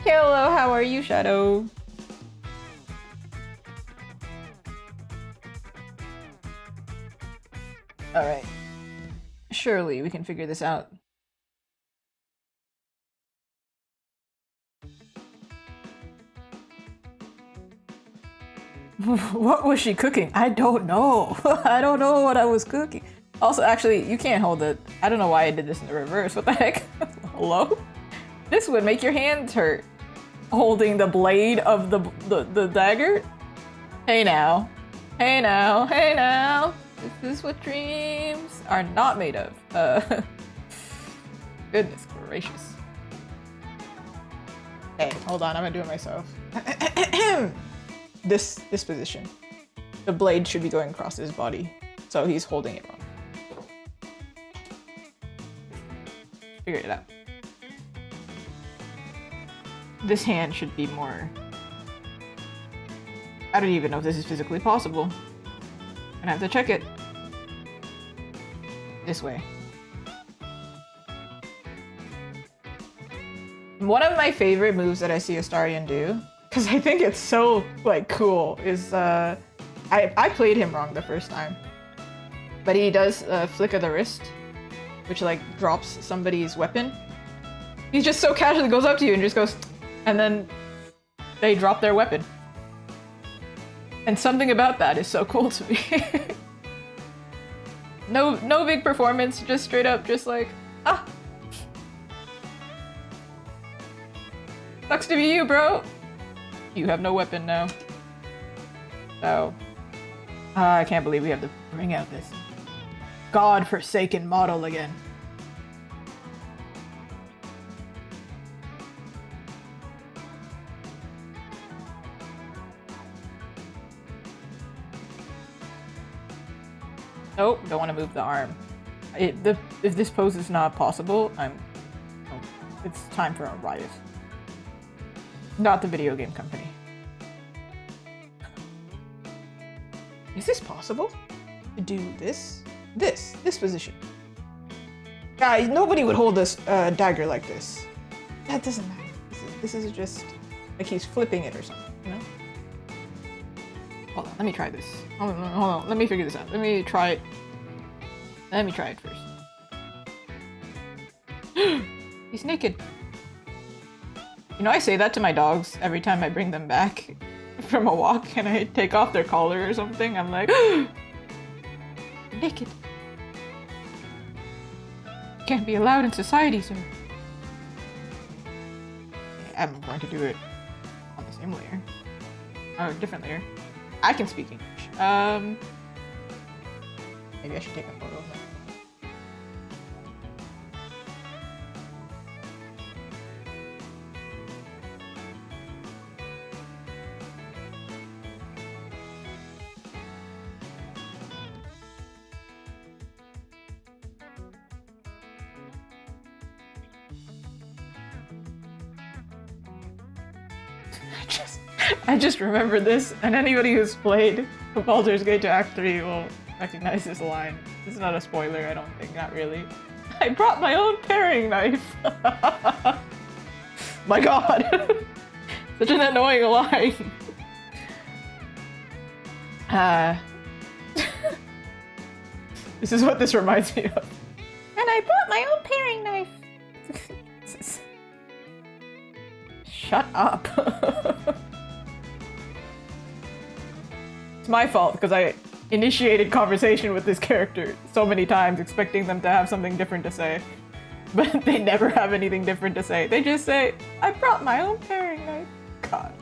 Hello, how are you, Shadow? Alright. Surely we can figure this out. What was she cooking? I don't know. I don't know what I was cooking. Also, actually, you can't hold it. I don't know why I did this in the reverse. What the heck? Hello? This would make your hands hurt. Holding the blade of the dagger? Hey now. Hey now. Hey now. This is what dreams are not made of. Goodness gracious. Hey, hold on. I'm gonna do it myself. This position. The blade should be going across his body, so he's holding it wrong. Figured it out. This hand should be more... I don't even know if this is physically possible. I'm gonna have to check it. This way. One of my favorite moves that I see Astarion do, because I think it's so, like, cool, is, I played him wrong the first time. But he does a flick of the wrist, which, like, drops somebody's weapon. He just so casually goes up to you and just goes, and then they drop their weapon. And something about that is so cool to me. No big performance, just straight up, just like, ah! Sucks to be you, bro! You have no weapon now. So... I can't believe we have to bring out this God-forsaken model again. Nope, don't want to move the arm. If this pose is not possible, it's time for a riot. Not the video game company. Is this possible? To do this position? Guys, nobody would hold this dagger like this. That doesn't matter. This is just like he's flipping it or something, you know? Hold on, let me try this. Hold on, let me figure this out. Let me try it. Let me try it first. He's naked. You know, I say that to my dogs every time I bring them back from a walk and I take off their collar or something. I'm like, naked. Can't be allowed in society, sir. I'm going to do it on the same layer. Or a different layer. I can speak English. Maybe I should take a photo of that. I just remembered this, and anybody who's played Baldur's Gate to Act 3 will recognize this line. This is not a spoiler, I don't think, not really. I brought my own paring knife! My god! Such an annoying line. This is what this reminds me of. And I brought my own paring knife! Shut up. It's my fault because I initiated conversation with this character so many times expecting them to have something different to say. But they never have anything different to say. They just say, I brought my own paring knife. God.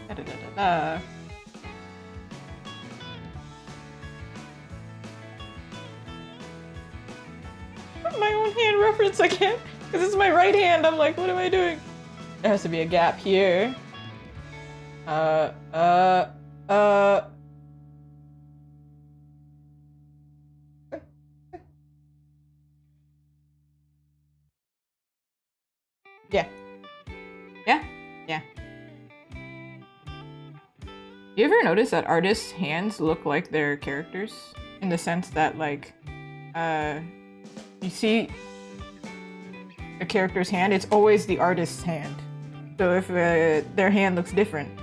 Da-da-da-da-da. My own hand reference, I can't, because this is my right hand. I'm like, what am I doing? There has to be a gap here. Yeah. Yeah? Yeah. You ever notice that artists' hands look like their characters? In the sense that, like, you see a character's hand, it's always the artist's hand. So if their hand looks different.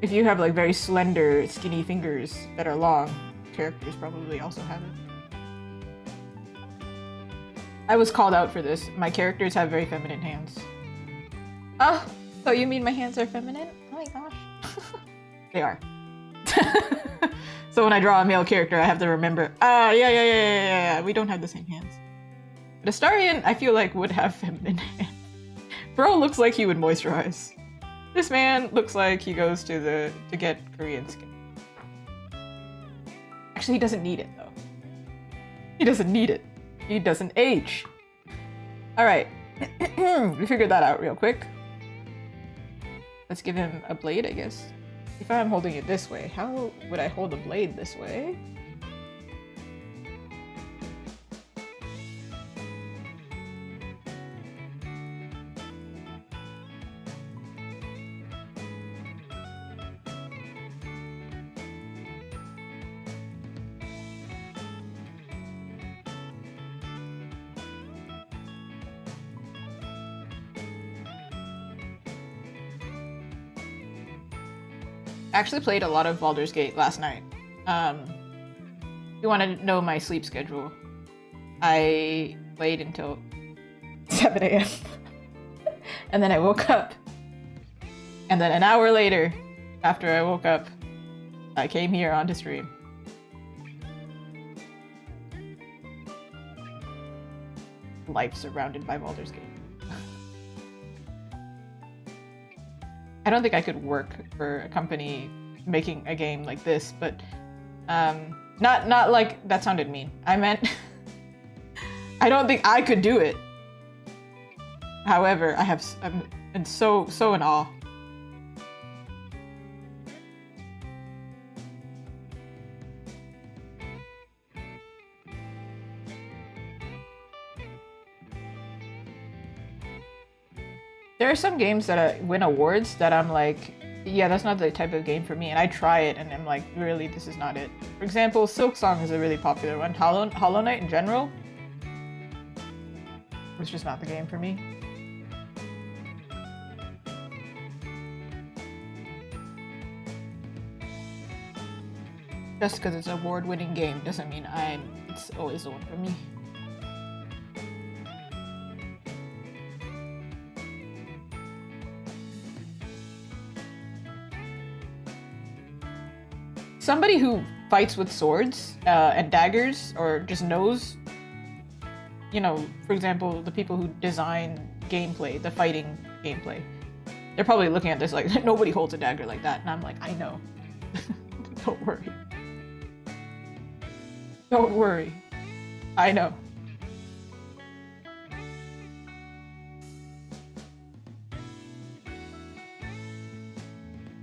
If you have like very slender, skinny fingers that are long, characters probably also have it. I was called out for this. My characters have very feminine hands. Oh, so you mean my hands are feminine? Oh my gosh. They are. So when I draw a male character, I have to remember, yeah, we don't have the same hands. But Astarion, I feel like, would have feminine hands. Bro looks like he would moisturize. This man looks like he goes to get Korean skin. Actually, he doesn't need it, though. He doesn't need it. He doesn't age. Alright. We figured that out real quick. Let's give him a blade, I guess. If I'm holding it this way, how would I hold the blade this way? I actually played a lot of Baldur's Gate last night. If you want to know my sleep schedule, I played until 7 a.m. And then I woke up. And then an hour later, after I woke up, I came here onto stream. Life surrounded by Baldur's Gate. I don't think I could work for a company making a game like this, but not like that sounded mean. I meant I don't think I could do it. However, I'm so in awe. There are some games that win awards that I'm like, Yeah, that's not the type of game for me, and I try it and I'm like, really, this is not it. For example, Silk Song is a really popular one. Hollow Knight in general, it's just not the game for me. Just because it's an award-winning game doesn't mean it's always the one for me. Somebody who fights with swords and daggers, or just knows, you know, for example, the people who design gameplay, the fighting gameplay, they're probably looking at this like, nobody holds a dagger like that, and I'm like, I know. Don't worry. Don't worry. I know.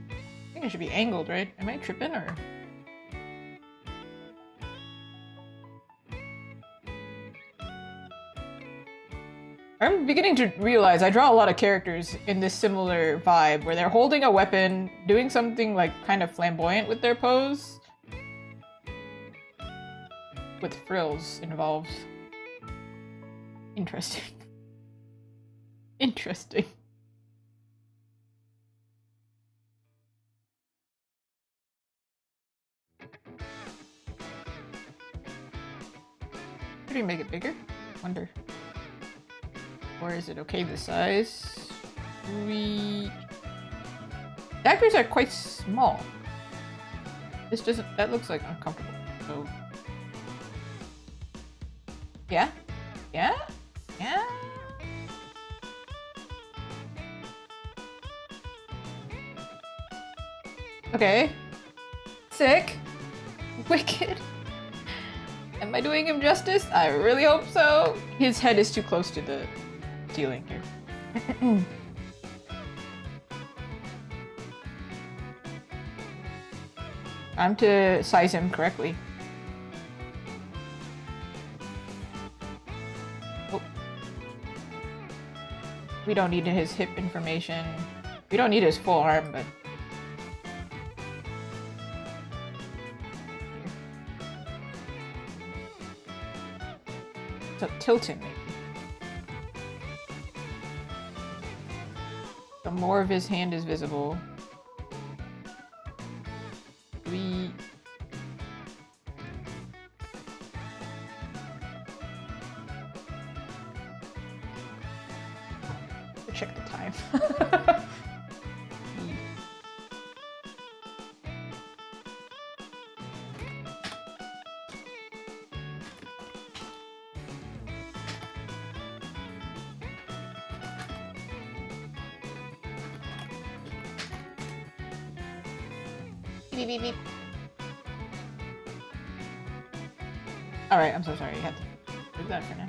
I think it should be angled, right? Am I tripping or? I'm beginning to realize I draw a lot of characters in this similar vibe where they're holding a weapon, doing something like kind of flamboyant with their pose. With frills involved. Interesting. Interesting. Should we make it bigger? Wonder. Or is it okay this size? Daggers are quite small. This doesn't, that looks like uncomfortable. So yeah? Yeah? Yeah? Okay. Sick. Wicked. Am I doing him justice? I really hope so. His head is too close to the ceiling here. I'm to size him correctly. Oh. We don't need his hip information. We don't need his full arm, but... So tilt him, maybe. So more of his hand is visible. We... check the time. Beep, beep, beep. Alright, I'm so sorry. You had to do that for now.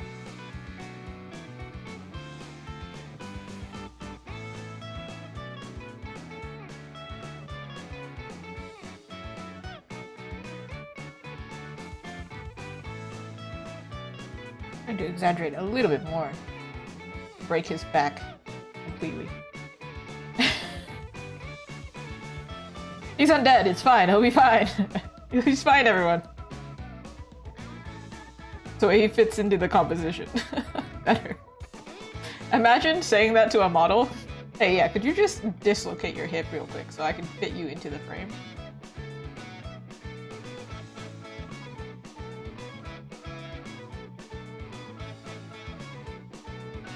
I'm going to exaggerate a little bit more. Break his back completely. He's undead, it's fine, he'll be fine. He's fine, everyone. So he fits into the composition better. Imagine saying that to a model. Hey, yeah, could you just dislocate your hip real quick so I can fit you into the frame?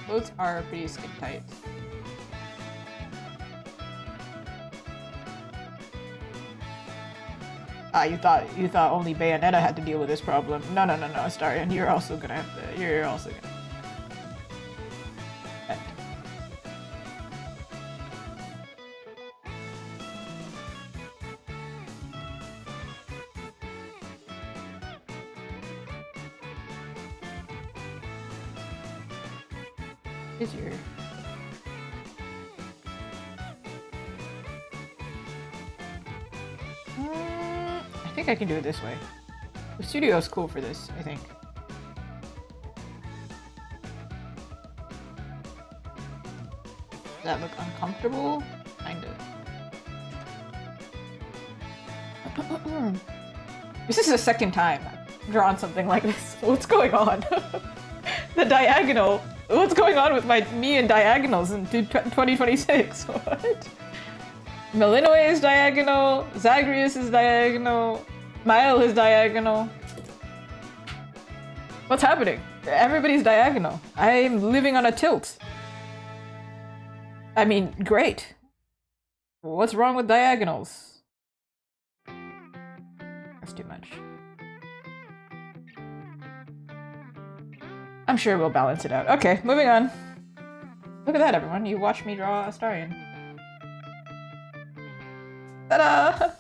Both are pretty skin tight. Ah, you thought only Bayonetta had to deal with this problem. No, Astarion, you're also gonna have to. You're also gonna. Is your I think I can do it this way. The studio's cool for this, I think. Does that look uncomfortable? Kinda. This is the second time I've drawn something like this. What's going on? The diagonal. What's going on with me and diagonals in 2026? What? Malinois is diagonal. Zagreus is diagonal. Mile is diagonal. What's happening? Everybody's diagonal. I'm living on a tilt. I mean, great. What's wrong with diagonals? That's too much. I'm sure we'll balance it out. Okay, moving on. Look at that, everyone. You watched me draw Astarion. Ta-da!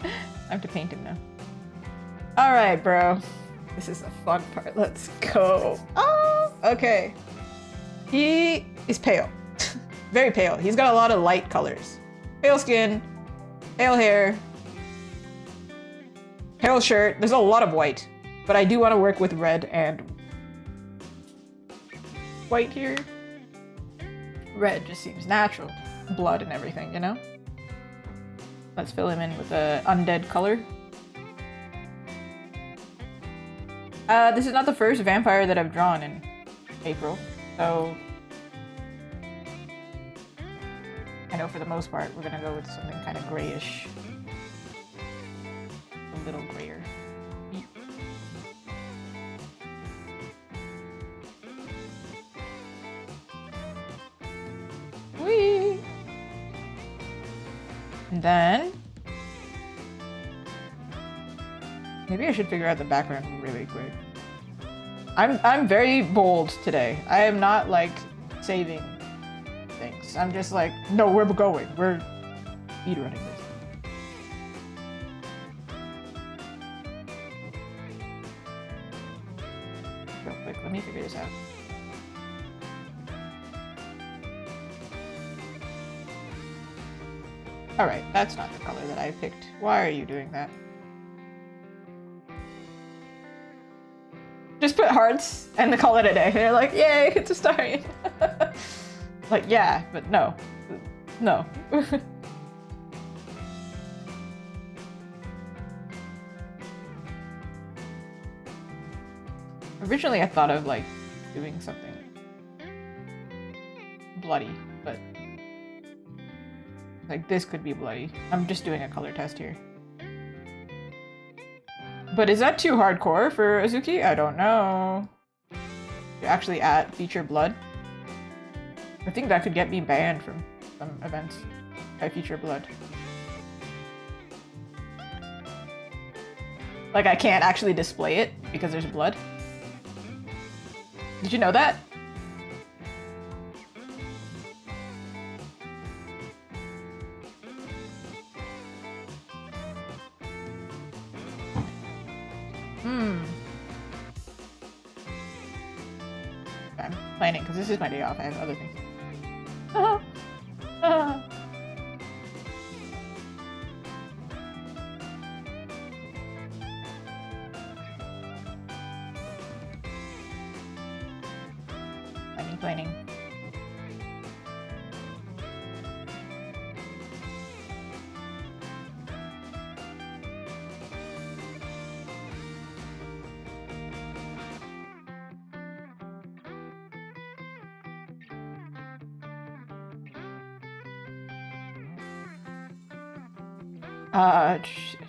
I have to paint him now. Alright, bro. This is the fun part. Let's go. Oh, okay. He is pale. Very pale. He's got a lot of light colors. Pale skin, pale hair, pale shirt. There's a lot of white, but I do want to work with red and white here. Red just seems natural. Blood and everything, you know? Let's fill him in with the undead color. This is not the first vampire that I've drawn in April, so I know for the most part we're gonna go with something kind of grayish. A little grayer. Whee! And then maybe I should figure out the background really quick. I'm very bold today. I am not like saving things. I'm just like, no, we're going. We're speedrunning this. Real quick, let me figure this out. Alright, that's not the color that I picked. Why are you doing that? Just put hearts and call it a day. They're like, yay, it's Astarion. Like, yeah, but no. No. Originally I thought of like doing something bloody, but like this could be bloody. I'm just doing a color test here. But is that too hardcore for Azuki? I don't know. To actually feature blood? I think that could get me banned from some events if I feature blood. Like I can't actually display it because there's blood. Did you know that? I'm planning because this is my day off. I have other things. Planning.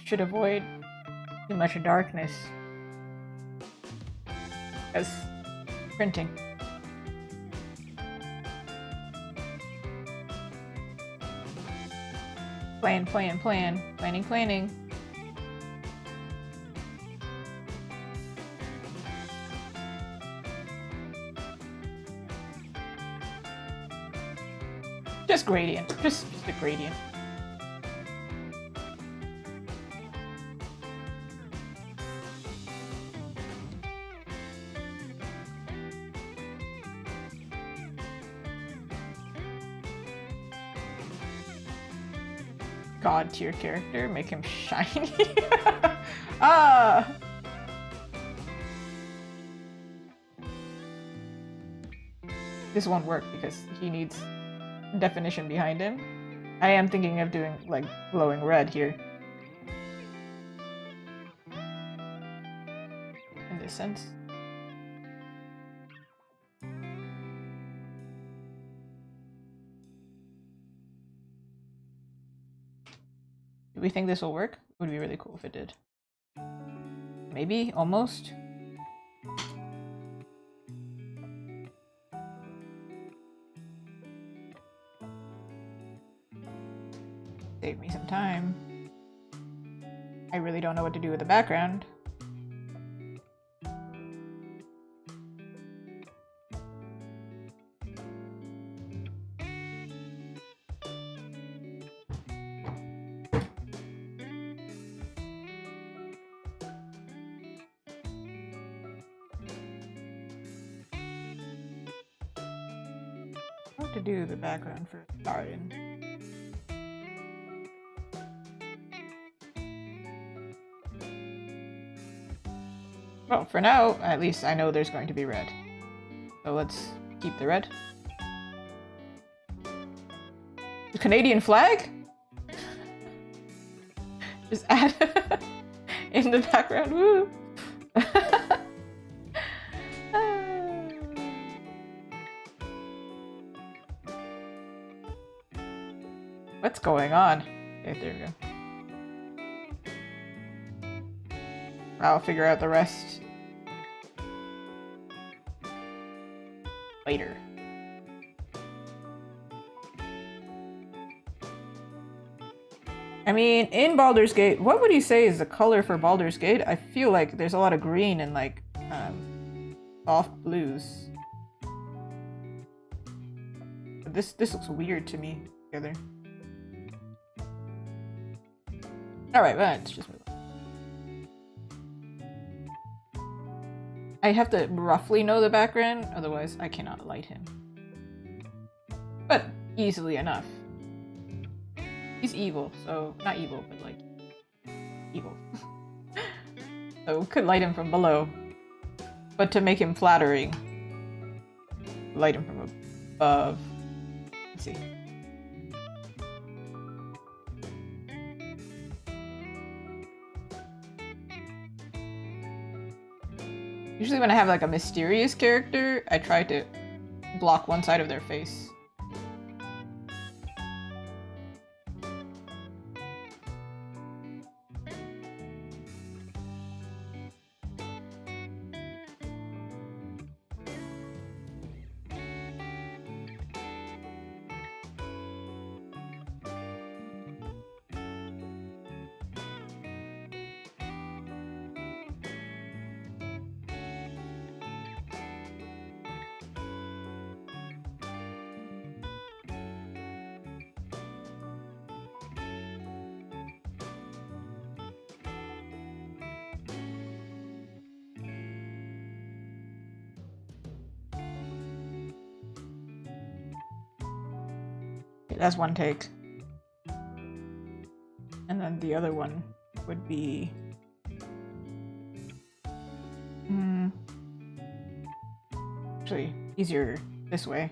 Should avoid too much darkness as printing. Planning. Just gradient, just a gradient. God tier character, make him shiny. This won't work because he needs definition behind him. I am thinking of doing like glowing red here. sense. Do we think this will work? It would be really cool if it did. Maybe, almost. Save me some time. I really don't know what to do with the background. What to do the background for Astarion? Well, for now, at least I know there's going to be red. So let's keep the red. The Canadian flag? Just add in the background. Woo! What's going on? Okay, there we go. I'll figure out the rest later. I mean, in Baldur's Gate, what would you say is the color for Baldur's Gate? I feel like there's a lot of green and like soft blues. But this looks weird to me together. Alright, well, let's just move on. I have to roughly know the background, otherwise I cannot light him. But easily enough. He's evil, so not evil, but like evil. So could light him from below. But to make him flattering, light him from above. Let's see. Usually when I have like a mysterious character, I try to block one side of their face. That's one take. And then the other one would be... actually, easier this way.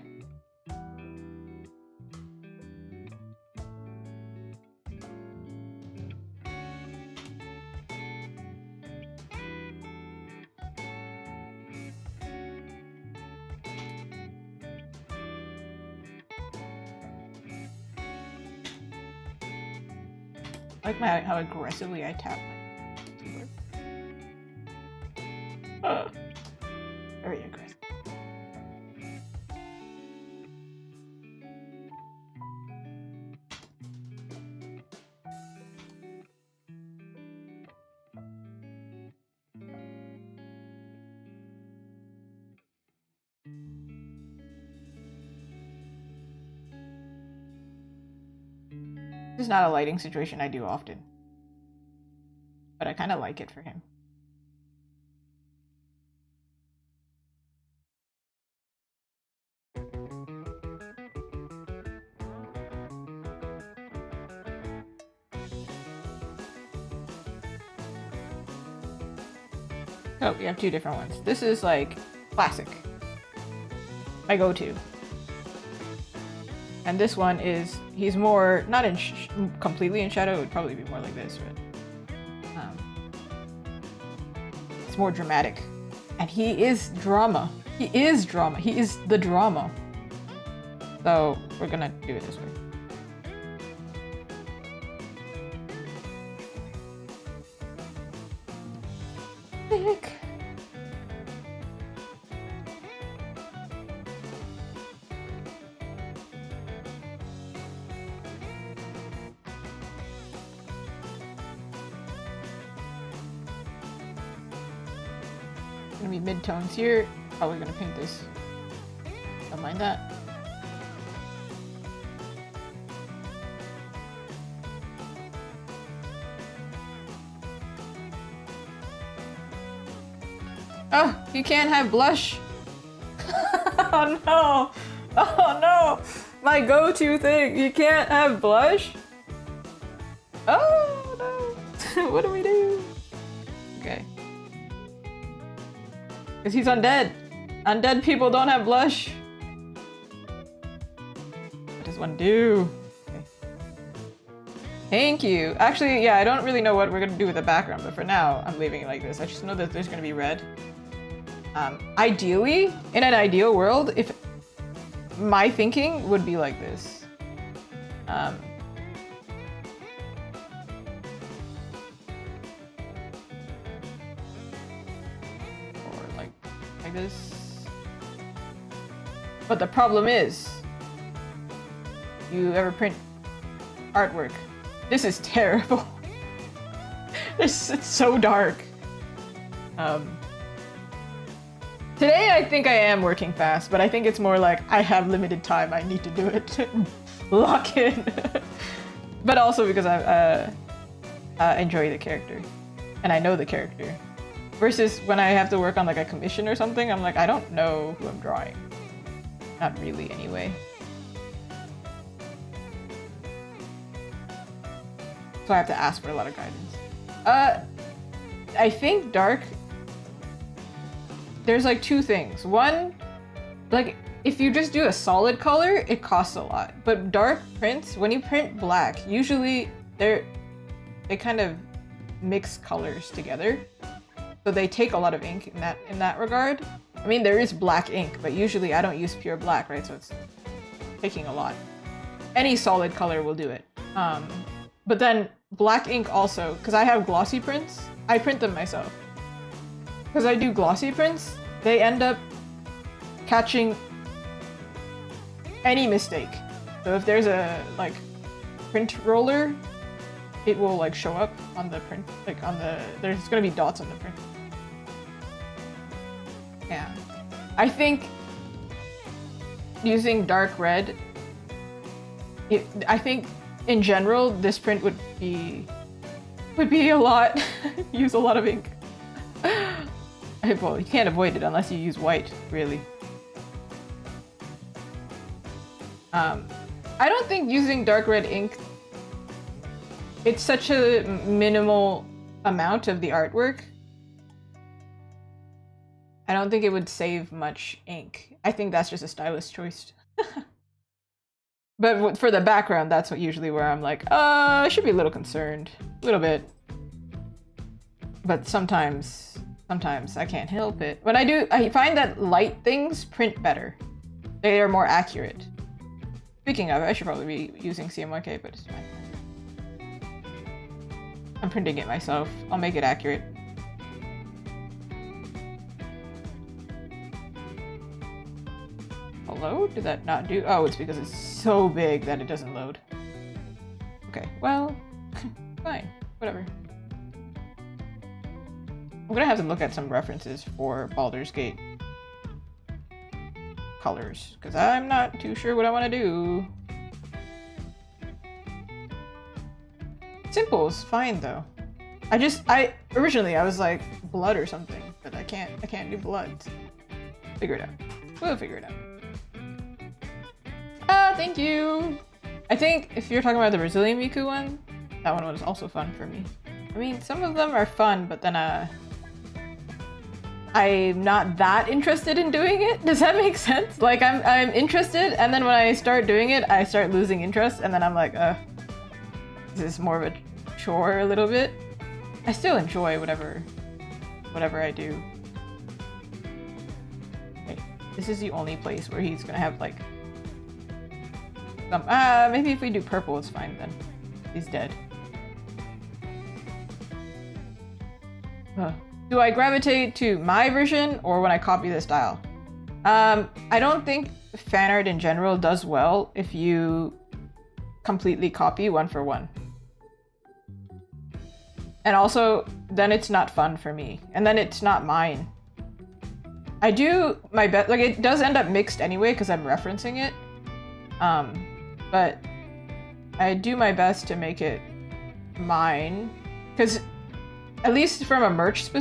I like how aggressively I tap my keyboard. Very aggressive. This is not a lighting situation I do often, but I kind of like it for him. Oh, we have two different ones. This is like classic. My go-to. And this one is, he's more, not in completely in shadow, it would probably be more like this, but it's more dramatic. And he is drama. He is drama. He is the drama. So we're gonna do it this way. Thick. Gonna be mid-tones here. Probably gonna paint this. Don't mind that. Oh, you can't have blush. Oh no. Oh no. My go-to thing. You can't have blush. Oh no. What do we do? Okay. Because he's undead. Undead people don't have blush. What does one do? Okay. Thank you. Actually, yeah, I don't really know what we're gonna do with the background, but for now, I'm leaving it like this. I just know that there's gonna be red. Ideally, in an ideal world, if my thinking would be like this. Or like this. But the problem is, you ever print artwork? This is terrible. It's so dark. Today I think I am working fast, but I think it's more like I have limited time. I need to do it. Lock in. But also because I enjoy the character and I know the character. Versus when I have to work on like a commission or something, I'm like, I don't know who I'm drawing. Not really anyway. So I have to ask for a lot of guidance. I think dark, there's like two things. One, like if you just do a solid color, it costs a lot. But dark prints, when you print black, usually they kind of mix colors together. So they take a lot of ink in that regard. I mean, there is black ink, but usually I don't use pure black, right? So it's taking a lot. Any solid color will do it. But then black ink also, because I have glossy prints, I print them myself. Because I do glossy prints, they end up catching any mistake. So if there's a like print roller, it will like show up on the print, like on the, there's gonna be dots on the print. Yeah. I think using dark red, I think in general, this print would be a lot, use a lot of ink. Well, you can't avoid it unless you use white, really. I don't think using dark red ink, it's such a minimal amount of the artwork. I don't think it would save much ink. I think that's just a stylist choice. But for the background, that's usually where I'm like, I should be a little concerned. A little bit. But sometimes I can't help it. When I do, I find that light things print better. They are more accurate. Speaking of, I should probably be using CMYK, but it's fine. I'm printing it myself. I'll make it accurate. Hello? Did that not do? Oh, it's because it's so big that it doesn't load. Okay, well, fine, whatever. I'm gonna have to look at some references for Baldur's Gate colors, because I'm not too sure what I want to do. Simple's fine though. Originally I was like blood or something, but I can't do blood. Figure it out. We'll figure it out. Thank you! I think if you're talking about the Brazilian Miku one, that one was also fun for me. I mean, some of them are fun, but then I'm not that interested in doing it. Does that make sense? Like I'm interested, and then when I start doing it, I start losing interest, and then I'm like, this is more of a chore a little bit. I still enjoy whatever I do. This is the only place where he's gonna have like some. Maybe if we do purple, it's fine then. He's dead. Do I gravitate to my version or when I copy the style? I don't think fan art in general does well if you completely copy one for one. And also, then it's not fun for me. And then it's not mine. I do my best, like it does end up mixed anyway because I'm referencing it. But I do my best to make it mine. Because at least from a merch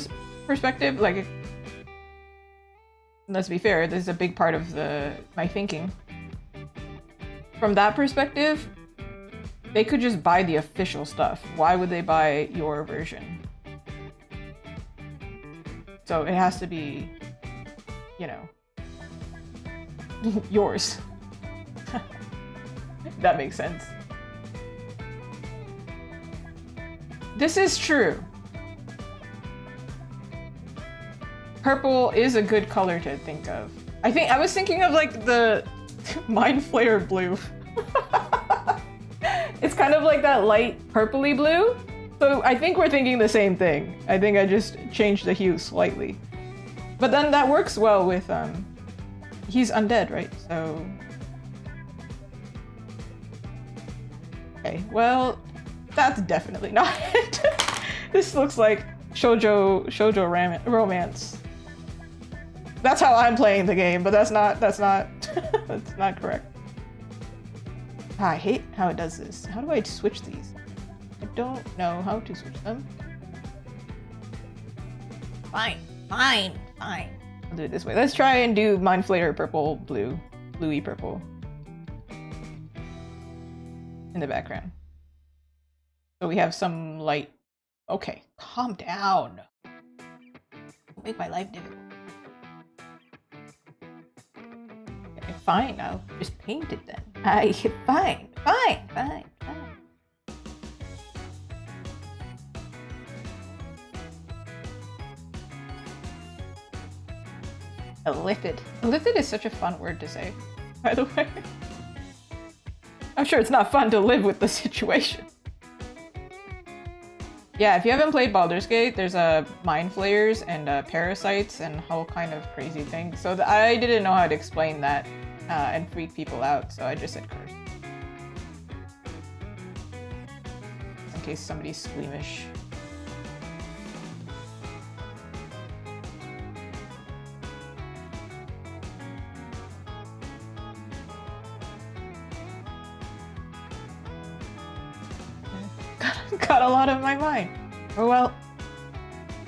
perspective, like, let's be fair, this is a big part of my thinking. From that perspective, they could just buy the official stuff. Why would they buy your version? So it has to be, you know, yours. That makes sense. This is true. Purple is a good color to think of. I was thinking of like the Mind Flayer blue. It's kind of like that light purpley blue. So I think we're thinking the same thing. I think I just changed the hue slightly. But then that works well with, he's undead, right? So... Okay, well, that's definitely not it. This looks like shoujo romance. That's how I'm playing the game, but that's not that's not correct. I hate how it does this. How do I switch these? I don't know how to switch them. Fine. I'll do it this way. Let's try and do Mind Flayer purple, blue, bluey purple in the background. So we have some light. Okay, calm down. Don't make my life difficult. Okay, fine, I'll just paint it then. Fine. Ellipted. Ellipted is such a fun word to say, by the way. I'm sure it's not fun to live with the situation. Yeah, if you haven't played Baldur's Gate, there's mind flayers and parasites and whole kind of crazy things. So I didn't know how to explain that and freak people out, so I just said curse. In case somebody's squeamish. Got a lot of my mind. Oh well,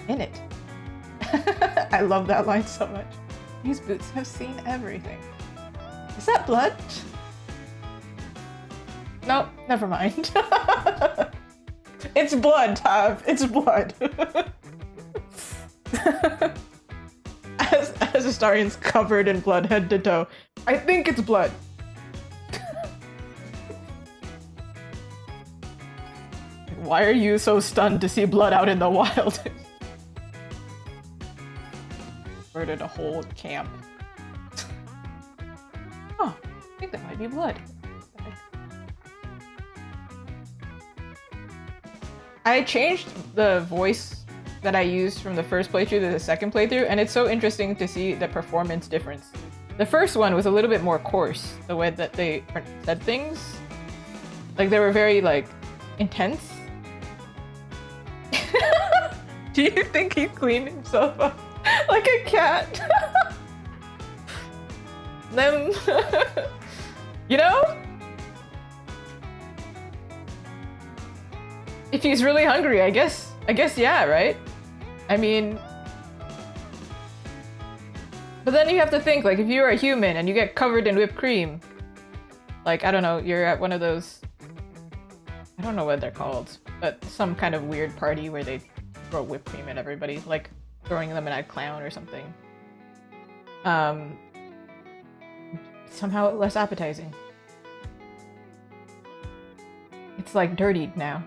in it. I love that line so much. These boots have seen everything. Is that blood? No, never mind. It's blood, Tav. It's blood. As Astarion's covered in blood head to toe. I think it's blood. Why are you so stunned to see blood out in the wild? Murdered a whole camp. Oh, I think that might be blood. I changed the voice that I used from the first playthrough to the second playthrough, and it's so interesting to see the performance difference. The first one was a little bit more coarse, the way that they said things. Like, they were very, like, intense. Do you think he cleaned himself up like a cat? Them, you know? If he's really hungry, I guess yeah, right? I mean, but then you have to think, like, if you're a human and you get covered in whipped cream, like, I don't know, you're at one of those, I don't know what they're called, but some kind of weird party where they throw whipped cream at everybody, like throwing them at a clown or something. Somehow less appetizing. It's like dirtied now.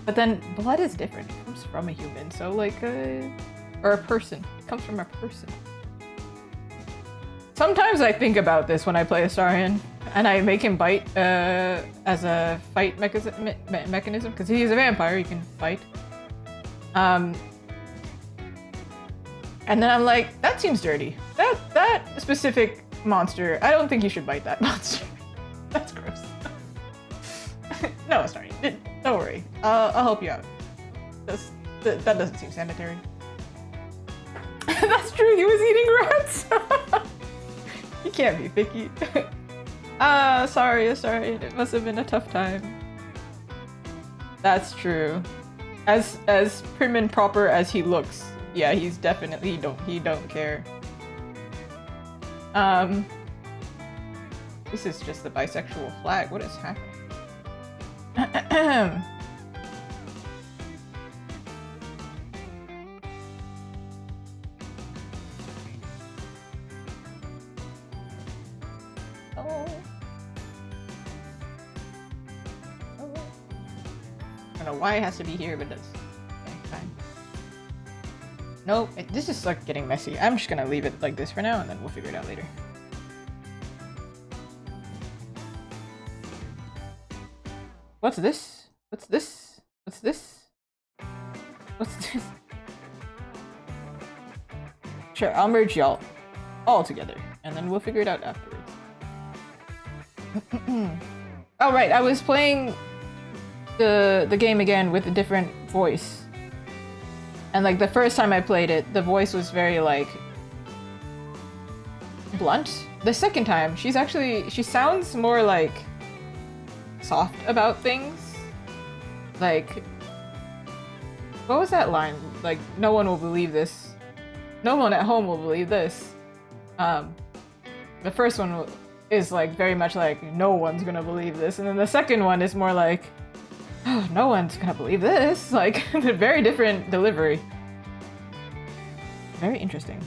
But then blood is different. It comes from a human, so like or a person. It comes from a person. Sometimes I think about this when I play Astarion, and I make him bite as a fight mechanism, because he's a vampire, he can fight. And then I'm like, that seems dirty. That specific monster, I don't think you should bite that monster. That's gross. No, Astarion, don't worry. I'll help you out. That doesn't seem sanitary. That's true, he was eating rats! You can't be picky. Sorry, it must have been a tough time. That's true. As prim and proper as he looks, yeah, he's definitely he don't care. This is just the bisexual flag. What is happening? I don't know why it has to be here, but it does. Okay, fine. Nope, this is like getting messy. I'm just gonna leave it like this for now, and then we'll figure it out later. What's this? What's this? What's this? What's this? Sure, I'll merge y'all all together, and then we'll figure it out afterwards. Oh right, I was playing the game again with a different voice. And like the first time I played it, the voice was very like blunt. The second time, she sounds more like soft about things. Like, what was that line? Like, no one will believe this. No one at home will believe this. The first one is like very much like, no one's gonna believe this. And then the second one is more like, oh, no one's gonna believe this. Like, a very different delivery. Very interesting.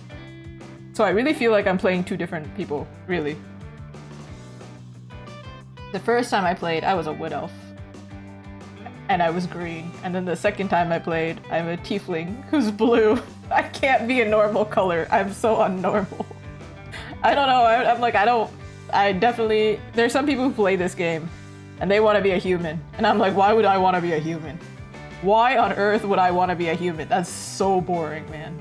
So I really feel like I'm playing two different people, really. The first time I played, I was a wood elf. And I was green. And then the second time I played, I'm a tiefling who's blue. I can't be a normal color. I'm so unnormal. I don't know, I definitely, there's some people who play this game and they want to be a human. And I'm like, why would I want to be a human? Why on earth would I want to be a human? That's so boring, man.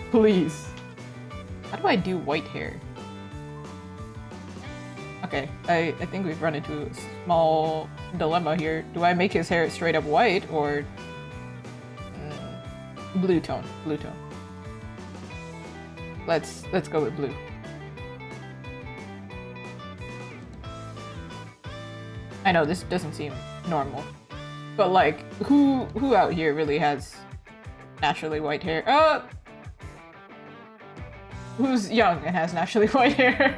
Please. How do I do white hair? Okay, I think we've run into a small dilemma here. Do I make his hair straight up white or blue tone? Blue tone. Let's go with blue. I know this doesn't seem normal, but like, who out here really has naturally white hair? Who's young and has naturally white hair?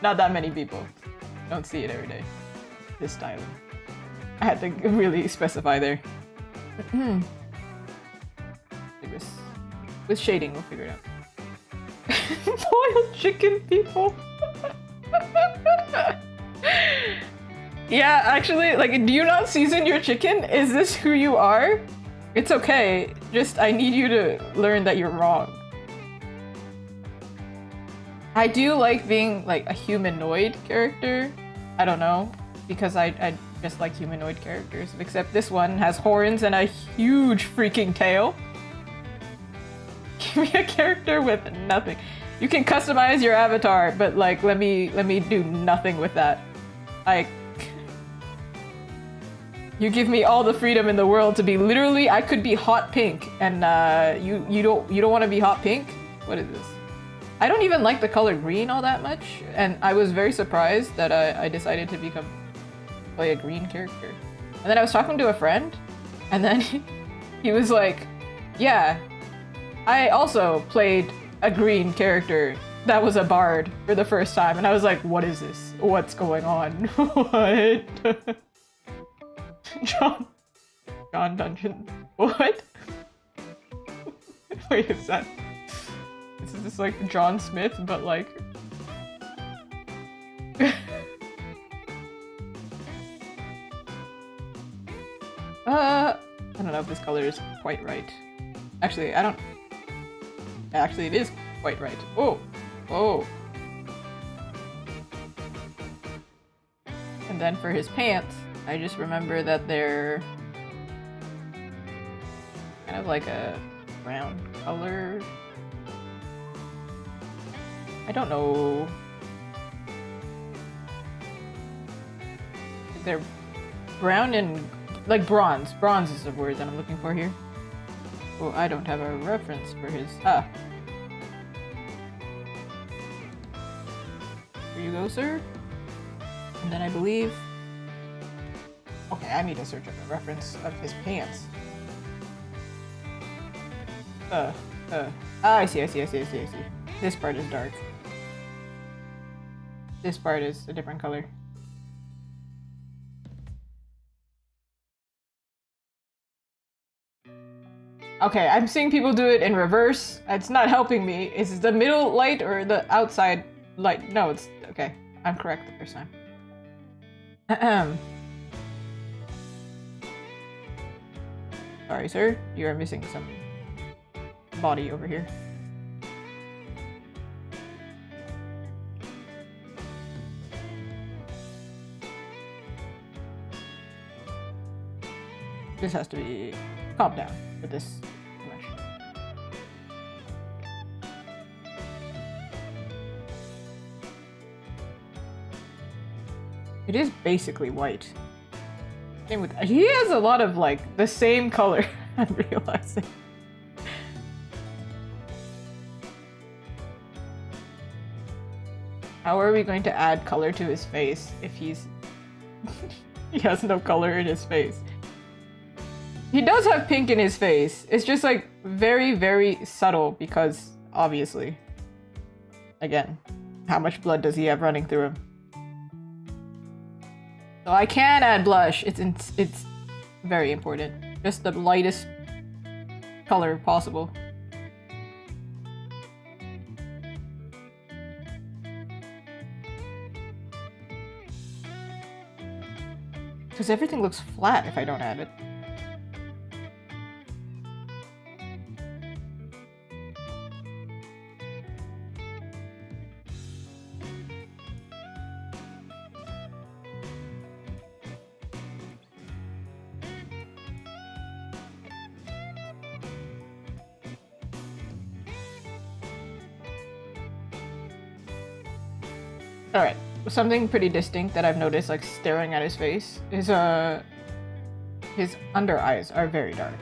Not that many people. Don't see it every day. This style. I had to really specify there. With shading, we'll figure it out. Boiled chicken people. Yeah, actually, like, do you not season your chicken? Is this who you are? It's okay. Just, I need you to learn that you're wrong. I do like being, like, a humanoid character. I don't know, because I just like humanoid characters, except this one has horns and a huge freaking tail. Give me a character with nothing. You can customize your avatar, but like, let me do nothing with that. Like, you give me all the freedom in the world to be literally, I could be hot pink, and you don't want to be hot pink? What is this? I don't even like the color green all that much, and I was very surprised that I decided to play a green character. And then I was talking to a friend, and then he was like, yeah, I also played a green character that was a bard for the first time, and I was like, what is this? What's going on? What? John Dungeon. What? Wait, is this like John Smith, but like... I don't know if this color is quite right. Actually, I don't... Actually, it is quite right. Oh, oh. And then for his pants, I just remember that they're kind of like a brown color. I don't know. They're brown and like bronze. Bronze is the word that I'm looking for here. Oh, I don't have a reference for his. Ah. Here you go, sir. And then I believe. Okay, I need to search up a reference of his pants. I see. This part is dark. This part is a different color. Okay, I'm seeing people do it in reverse. It's not helping me. Is the middle light or the outside light? No, it's okay. I'm correct the first time. Sorry, sir. You are missing some body over here. This has to be calm down with this image. It is basically white. Same with he has a lot of like the same color. I'm realizing. How are we going to add color to his face if he's he has no color in his face? He does have pink in his face. It's just like very, very subtle because obviously, again, how much blood does he have running through him? So I can add blush. It's very important. Just the lightest color possible. Because everything looks flat if I don't add it. Alright, something pretty distinct that I've noticed, like staring at his face, is his under eyes are very dark.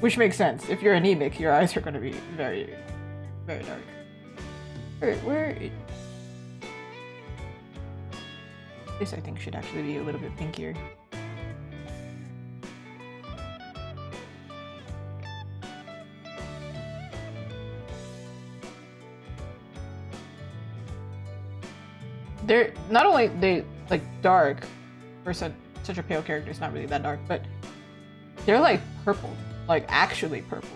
Which makes sense. If you're anemic, your eyes are going to be very, very dark. Alright, where... This I think should actually be a little bit pinkier. They're not only they like dark for such a pale character, it's not really that dark, but they're like purple, like actually purple.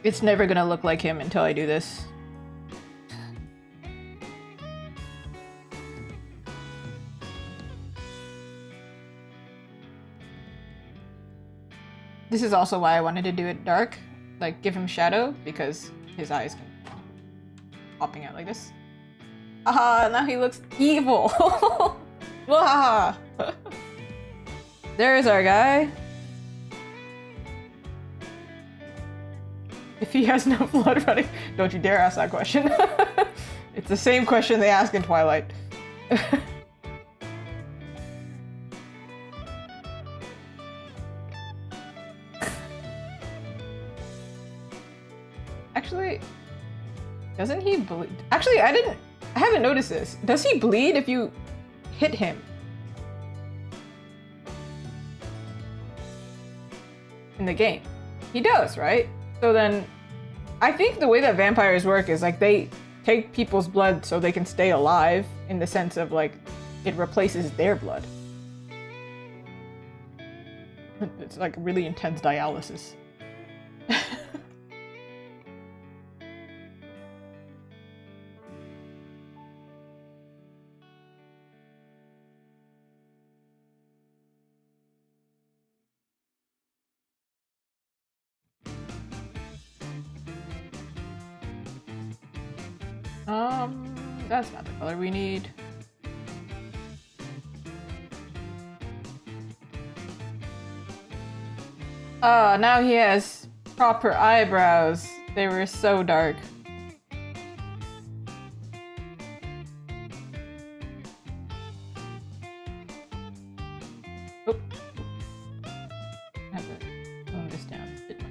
It's never gonna look like him until I do this. This is also why I wanted to do it dark, like give him shadow, because his eyes can popping out like this. Haha, now he looks evil. Wahaha. There's our guy. If he has no blood running, don't you dare ask that question. It's the same question they ask in Twilight. Actually, doesn't he bleed? Actually, I haven't noticed this. Does he bleed if you hit him? In the game? He does, right? So then, I think the way that vampires work is like they take people's blood so they can stay alive, in the sense of like it replaces their blood. It's like really intense dialysis. That's not the color we need. Oh, now he has proper eyebrows. They were so dark. Oop. I have to tone this down a bit.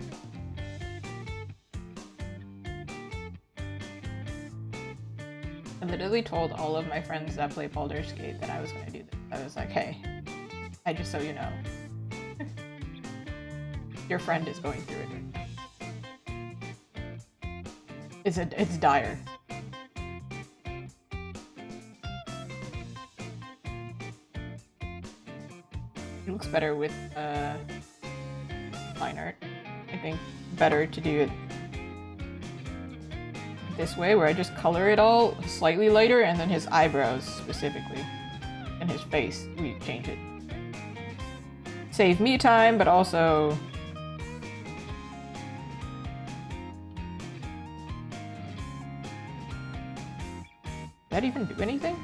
I literally told all of my friends that play Baldur's Gate that I was going to do this. I was like, hey, just so you know, your friend is going through it. It's dire. It looks better with line art. I think better to do it this way, where I just color it all slightly lighter, and then his eyebrows specifically, and his face, we change it. Save me time, but also did that even do anything?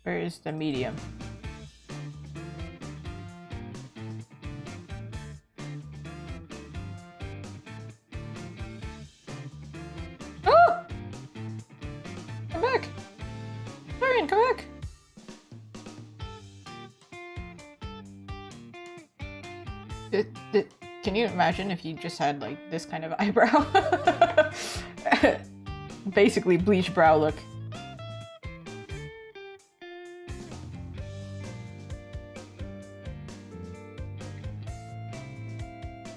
Where is the medium? Oh! Come back! Astarion, come back! Can you imagine if you just had like this kind of eyebrow? Basically bleach brow look.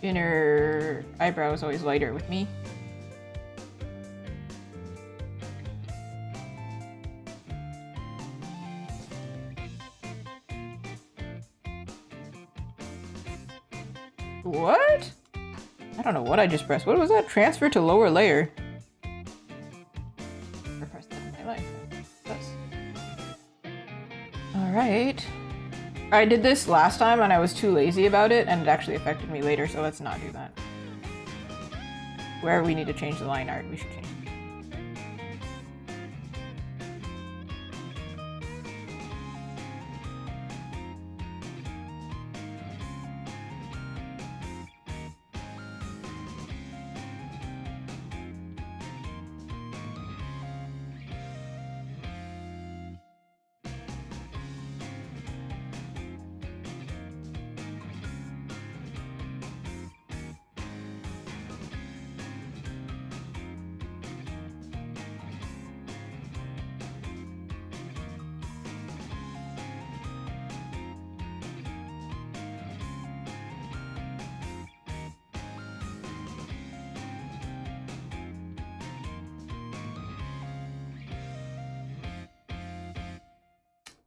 Inner eyebrow is always lighter with me. What? I don't know what I just pressed. What was that? Transfer to lower layer. Never pressed that in my life. Alright. I did this last time and I was too lazy about it, and it actually affected me later, so let's not do that. Where we need to change the line art, we should change it.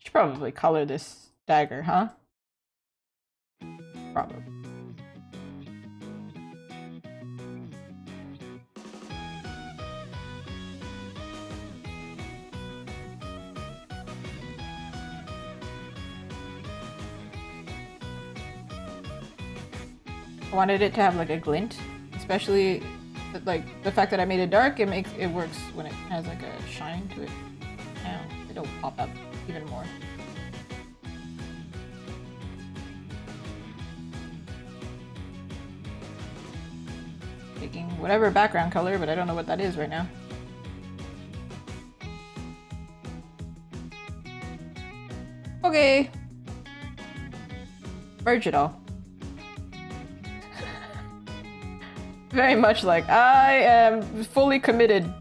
Should probably color this dagger, huh? Probably. I wanted it to have like a glint, especially like the fact that I made it dark. It works when it has like a shine to it. Now it'll pop up even more. Taking whatever background color, but I don't know what that is right now. Okay. Merge it all. Very much like, I am fully committed.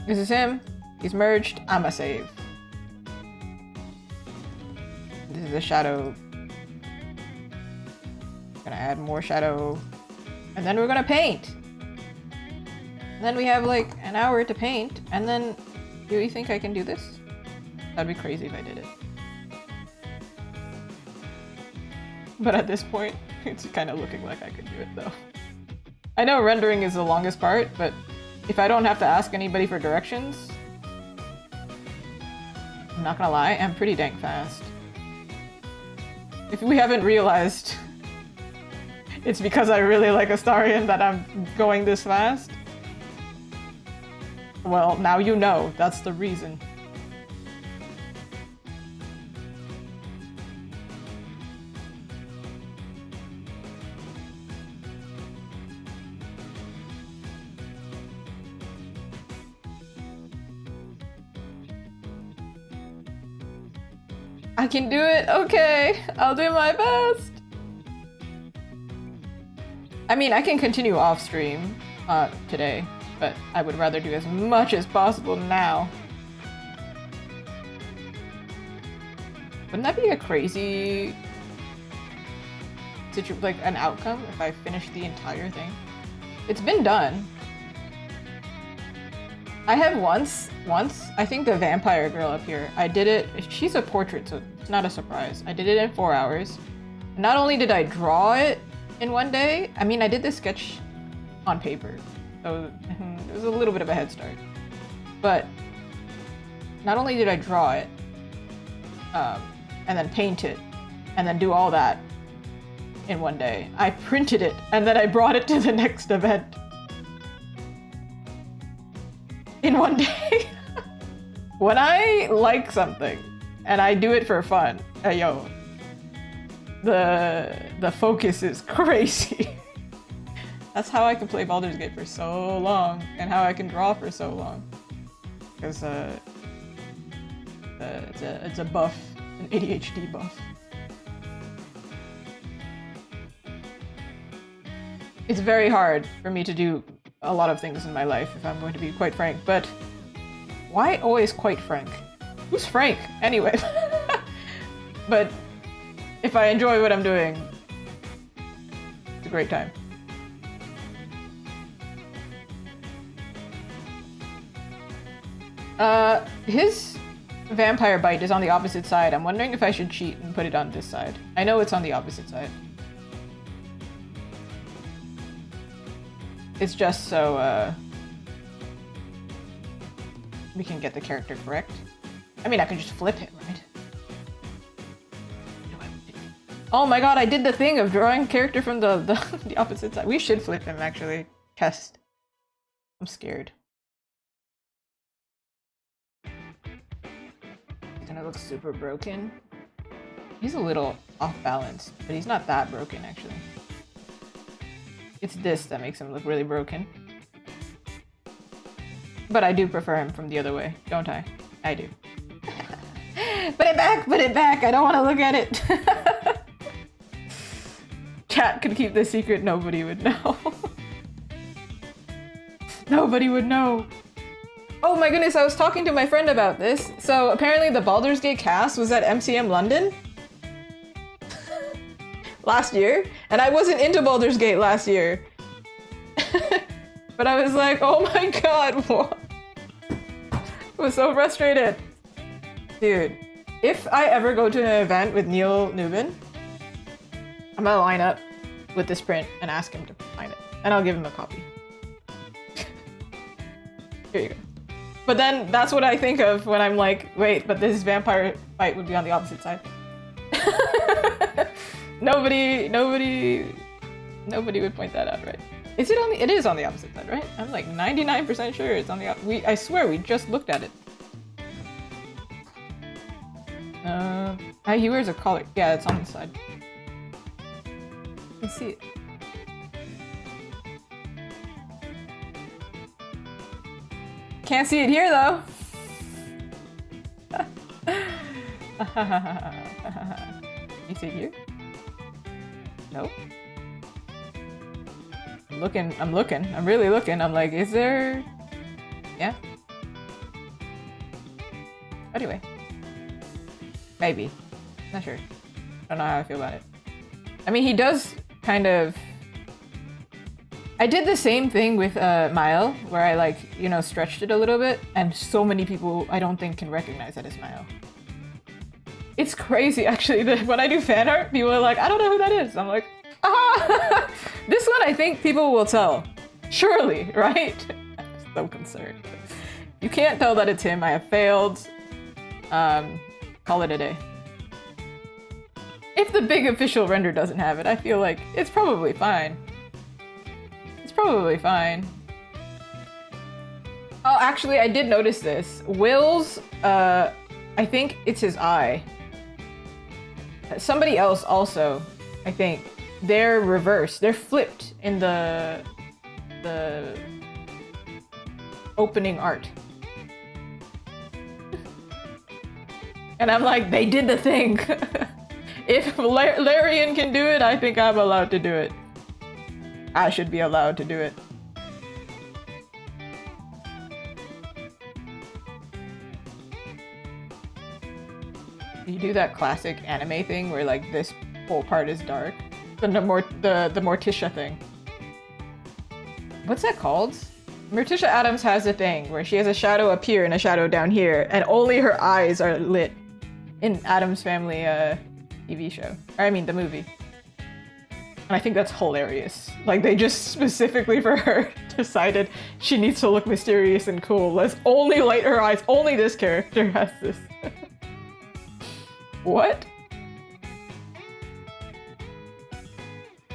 This is him. He's merged. I'ma save. This is a shadow. Gonna add more shadow. And then we're gonna paint. And then we have like an hour to paint. And then, do you think I can do this? That'd be crazy if I did it. But at this point, it's kind of looking like I could do it though. I know rendering is the longest part, but if I don't have to ask anybody for directions, I'm not gonna lie, I'm pretty dang fast. If we haven't realized, it's because I really like Astarion that I'm going this fast. Well, now you know, that's the reason. I can do it, okay, I'll do my best. I mean, I can continue off stream today, but I would rather do as much as possible now. Wouldn't that be a crazy like an outcome if I finish the entire thing? It's been done. I have once, I think the vampire girl up here, I did it, she's a portrait, so it's not a surprise. I did it in 4 hours. Not only did I draw it in one day, I mean, I did this sketch on paper, so it was a little bit of a head start. But not only did I draw it, and then paint it, and then do all that in one day, I printed it, and then I brought it to the next event. In one day. When I like something and I do it for fun, yo, the focus is crazy. That's how I can play Baldur's Gate for so long and how I can draw for so long. Because it's a buff, an ADHD buff. It's very hard for me to do a lot of things in my life, if I'm going to be quite frank, but why always quite frank? Who's Frank, anyway? But if I enjoy what I'm doing, it's a great time. His vampire bite is on the opposite side. I'm wondering if I should cheat and put it on this side. I know it's on the opposite side. It's just so, we can get the character correct. I mean, I can just flip it, right? Oh my god, I did the thing of drawing character from the opposite side. We should flip him, actually. Test. I'm scared. He's gonna look super broken. He's a little off balance, but he's not that broken, actually. It's this that makes him look really broken. But I do prefer him from the other way, don't I? I do. Put it back! Put it back! I don't want to look at it! Chat could keep the secret, nobody would know. Nobody would know. Oh my goodness, I was talking to my friend about this. So apparently the Baldur's Gate cast was at MCM London last year, and I wasn't into Baldur's Gate last year. But I was like, oh my god, what? I was so frustrated. Dude, if I ever go to an event with Neil Newbin, I'm gonna line up with this print and ask him to sign it. And I'll give him a copy. Here you go. But then that's what I think of when I'm like, wait, but this vampire fight would be on the opposite side. Nobody would point that out, right? Is it on the, it is on the opposite side, right? I'm like 99% sure it's on the opposite. I swear we just looked at it. He wears a collar. Yeah, it's on the side. You can see it. Can't see it here though. You see it here? No. I'm really looking. I'm like, is there? Yeah. Anyway. Maybe. Not sure. I don't know how I feel about it. I mean, he does kind of... I did the same thing with Mile, where I like, you know, stretched it a little bit, and so many people I don't think can recognize that as Mile. It's crazy, actually, that when I do fan art, people are like, I don't know who that is. I'm like, ah! This one I think people will tell. Surely, right? I'm so concerned. You can't tell that it's him. I have failed. Call it a day. If the big official render doesn't have it, I feel like it's probably fine. It's probably fine. Oh, actually, I did notice this. Will's, I think it's his eye. Somebody else also, I think, they're reversed. They're flipped in the opening art. And I'm like, they did the thing. If Larian can do it, I think I'm allowed to do it. I should be allowed to do it. You do that classic anime thing where like this whole part is dark. The Morticia thing. What's that called? Morticia Addams has a thing where she has a shadow up here and a shadow down here, and only her eyes are lit in Addams Family TV show. Or I mean the movie. And I think that's hilarious. Like they just specifically for her decided she needs to look mysterious and cool. Let's only light her eyes. Only this character has this. What?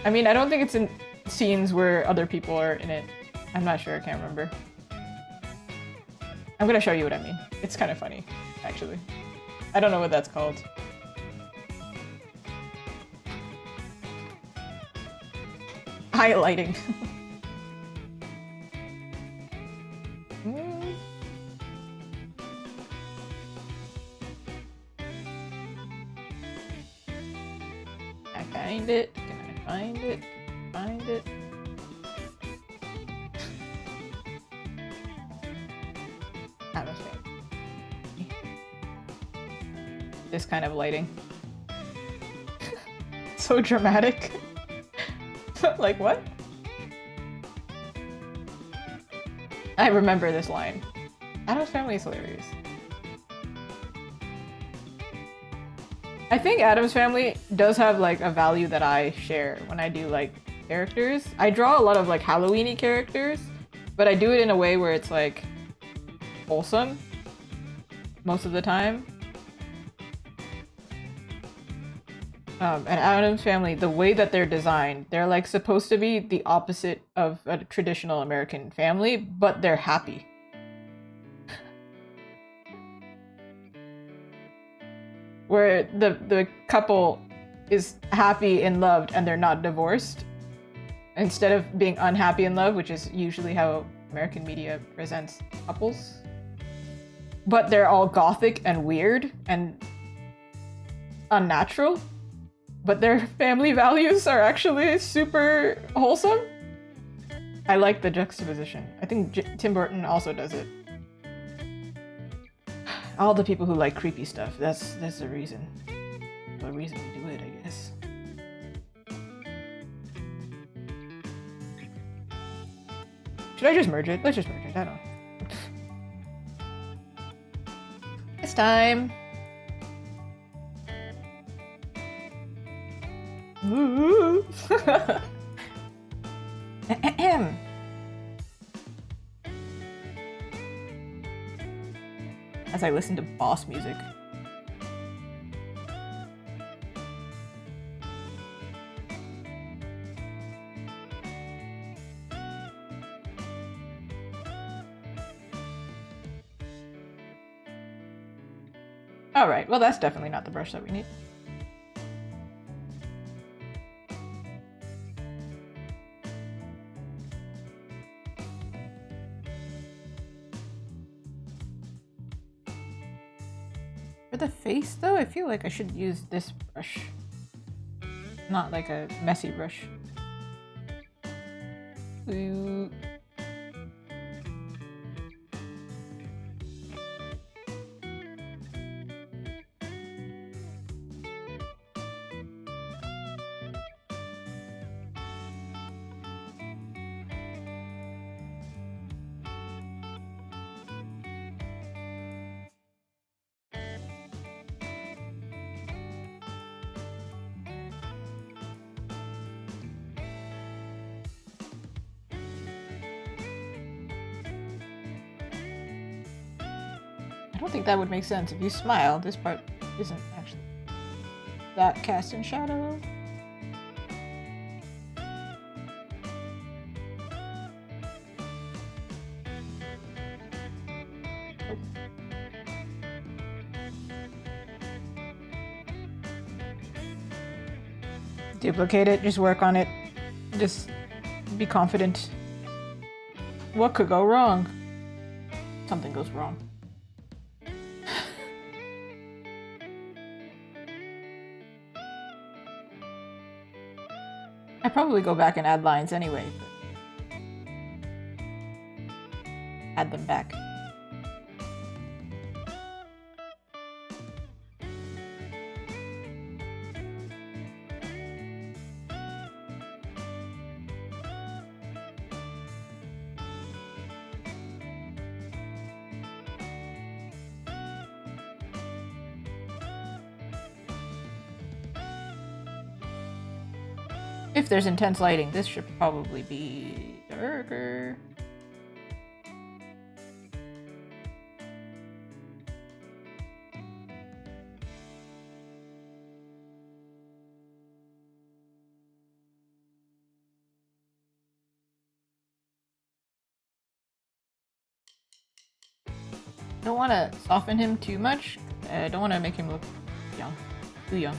I mean, I don't think it's in scenes where other people are in it. I'm not sure, I can't remember. I'm gonna show you what I mean. It's kind of funny, actually. I don't know what that's called. Highlighting. I find it. Can I find it? Find it. This kind of lighting. So dramatic. Like what? I remember this line. Addams Family is hilarious. I think Addams Family does have like a value that I share when I do like characters. I draw a lot of like Halloween-y characters, but I do it in a way where it's like wholesome most of the time. And Addams Family, the way that they're designed, they're like supposed to be the opposite of a traditional American family, but they're happy. Where the couple is happy and loved and they're not divorced. Instead of being unhappy in love, which is usually how American media presents couples. But they're all gothic and weird and unnatural. But their family values are actually super wholesome. I like the juxtaposition. I think Tim Burton also does it. All the people who like creepy stuff, that's the reason. The reason we do it, I guess. Should I just merge it? Let's just merge it, I don't know. It's time. As I listen to boss music. Alright, well that's definitely not the brush that we need. For the face, though, I feel like I should use this brush. Not like a messy brush. Ooh. I don't think that would make sense. If you smile, this part isn't actually that cast in shadow. Duplicate it, just work on it. Just be confident. What could go wrong? Something goes wrong. I'd probably go back and add lines anyway. But add them back. If there's intense lighting, this should probably be darker. Don't want to soften him too much. I don't want to make him look young, too young.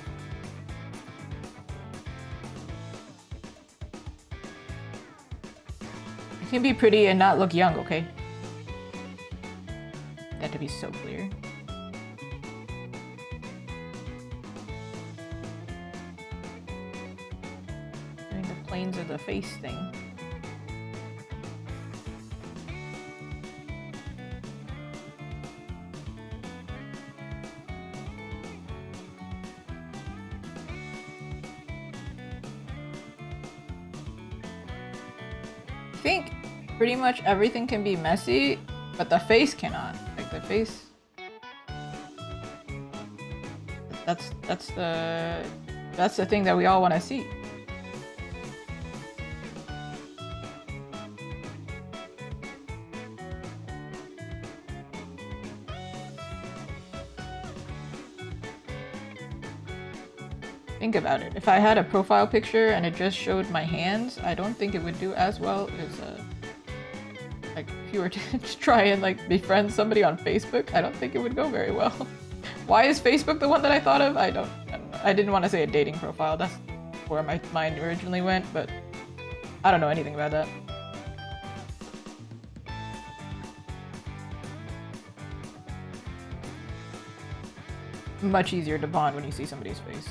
You can be pretty and not look young, okay? That to be so clear. Doing the planes of the face thing. I think pretty much everything can be messy, but the face cannot. Like the face. That's the thing that we all want to see. Think about it. If I had a profile picture and it just showed my hands, I don't think it would do as well as like if you were to try and like befriend somebody on Facebook. I don't think it would go very well. Why is Facebook the one that I thought of? I don't know. I didn't want to say a dating profile. That's where my mind originally went, but I don't know anything about that. Much easier to bond when you see somebody's face.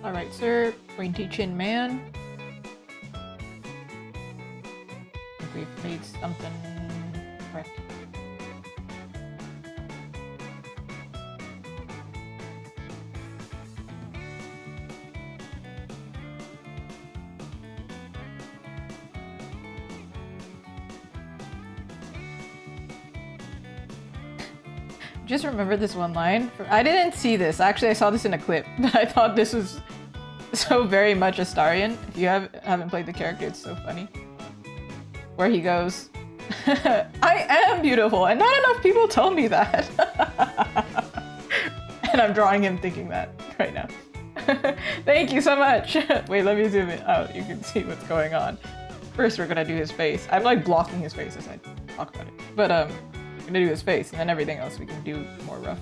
Alright, sir. Pointy chin man. I think we've made something correct. Just remember this one line. I didn't see this. Actually, I saw this in a clip, but I thought this was so very much Astarion. If you haven't played the character, it's so funny. Where he goes, I am beautiful, and not enough people tell me that. And I'm drawing him thinking that right now. Thank you so much. Wait, let me zoom in. Oh, you can see what's going on. First, we're gonna do his face. I'm like blocking his face as I talk about it. But we're gonna do his face, and then everything else we can do more rough.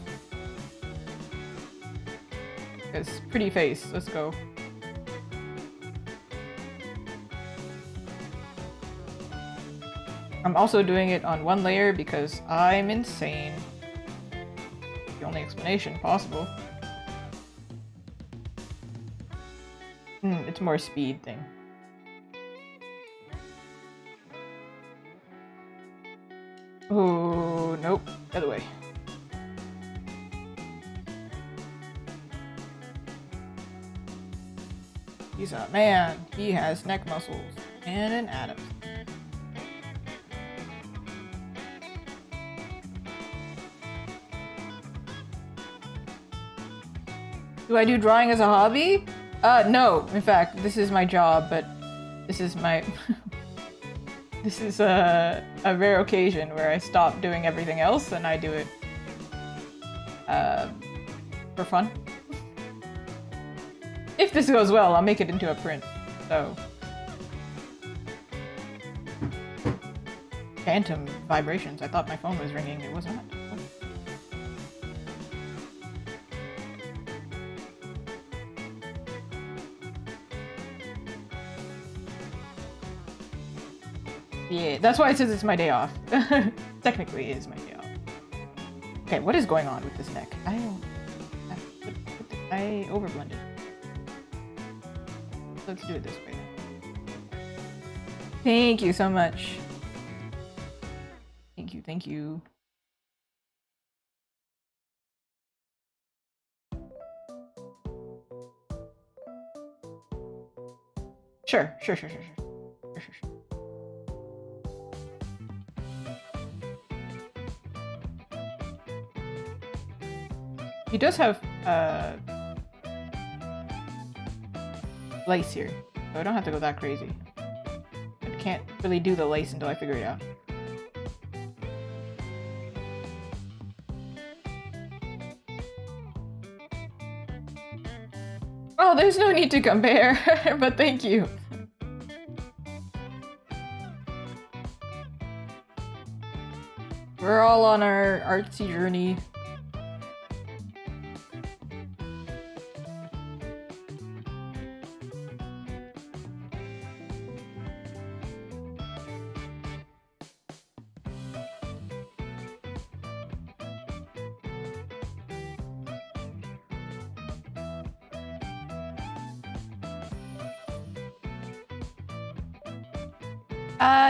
It's pretty face. Let's go. I'm also doing it on one layer because I'm insane. The only explanation possible. It's more speed thing. Oh, nope. The other way. He's a man. He has neck muscles and an atom. Do I do drawing as a hobby? No. In fact, this is my job, but this is my This is a rare occasion where I stop doing everything else and I do it for fun. If this goes well, I'll make it into a print. So, phantom vibrations. I thought my phone was ringing. It was not. Yeah, that's why it says it's my day off. Technically, it is my day off. Okay, what is going on with this neck? I overblended. Let's do it this way then. Thank you so much. Thank you, thank you. Sure. He does have lace here, so I don't have to go that crazy. I can't really do the lace until I figure it out. Oh, there's no need to compare, but thank you. We're all on our artsy journey.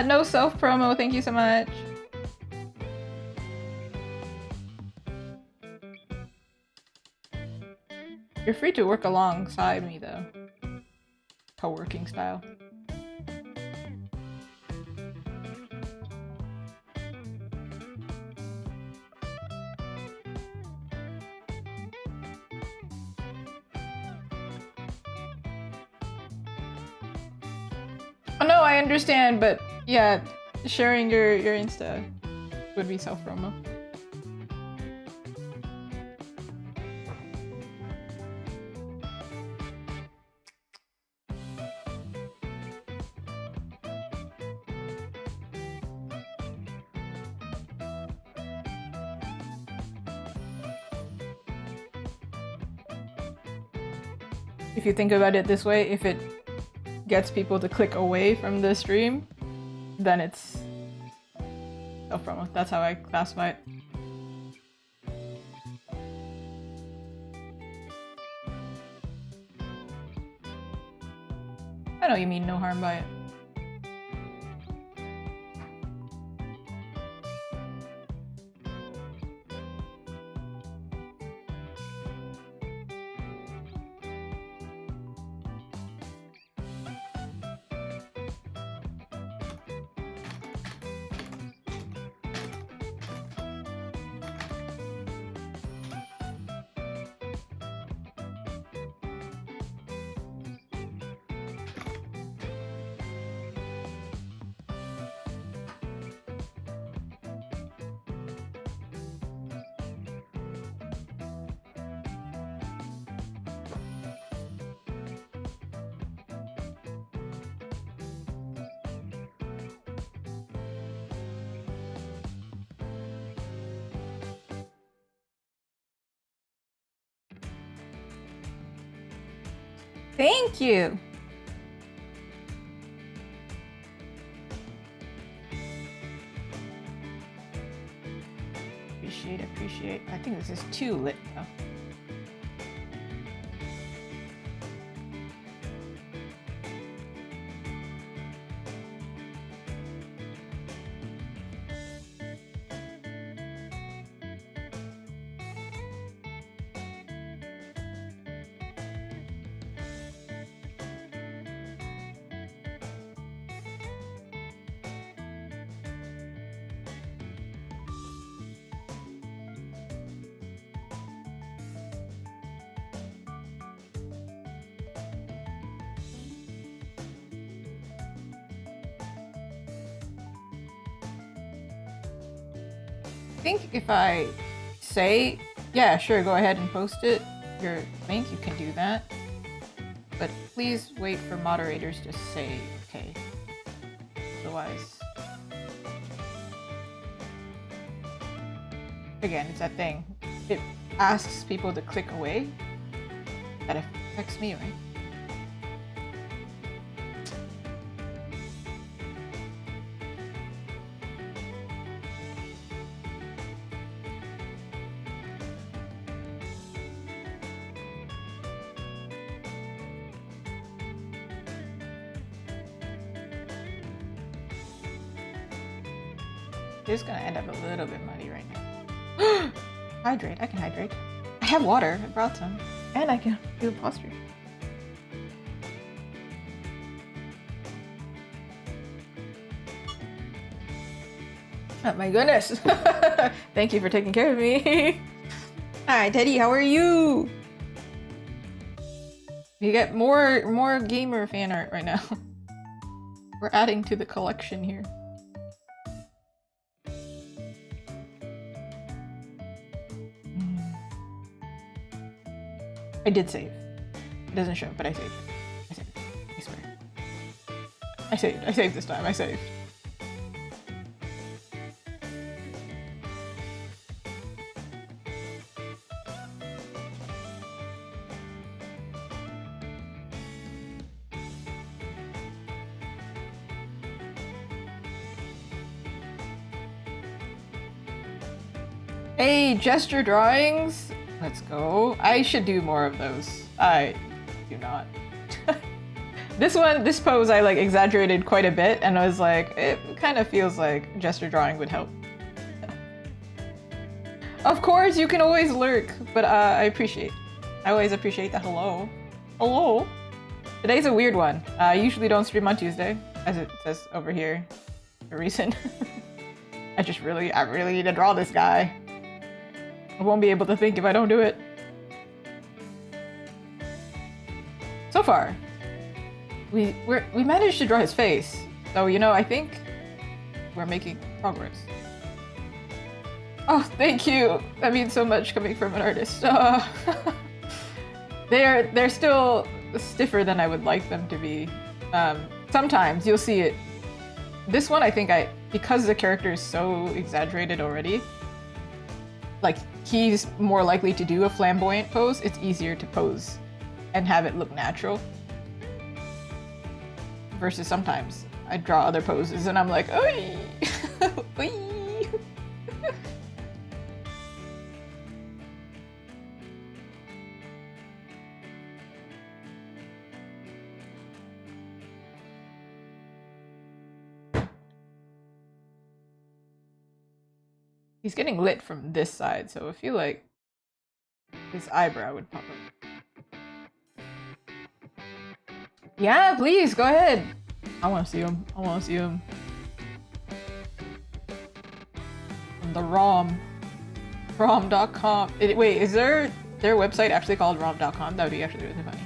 No self-promo, thank you so much. You're free to work alongside me, though. Co-working style. Oh no, I understand, but yeah, sharing your Insta would be self-promo. If you think about it this way, if it gets people to click away from the stream, then it's self-promo. That's how I classify it. I know you mean no harm by it. Thank you. Appreciate. I think this is too lit though. think if I say, yeah, sure, go ahead and post it, your link, you can do that. But please wait for moderators to say okay. Otherwise, again, it's that thing. It asks people to click away. That affects me, right? It's gonna end up a little bit muddy right now. Hydrate, I can hydrate. I have water, I brought some. And I can do the posture. Oh my goodness. Thank you for taking care of me. Hi Teddy, how are you? You get more gamer fan art right now. We're adding to the collection here. I did save. It doesn't show, but I saved. I saved. I swear. I saved. I saved this time. I saved. Hey, gesture drawings. Let's go. I should do more of those. I do not. This pose I like exaggerated quite a bit and I was like, it kind of feels like gesture drawing would help. Of course, you can always lurk, but I always appreciate the hello. Hello. Today's a weird one. I usually don't stream on Tuesday, as it says over here for a reason. I really need to draw this guy. I won't be able to think if I don't do it. So far, we managed to draw his face. So, you know, I think we're making progress. Oh, thank you. That means so much coming from an artist. They're still stiffer than I would like them to be. Sometimes you'll see it. This one, I think because the character is so exaggerated already, like he's more likely to do a flamboyant pose, it's easier to pose and have it look natural. Versus sometimes I draw other poses and I'm like, oi! Oi! He's getting lit from this side, so I feel like his eyebrow would pop up. Yeah, please, go ahead. I want to see him. I want to see him. On the ROM. ROM.com. Wait, is their website actually called ROM.com? That would be actually really funny.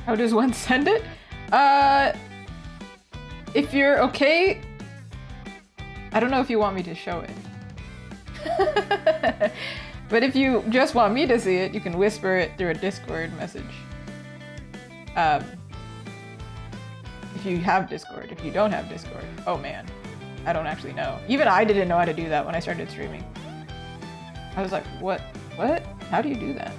How does one send it? If you're okay, I don't know if you want me to show it. But if you just want me to see it, you can whisper it through a Discord message. If you have Discord. If you don't have Discord, oh man, I don't actually know. Even I didn't know how to do that when I started streaming. I was like, what? How do you do that?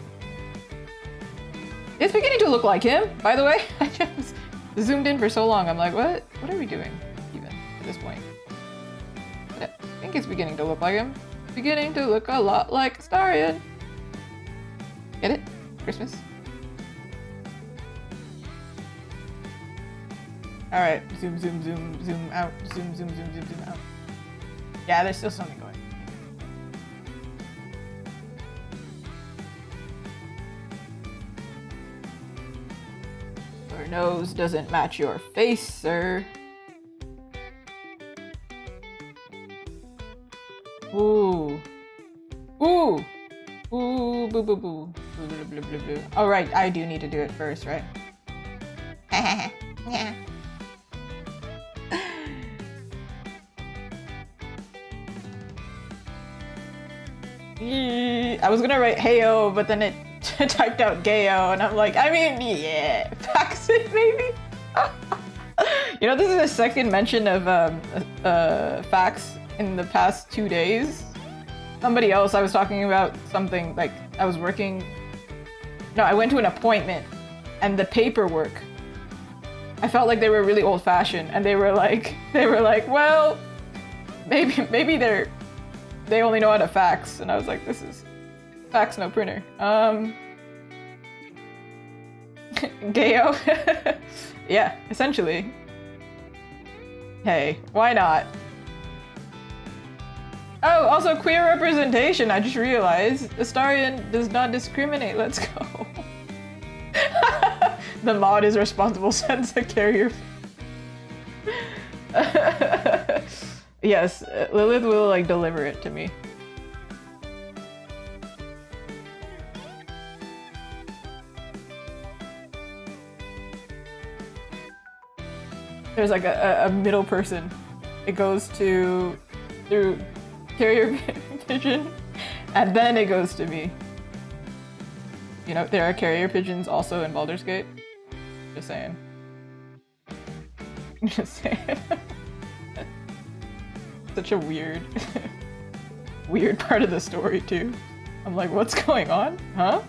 It's beginning to look like him, by the way. I just zoomed in for so long. I'm like, what are we doing even at this point? But I think it's beginning to look like him. It's beginning to look a lot like Astarion. Get it? Christmas. All right, zoom out, zoom out. Yeah, there's still something going. Your nose doesn't match your face, sir. Ooh. Ooh! Ooh, boo boo boo. Boo boo boo boo boo. Oh, right, I do need to do it first, right? Yeah. I was gonna write heyo, but then it typed out gayo, and I'm like, I mean, yeah, fax it, maybe? You know, this is the second mention of fax in the past 2 days. Somebody else, I was talking about something, like, I was working... No, I went to an appointment, and the paperwork, I felt like they were really old-fashioned, and they were like, well, maybe they only know how to fax, and I was like, this is fax, no printer. Gayo? Yeah, essentially. Hey, why not? Oh, also queer representation, I just realized. Astarion does not discriminate, let's go. The mod is responsible, sends a carrier. Yes, Lilith will like deliver it to me. There's like a middle person. It goes through carrier pigeon, and then it goes to me. You know, there are carrier pigeons also in Baldur's Gate. Just saying. Just saying. Such a weird part of the story too. I'm like, what's going on? Huh?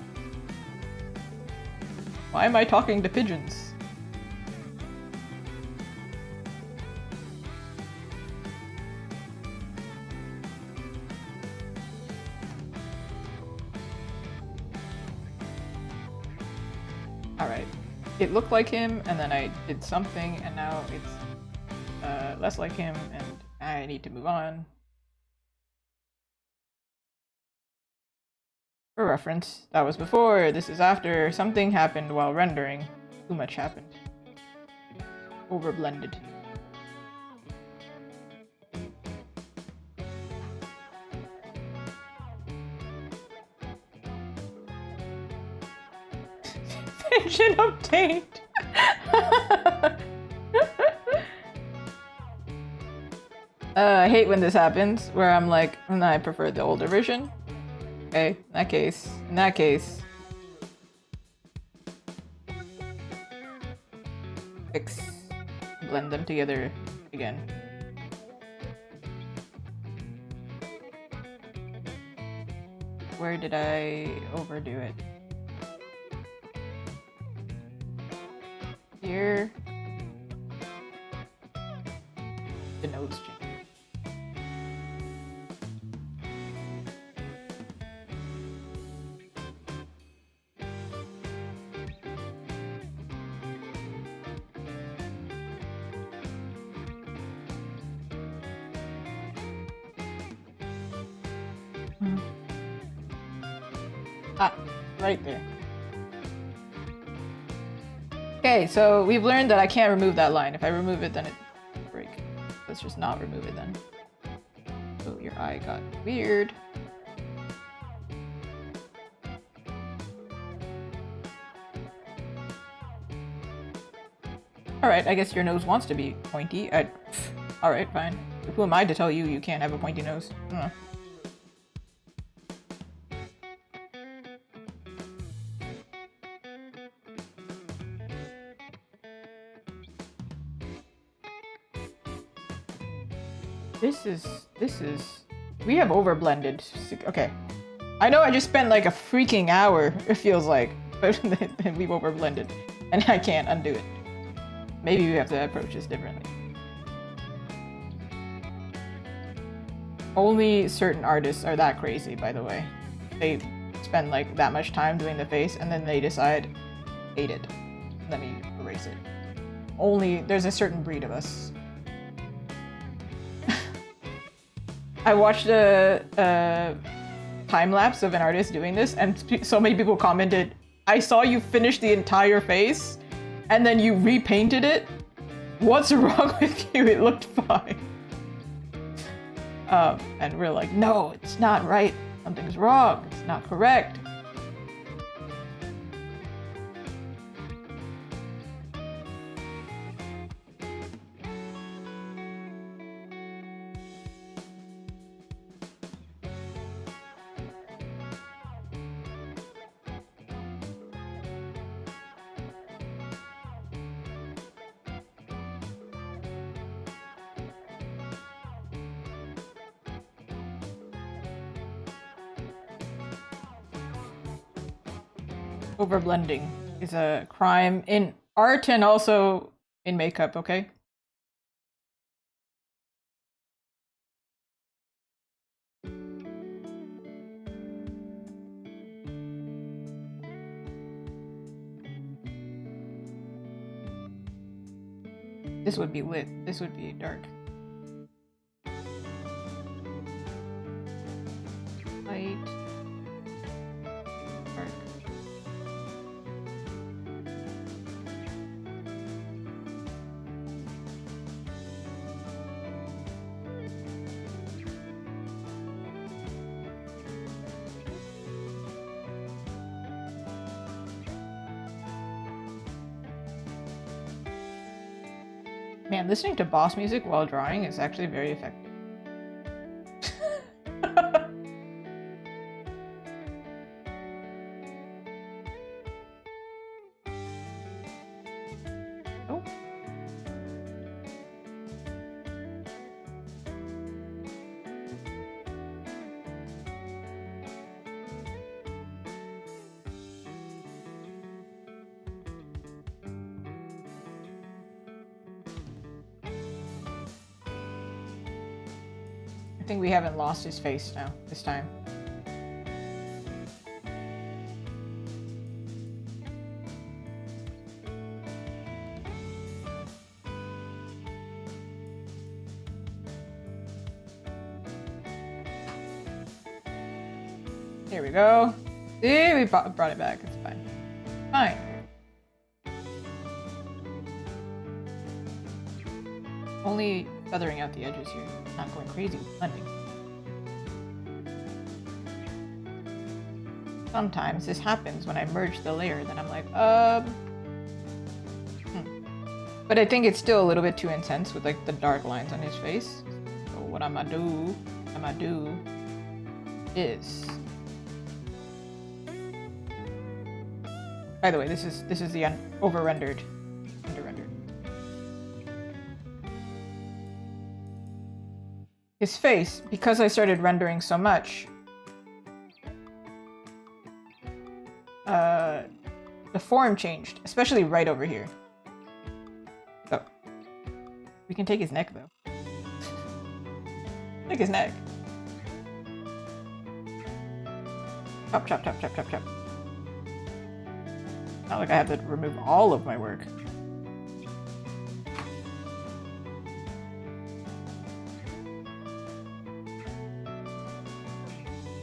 Why am I talking to pigeons? Alright. It looked like him, and then I did something, and now it's less like him, and I need to move on. For reference, that was before, this is after, something happened while rendering. Too much happened. Overblended. Vision obtained! I hate when this happens, where I'm like, I prefer the older version. Okay, in that case. Fix. Blend them together again. Where did I overdo it? Here. The nodes change. Ah, right there. Okay, so we've learned that I can't remove that line. If I remove it, then it will break. Let's just not remove it then. Oh, your eye got weird. Alright, I guess your nose wants to be pointy. Alright, fine. Who am I to tell you you can't have a pointy nose? This is... We have overblended. Okay. I know I just spent like a freaking hour, it feels like, but we've overblended. And I can't undo it. Maybe we have to approach this differently. Only certain artists are that crazy, by the way. They spend like that much time doing the face and then they decide, hate it. Let me erase it. Only, there's a certain breed of us. I watched a time-lapse of an artist doing this, and so many people commented, I saw you finish the entire face, and then you repainted it? What's wrong with you? It looked fine. And we're like, no, it's not right. Something's wrong. It's not correct. Overblending is a crime in art and also in makeup, okay? This would be lit. This would be dark. Light. Dark. Man, listening to boss music while drawing is actually very effective. Oh. I think we haven't lost his face now, this time. Here we go. See, we brought it back. It's fine. Fine. Only feathering out the edges here. Not going crazy with blending. Sometimes this happens when I merge the layer, then I'm like, But I think it's still a little bit too intense with like the dark lines on his face. So what I'm gonna do is... By the way, this is the over-rendered. Under-rendered. His face, because I started rendering so much, the form changed, especially right over here. So, we can take his neck though. Take his neck. Chop, chop, chop, chop, chop, chop. Not like I have to remove all of my work.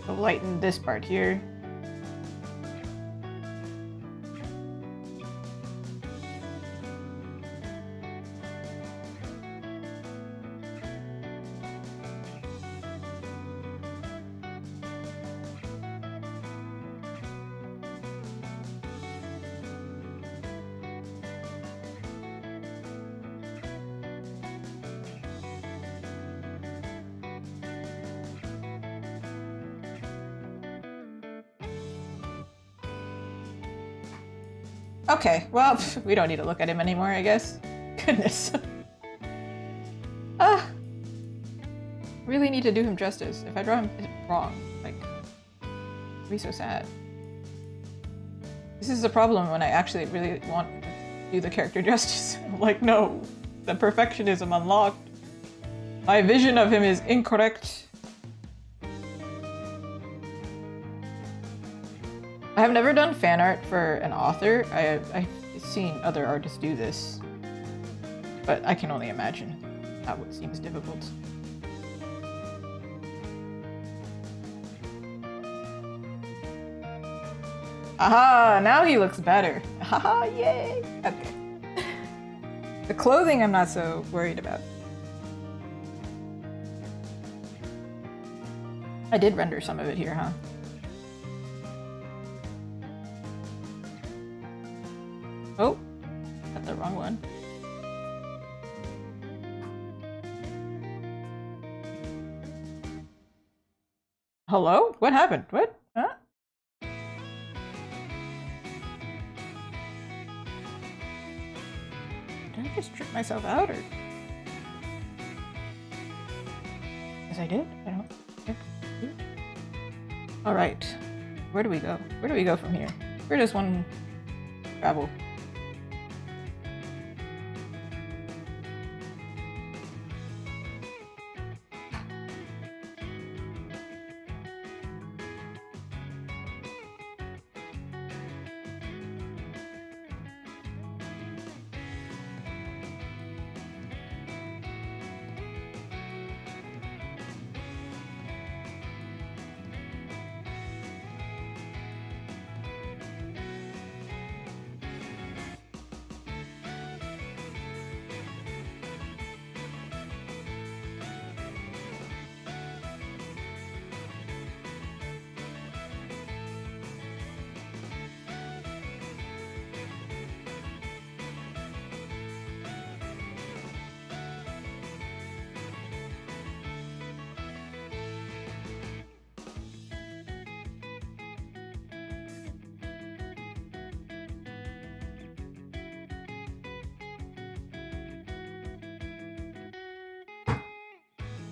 So lighten this part here. Okay, well, we don't need to look at him anymore, I guess. Goodness. Really need to do him justice. If I draw him wrong, like, it'd be so sad. This is the problem when I actually really want to do the character justice. I'm like, no, the perfectionism unlocked. My vision of him is incorrect. I have never done fan art for an author. I've seen other artists do this, but I can only imagine how it seems difficult. Aha! Now he looks better. Haha! Yay! Okay. The clothing I'm not so worried about. I did render some of it here, huh? Oh, got the wrong one. Hello? What happened? What? Huh? Did I just trip myself out, or? Yes, I did. I don't. Okay. All right. Where do we go? Where do we go from here? Where does one travel?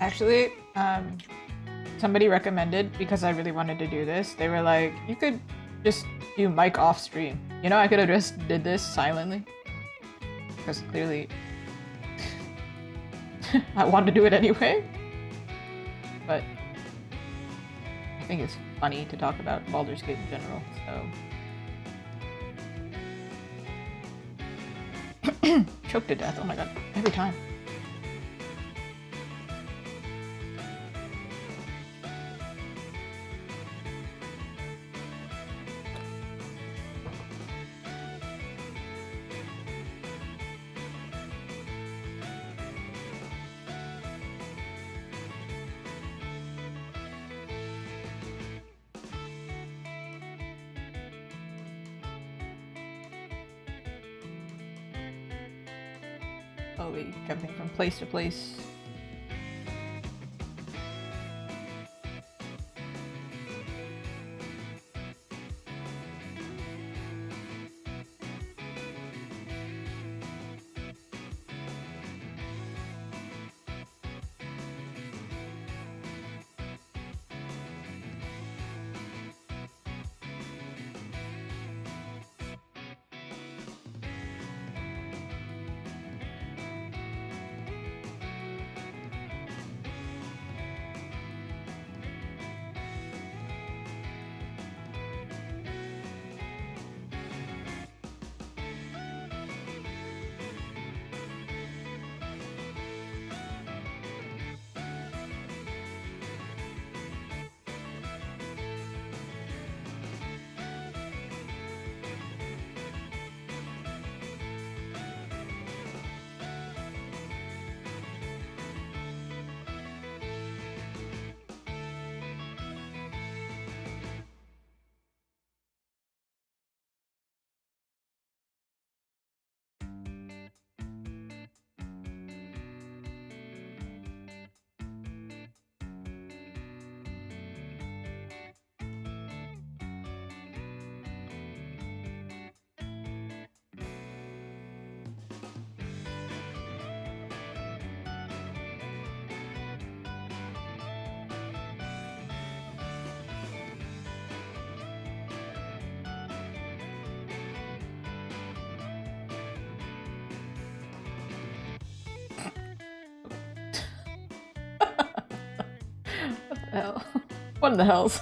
Actually, somebody recommended, because I really wanted to do this, they were like, you could just do mic off stream. You know, I could have just did this silently. Because clearly I wanted to do it anyway. But I think it's funny to talk about Baldur's Gate in general, so. Choked to death, oh my god, every time. Slowly jumping from place to place. What the hell? What in the hells?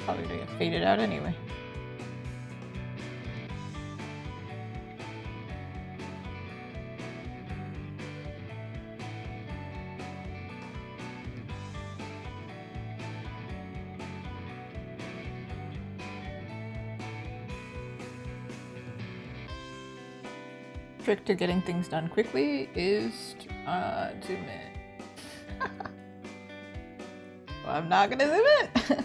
Probably gonna get faded out anyway. Trick to getting things done quickly is to zoom in. Well, I'm not gonna zoom in.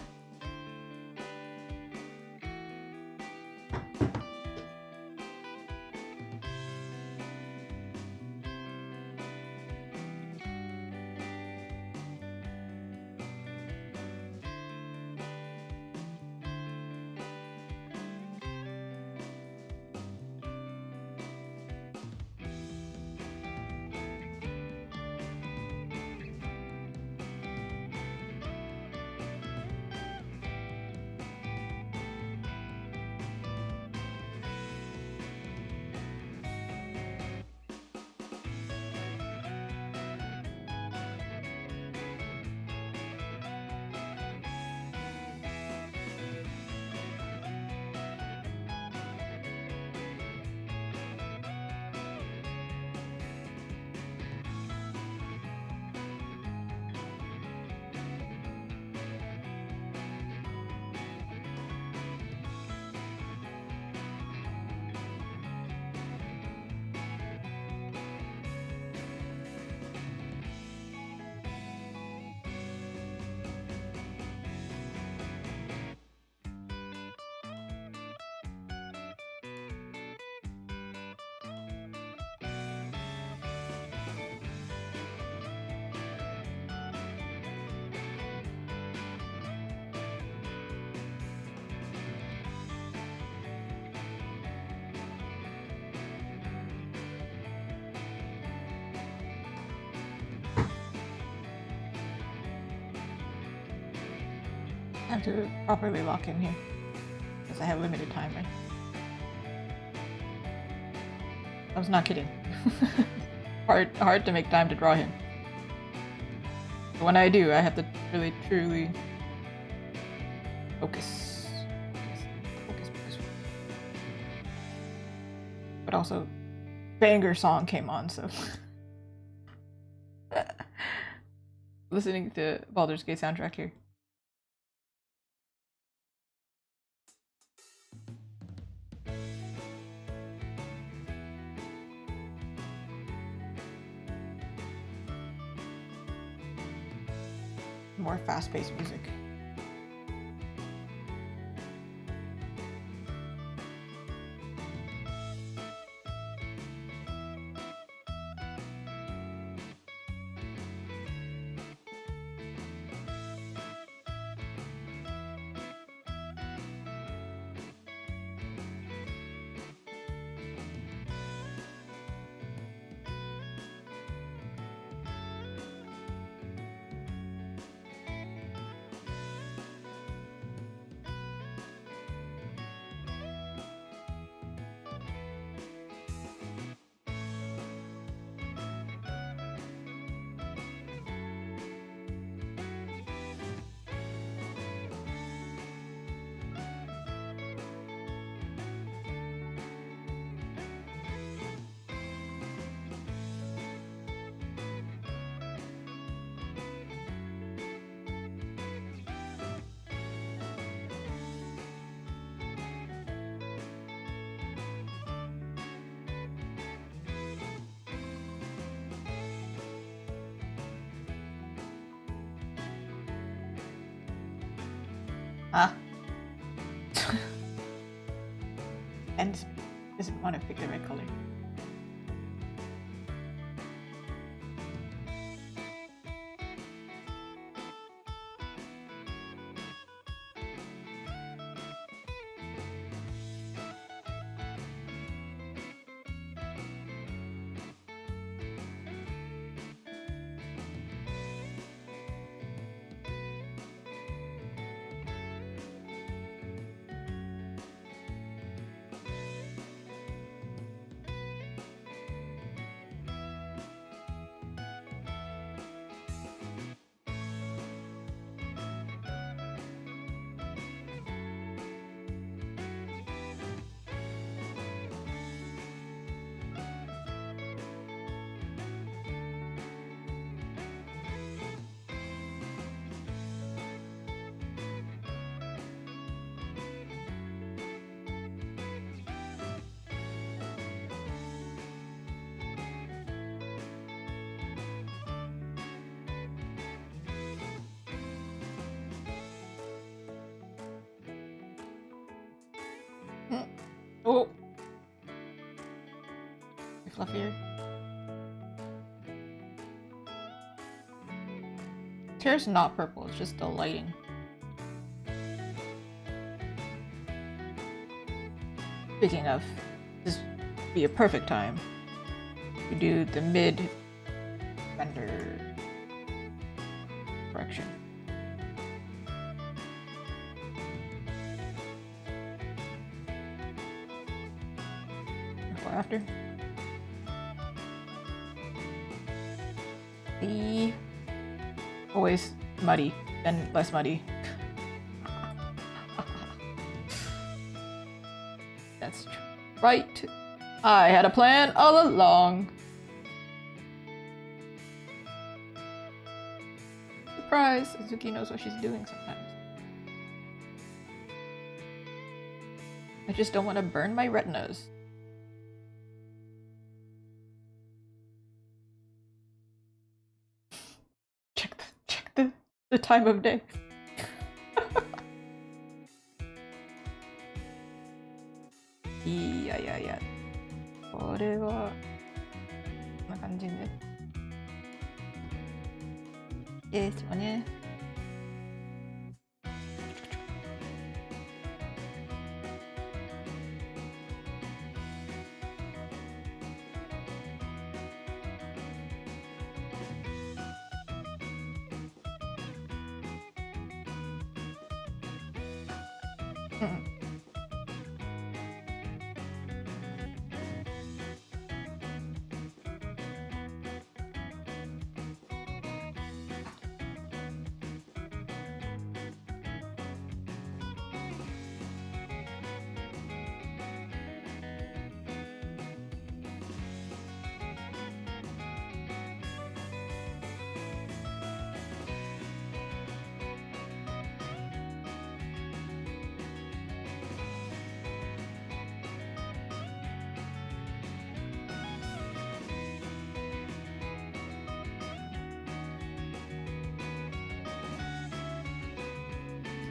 I have to properly lock in here because I have limited time, right? I was not kidding. hard to make time to draw him. But when I do, I have to really truly focus. Focus. But also, banger song came on, so listening to Baldur's Gate soundtrack here. More fast-paced music. Ah. And doesn't want to pick the right color. Oh! Fluffier. His hair's not purple, it's just the lighting. Speaking of, this would be a perfect time to do the mid render correction. Before after. The always muddy, then less muddy. That's right. I had a plan all along. Surprise! Suzuki knows what she's doing sometimes. I just don't want to burn my retinas. Check the time of day. いやこれはこんな感じですよね。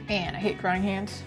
Man, I hate crying hands.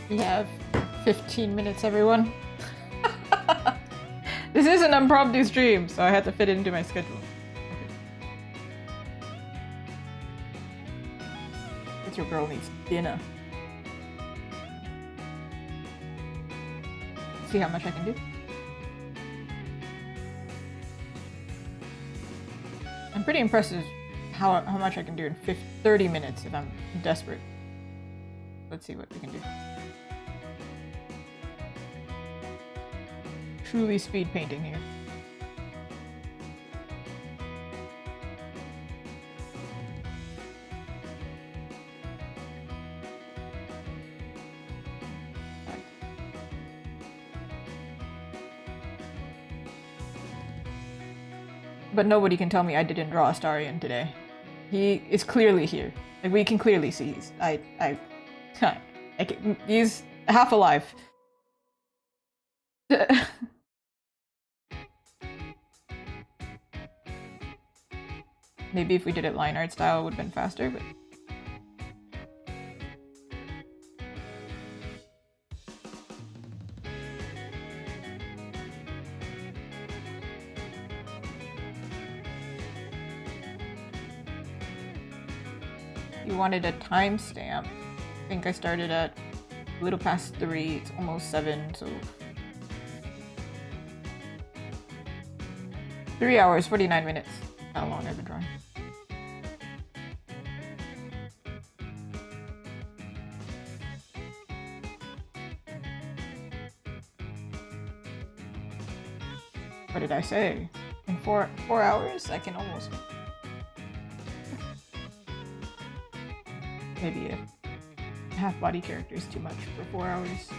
We have 15 minutes, everyone. This is an impromptu stream, so I had to fit it into my schedule. But your girl needs dinner. See how much I can do. I'm pretty impressed with how much I can do in 30 minutes if I'm desperate. Let's see what we can do. Truly speed painting here. But nobody can tell me I didn't draw Astarion today. He is clearly here. Like, we can clearly see he's half alive. Maybe if we did it line art style, it would have been faster, but... You wanted a timestamp. I think I started at a little past 3, it's almost 7, so... 3 hours, 49 minutes. How long I've been drawing. What did I say? In 4 hours? I can almost... Maybe a half-body character is too much for 4 hours.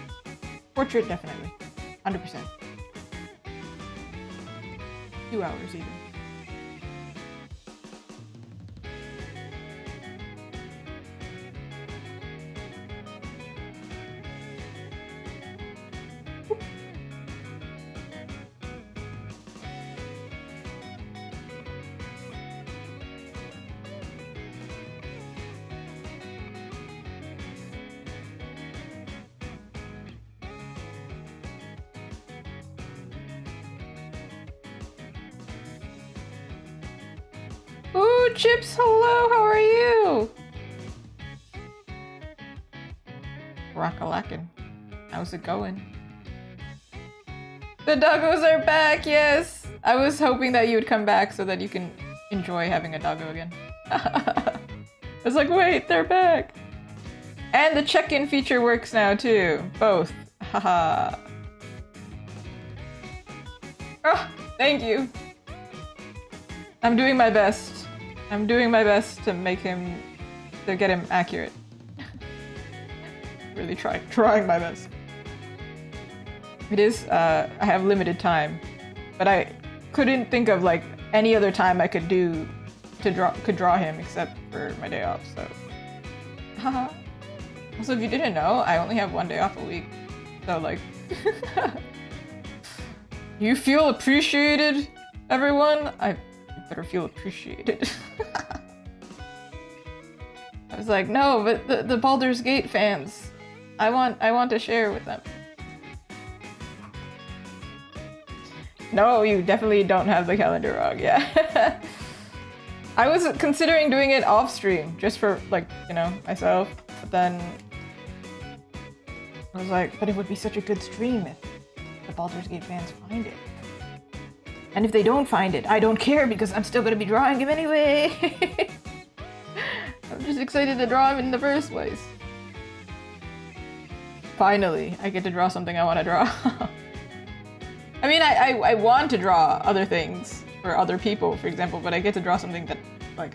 Portrait, definitely. 100%. 2 hours, even. Ooh, Chips, hello, how are you? Rockalakin. How's it going? The doggos are back, yes! I was hoping that you would come back so that you can enjoy having a doggo again. I was like, wait, they're back! And the check-in feature works now too. Both. Haha. Oh, thank you. I'm doing my best. I'm doing my best to make him, to get him accurate. Really trying my best. It is, I have limited time, but I couldn't think of like any other time I could draw him except for my day off, so. Haha. Also, if you didn't know, I only have 1 day off a week, so like. You feel appreciated, everyone? I better feel appreciated. I was like, no, but the Baldur's Gate fans, I want to share with them. No, you definitely don't have the calendar wrong, yeah. I was considering doing it off stream, just for like, you know, myself, but then I was like, but it would be such a good stream if the Baldur's Gate fans find it. And if they don't find it, I don't care because I'm still gonna be drawing him anyway. I'm just excited to draw him in the first place. Finally, I get to draw something I want to draw. I mean, I want to draw other things for other people, for example, but I get to draw something that, like,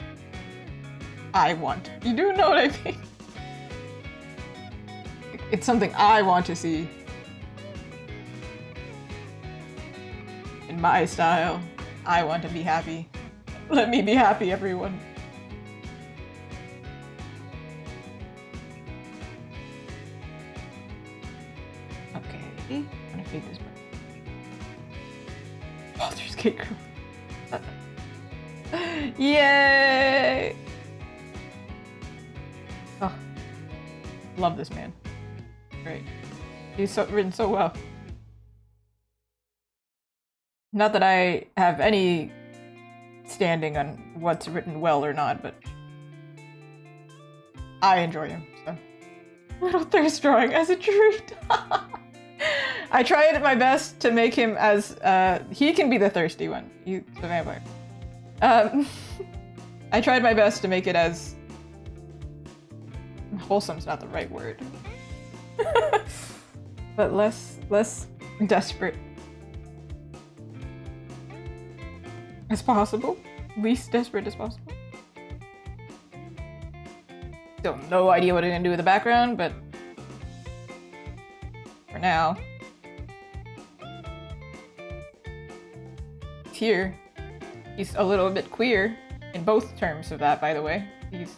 I want. You do know what I mean? It's something I want to see. In my style, I want to be happy. Let me be happy, everyone. Okay, I'm gonna fade this part. Baldur's Gate Girl. Yay! Oh, love this man. Great. He's written so well. Not that I have any standing on what's written well or not, but I enjoy him, so. Little thirst drawing as a treat. I tried my best to make him as, he can be the thirsty one. He's the vampire. I tried my best to make it as... wholesome's not the right word. But less desperate. As possible. Least desperate as possible. Still no idea what I'm gonna do with the background, but for now. Here. He's a little bit queer in both terms of that, by the way. He's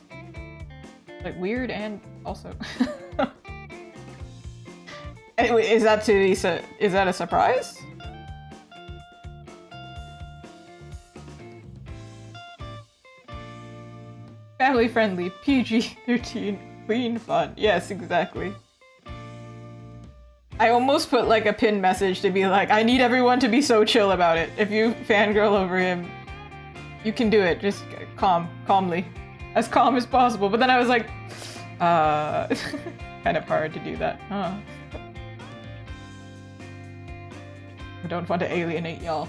like weird and also. Anyway, is that a surprise? Family friendly, PG-13, clean fun. Yes, exactly. I almost put like a pinned message to be like, I need everyone to be so chill about it. If you fangirl over him, you can do it. Just calmly. As calm as possible. But then I was like, kind of hard to do that, huh? I don't want to alienate y'all.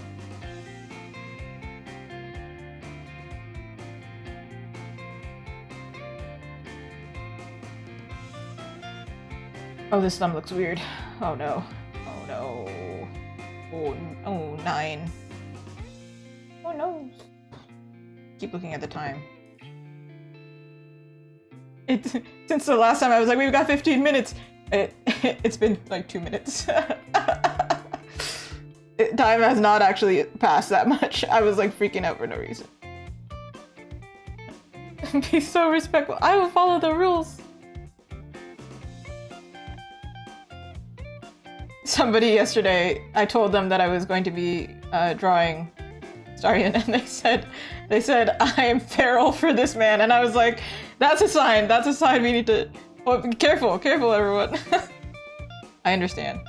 Oh, this thumb looks weird. Oh no. Oh no. Oh, 9. Oh no. Keep looking at the time. Since the last time I was like, we've got 15 minutes. It's been like 2 minutes. Time has not actually passed that much. I was like freaking out for no reason. Be so respectful. I will follow the rules. Somebody yesterday, I told them that I was going to be drawing Astarion, and they said I am feral for this man, and I was like, that's a sign we need to, oh, careful everyone. I understand.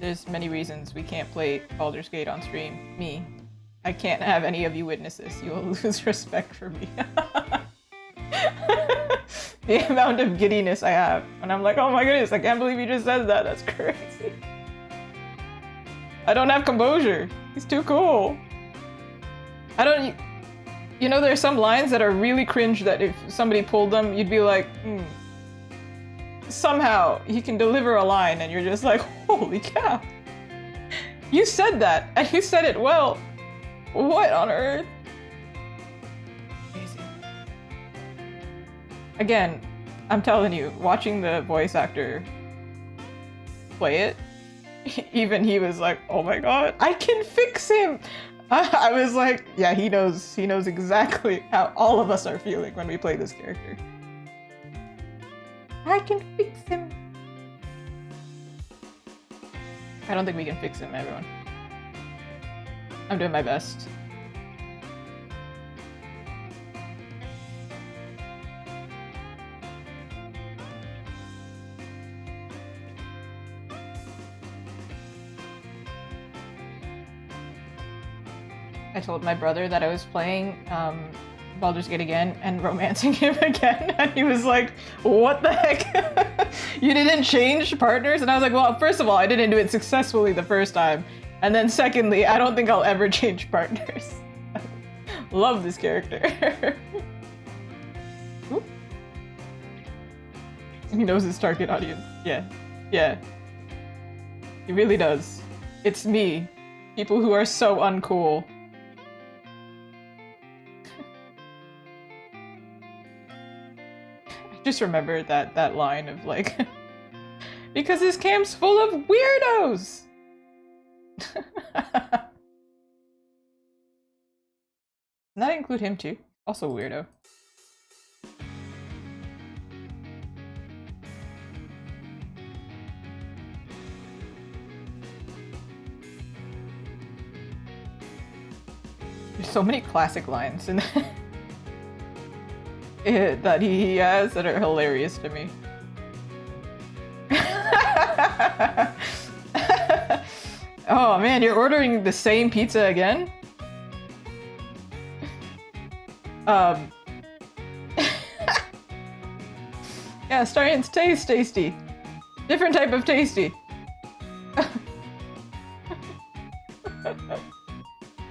There's many reasons we can't play Baldur's Gate on stream. Me. I can't have any of you witness this. You will lose respect for me. The amount of giddiness I have. And I'm like, oh my goodness, I can't believe you just said that. That's crazy. I don't have composure. He's too cool. You know, there's some lines that are really cringe that if somebody pulled them, you'd be like, Somehow, he can deliver a line and you're just like, holy cow. You said that, and you said it well. What on earth? Crazy. Again, I'm telling you, watching the voice actor play it, even he was like, oh my god, I can fix him! I was like, yeah, he knows exactly how all of us are feeling when we play this character. I can fix him. I don't think we can fix him, everyone. I'm doing my best. I told my brother that I was playing Baldur's Gate again and romancing him again, and he was like, what the heck? You didn't change partners? And I was like, well, first of all, I didn't do it successfully the first time, and then secondly, I don't think I'll ever change partners. Love this character. He knows his target audience. Yeah. He really does. It's me. People who are so uncool. Just remember that line of like, because this camp's full of weirdos. Does that include him too? Also weirdo. There's so many classic lines in that he has that are hilarious to me. Oh man, you're ordering the same pizza again? Yeah, Astarion's tasty. Different type of tasty.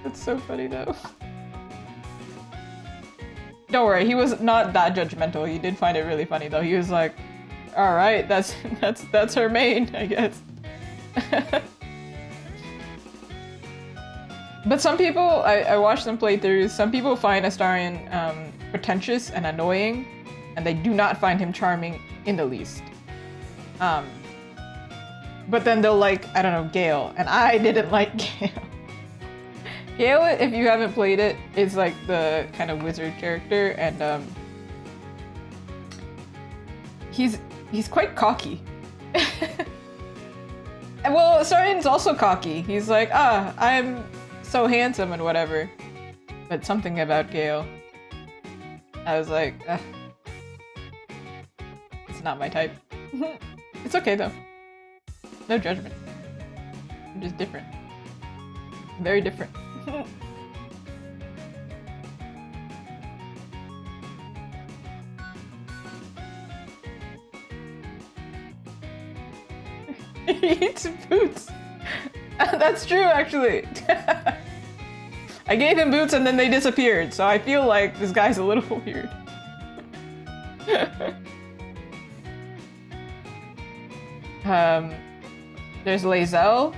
That's so funny though. Don't worry, he was not that judgmental. He did find it really funny though. He was like, all right, that's her main, I guess. But some people, I watched them play through, some people find Astarion pretentious and annoying, and they do not find him charming in the least. but then they'll like, I don't know, Gale, and I didn't like Gale. Gale, if you haven't played it, is like the kind of wizard character, and he's quite cocky. Well, Astarion's also cocky. He's like, I'm so handsome and whatever. But something about Gale, I was like, it's not my type. It's okay though. No judgment. I'm just different. Very different. He eats boots. That's true, actually. I gave him boots and then they disappeared, so I feel like this guy's a little weird. There's Lae'zel,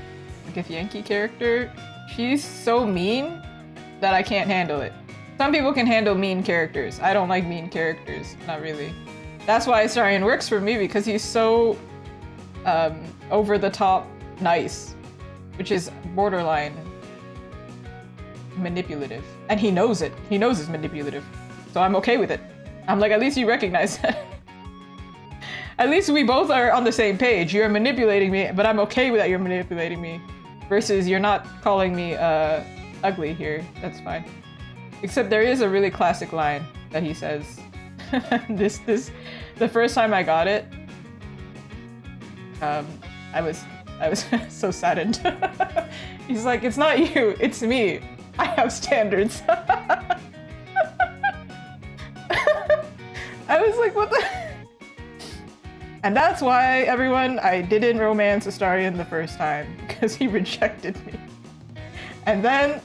the Githyanki character. She's so mean that I can't handle it. Some people can handle mean characters. I don't like mean characters, not really. That's why Astarion works for me, because he's so over the top nice, which is borderline manipulative. And he knows it. He knows it's manipulative. So I'm okay with it. I'm like, at least you recognize that. At least we both are on the same page. You're manipulating me, but I'm okay with that you're manipulating me. Versus you're not calling me ugly here. That's fine. Except there is a really classic line that he says. The first time I got it, I was so saddened. He's like, it's not you, it's me. I have standards. I was like, what the? And that's why, everyone, I didn't romance Astarion the first time, because he rejected me. And then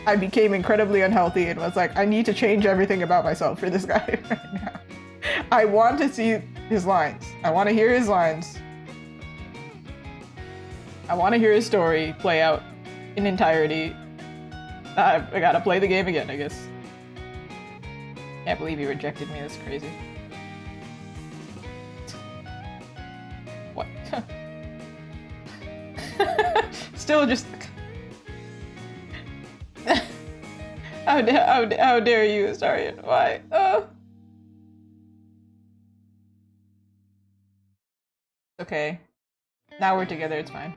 I became incredibly unhealthy and was like, I need to change everything about myself for this guy right now. I want to see his lines. I want to hear his lines. I want to hear his story play out in entirety. I gotta play the game again, I guess. Can't believe he rejected me, that's crazy. What? Still just... How dare you, Astarion? Why? Okay. Now we're together, it's fine.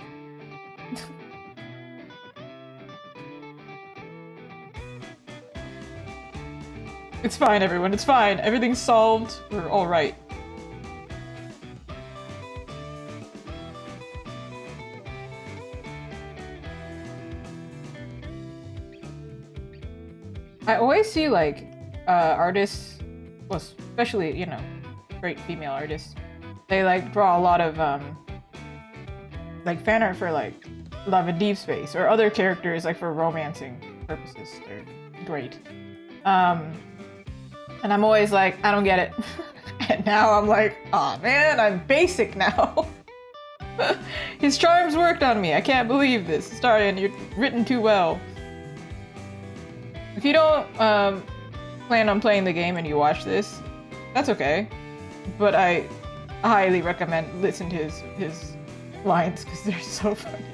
It's fine, everyone, it's fine. Everything's solved. We're alright. I always see, like, artists, well, especially, you know, great female artists, they, like, draw a lot of, like, fan art for, like, Love in Deep Space, or other characters, like, for romancing purposes. They're great. And I'm always like, I don't get it. And now I'm like, aw, man, I'm basic now. His charms worked on me. I can't believe this. Astarion, you're written too well. If you don't plan on playing the game and you watch this, that's okay. But I highly recommend listen to his lines because they're so funny.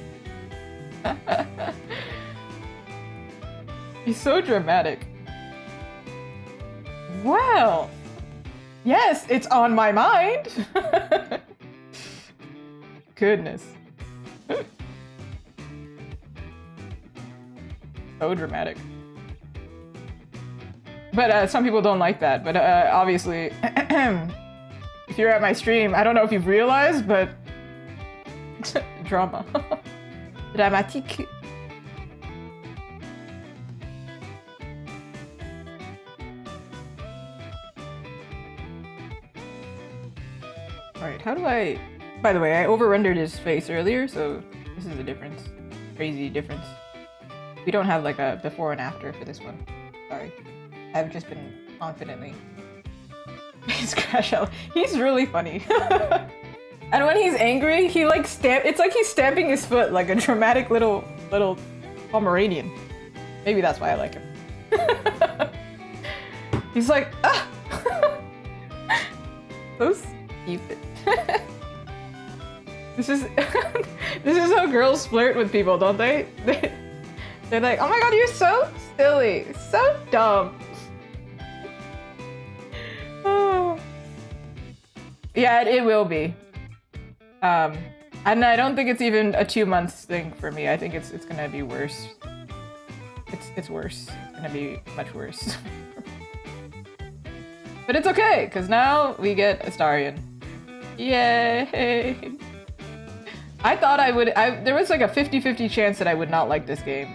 He's so dramatic. Well, yes, it's on my mind. Goodness. So dramatic. But some people don't like that. But obviously, if you're at my stream, I don't know if you've realized, but drama. Dramatique. Alright, how do I... By the way, I over-rendered his face earlier, so this is a difference. Crazy difference. We don't have like a before and after for this one. Sorry. I've just been confidently... He's Crash Out. He's really funny. And when he's angry, he like it's like he's stamping his foot like a dramatic little Pomeranian. Maybe that's why I like him. He's like, ah! So stupid. This is this is how girls flirt with people, don't they? They're like, oh my god, you're so silly, so dumb. Oh. Yeah, it will be. And I don't think it's even a 2 months thing for me. I think it's gonna be worse. It's worse. It's gonna be much worse. But it's okay, because now we get Astarion. Yay! I thought there was like a 50-50 chance that I would not like this game.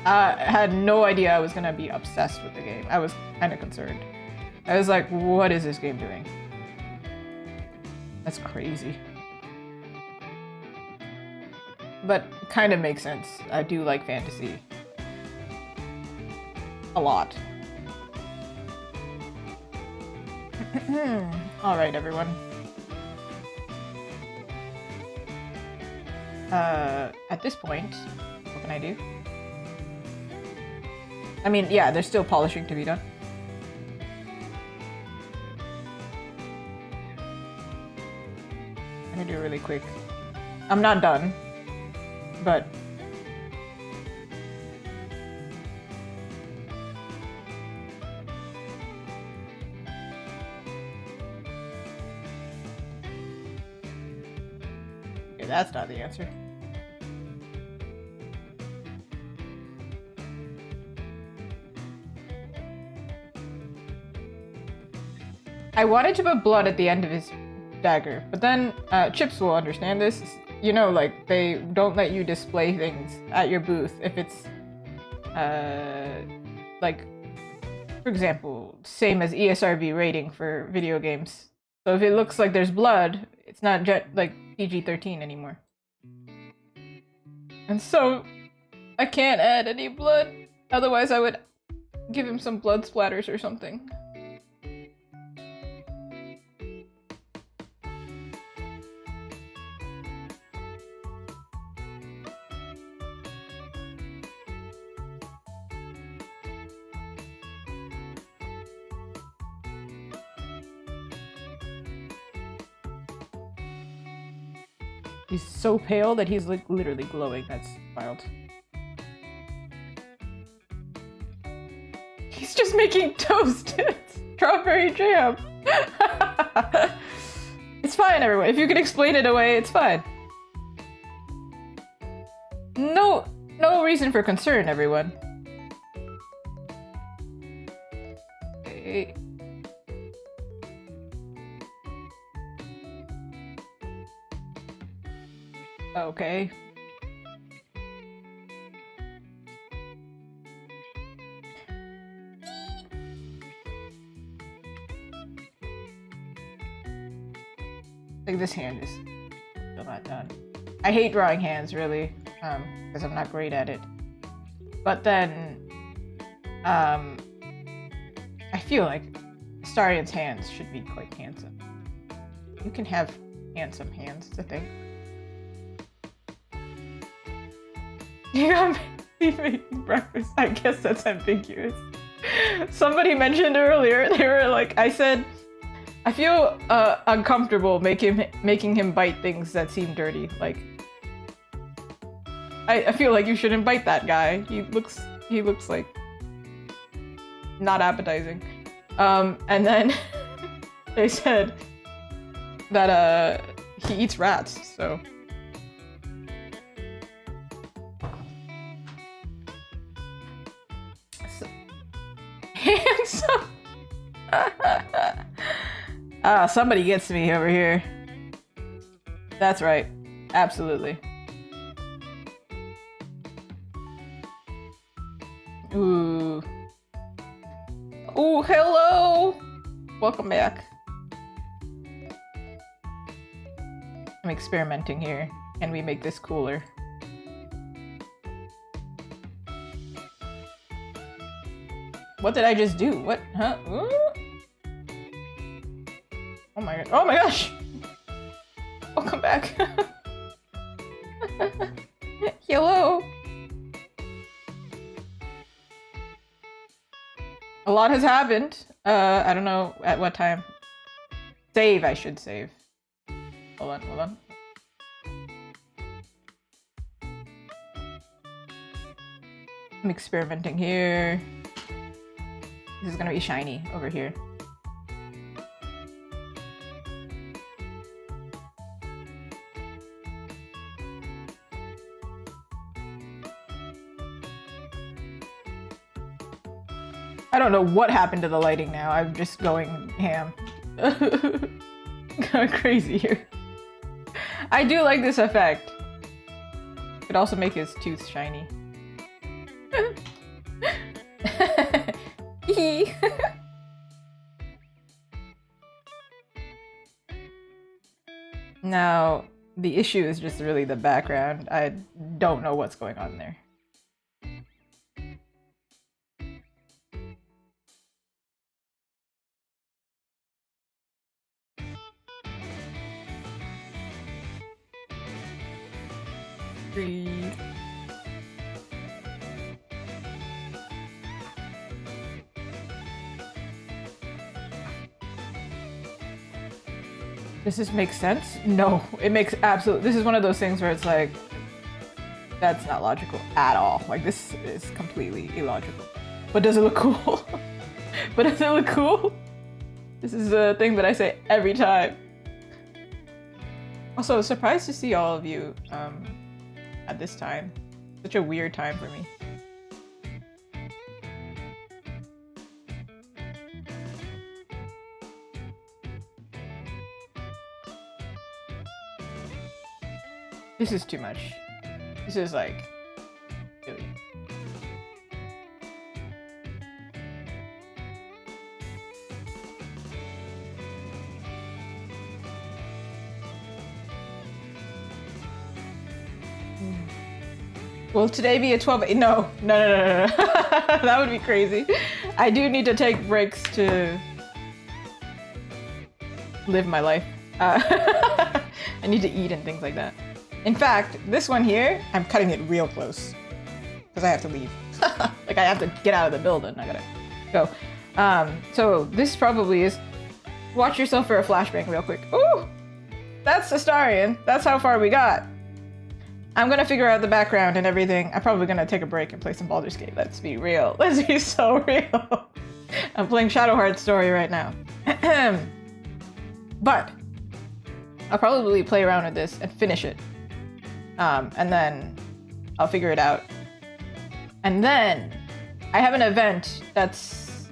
I had no idea I was gonna be obsessed with the game. I was kind of concerned. I was like, what is this game doing? That's crazy. But it kind of makes sense. I do like fantasy. A lot. Alright, everyone. At this point, what can I do? I mean, yeah, there's still polishing to be done. I'm gonna do it really quick. I'm not done, but... okay, that's not the answer. I wanted to put blood at the end of his dagger, but then Chips will understand this. You know, like, they don't let you display things at your booth if it's, like, for example, same as ESRB rating for video games. So if it looks like there's blood, it's not like PG-13 anymore. And so, I can't add any blood. Otherwise I would give him some blood splatters or something. He's so pale that he's like literally glowing. That's wild. He's just making toast. Strawberry jam. It's fine, everyone. If you can explain it away, it's fine. No reason for concern, everyone. Okay. Okay. Like this hand is still not done. I hate drawing hands, really, because I'm not great at it. But then, I feel like Astarion's hands should be quite handsome. You can have handsome hands, it's a thing. You got me making breakfast. I guess that's ambiguous. Somebody mentioned earlier, they were like, I said, I feel uncomfortable making him bite things that seem dirty. Like, I feel like you shouldn't bite that guy. He looks like not appetizing. And then they said that he eats rats, so. Handsome. Somebody gets me over here. That's right. Absolutely. Ooh. Ooh, hello! Welcome back. I'm experimenting here. Can we make this cooler? What did I just do? What? Huh? Ooh. Oh my god. Oh my gosh! Welcome back. Hello! A lot has happened. I don't know at what time. Save, I should save. Hold on, hold on. I'm experimenting here. This is gonna be shiny over here. I don't know what happened to the lighting now. I'm just going ham. Kind of crazy here. I do like this effect. Could also make his tooth shiny. Now, the issue is just really the background. I don't know what's going on there. Breathe. Does this make sense? No, it makes absolute. This is one of those things where it's like, that's not logical at all. Like, this is completely illogical. But does it look cool? But does it look cool? This is a thing that I say every time. Also, surprised to see all of you at this time. Such a weird time for me. This is too much. This is like, really. Will today be a 12? No. That would be crazy. I do need to take breaks to live my life. I need to eat and things like that. In fact, this one here, I'm cutting it real close because I have to leave. Like, I have to get out of the building. I gotta go. So this probably is. Watch yourself for a flashbang real quick. Ooh, that's Astarion. That's how far we got. I'm gonna figure out the background and everything. I'm probably gonna take a break and play some Baldur's Gate. Let's be real. Let's be so real. I'm playing Shadowheart Story right now. But I'll probably play around with this and finish it. And then I'll figure it out. And then I have an event that's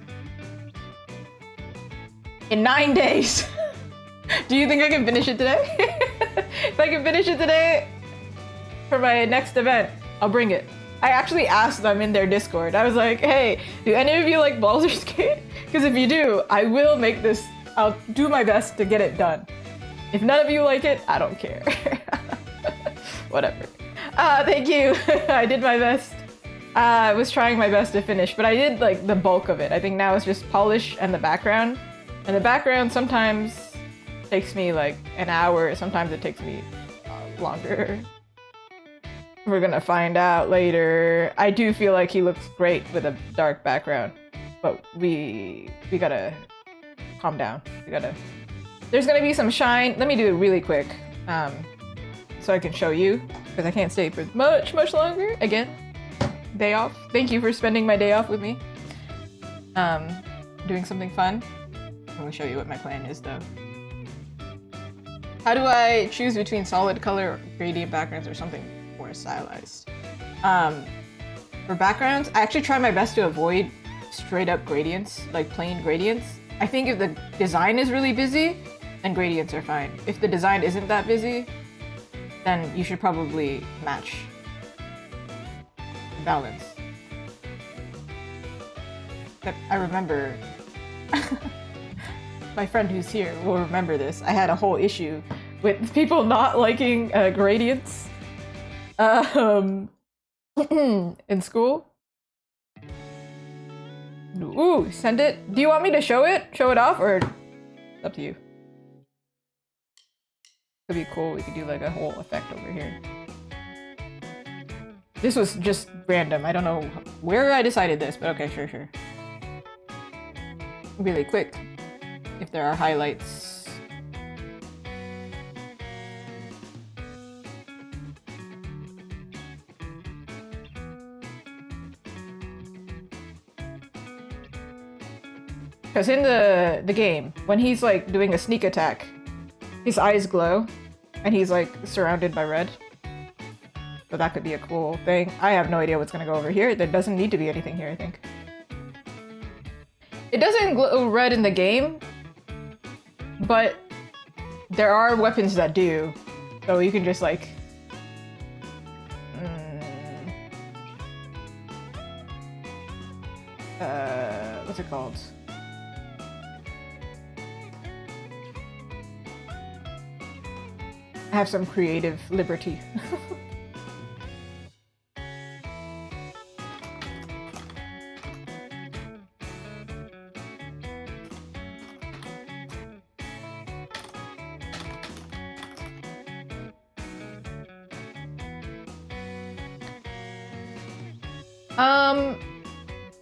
in 9 days. Do you think I can finish it today? If I can finish it today for my next event, I'll bring it. I actually asked them in their Discord. I was like, hey, do any of you like Baldur's Gate? Because if you do, I will make this. I'll do my best to get it done. If none of you like it, I don't care. Whatever. Thank you. I did my best. I was trying my best to finish, but I did like the bulk of it. I think now it's just polish and the background. And the background sometimes takes me like an hour. Sometimes it takes me longer. We're gonna find out later. I do feel like he looks great with a dark background, but we gotta calm down. There's gonna be some shine. Let me do it really quick. So I can show you, because I can't stay for much longer. Again, day off. Thank you for spending my day off with me. Doing something fun. I'm gonna show you what my plan is though. How do I choose between solid color, gradient backgrounds, or something more stylized? For backgrounds, I actually try my best to avoid straight up gradients, like plain gradients. I think if the design is really busy, then gradients are fine. If the design isn't that busy, then you should probably match. Balance. But I remember, my friend who's here will remember this. I had a whole issue with people not liking gradients in school. Ooh, send it. Do you want me to show it? Show it off, or it's up to you? Could be cool. We could do like a whole effect over here. This was just random. I don't know where I decided this, but okay, sure. Really quick, if there are highlights. Because in the game, when he's like doing a sneak attack, his eyes glow, and he's like surrounded by red. So that could be a cool thing. I have no idea what's gonna go over here. There doesn't need to be anything here, I think. It doesn't glow red in the game, but there are weapons that do. So you can just like... what's it called? Have some creative liberty.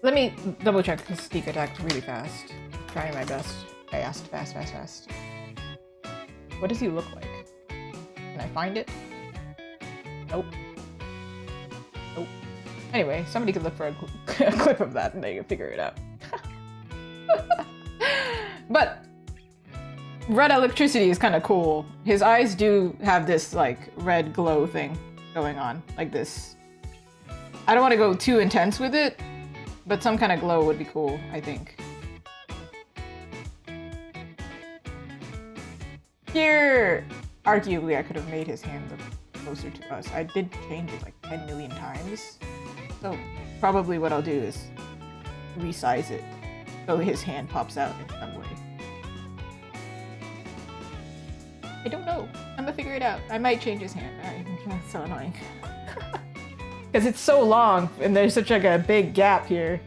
Let me double check because sneak attacked really fast. Trying my best. Fast. What does he look like? Can I find it? Nope. Nope. Anyway, somebody could look for a clip of that and they can figure it out. But red electricity is kind of cool. His eyes do have this like red glow thing going on, like this. I don't want to go too intense with it, but some kind of glow would be cool, I think. Here, arguably, I could have made his hand look closer to us. I did change it like 10 million times. So probably what I'll do is resize it so his hand pops out in some way. I don't know. I'm gonna figure it out. I might change his hand. That's so annoying. Because it's so long and there's such like a big gap here.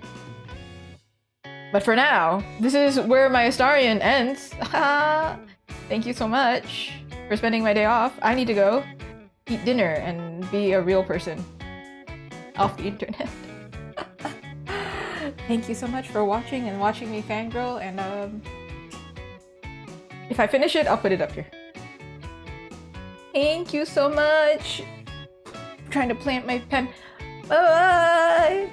But for now, this is where my Astarion ends. Thank you so much for spending my day off. I need to go eat dinner and be a real person off the internet. Thank you so much for watching and watching me fangirl, and if I finish it, I'll put it up here. Thank you so much. I'm trying to plant my pen. Bye!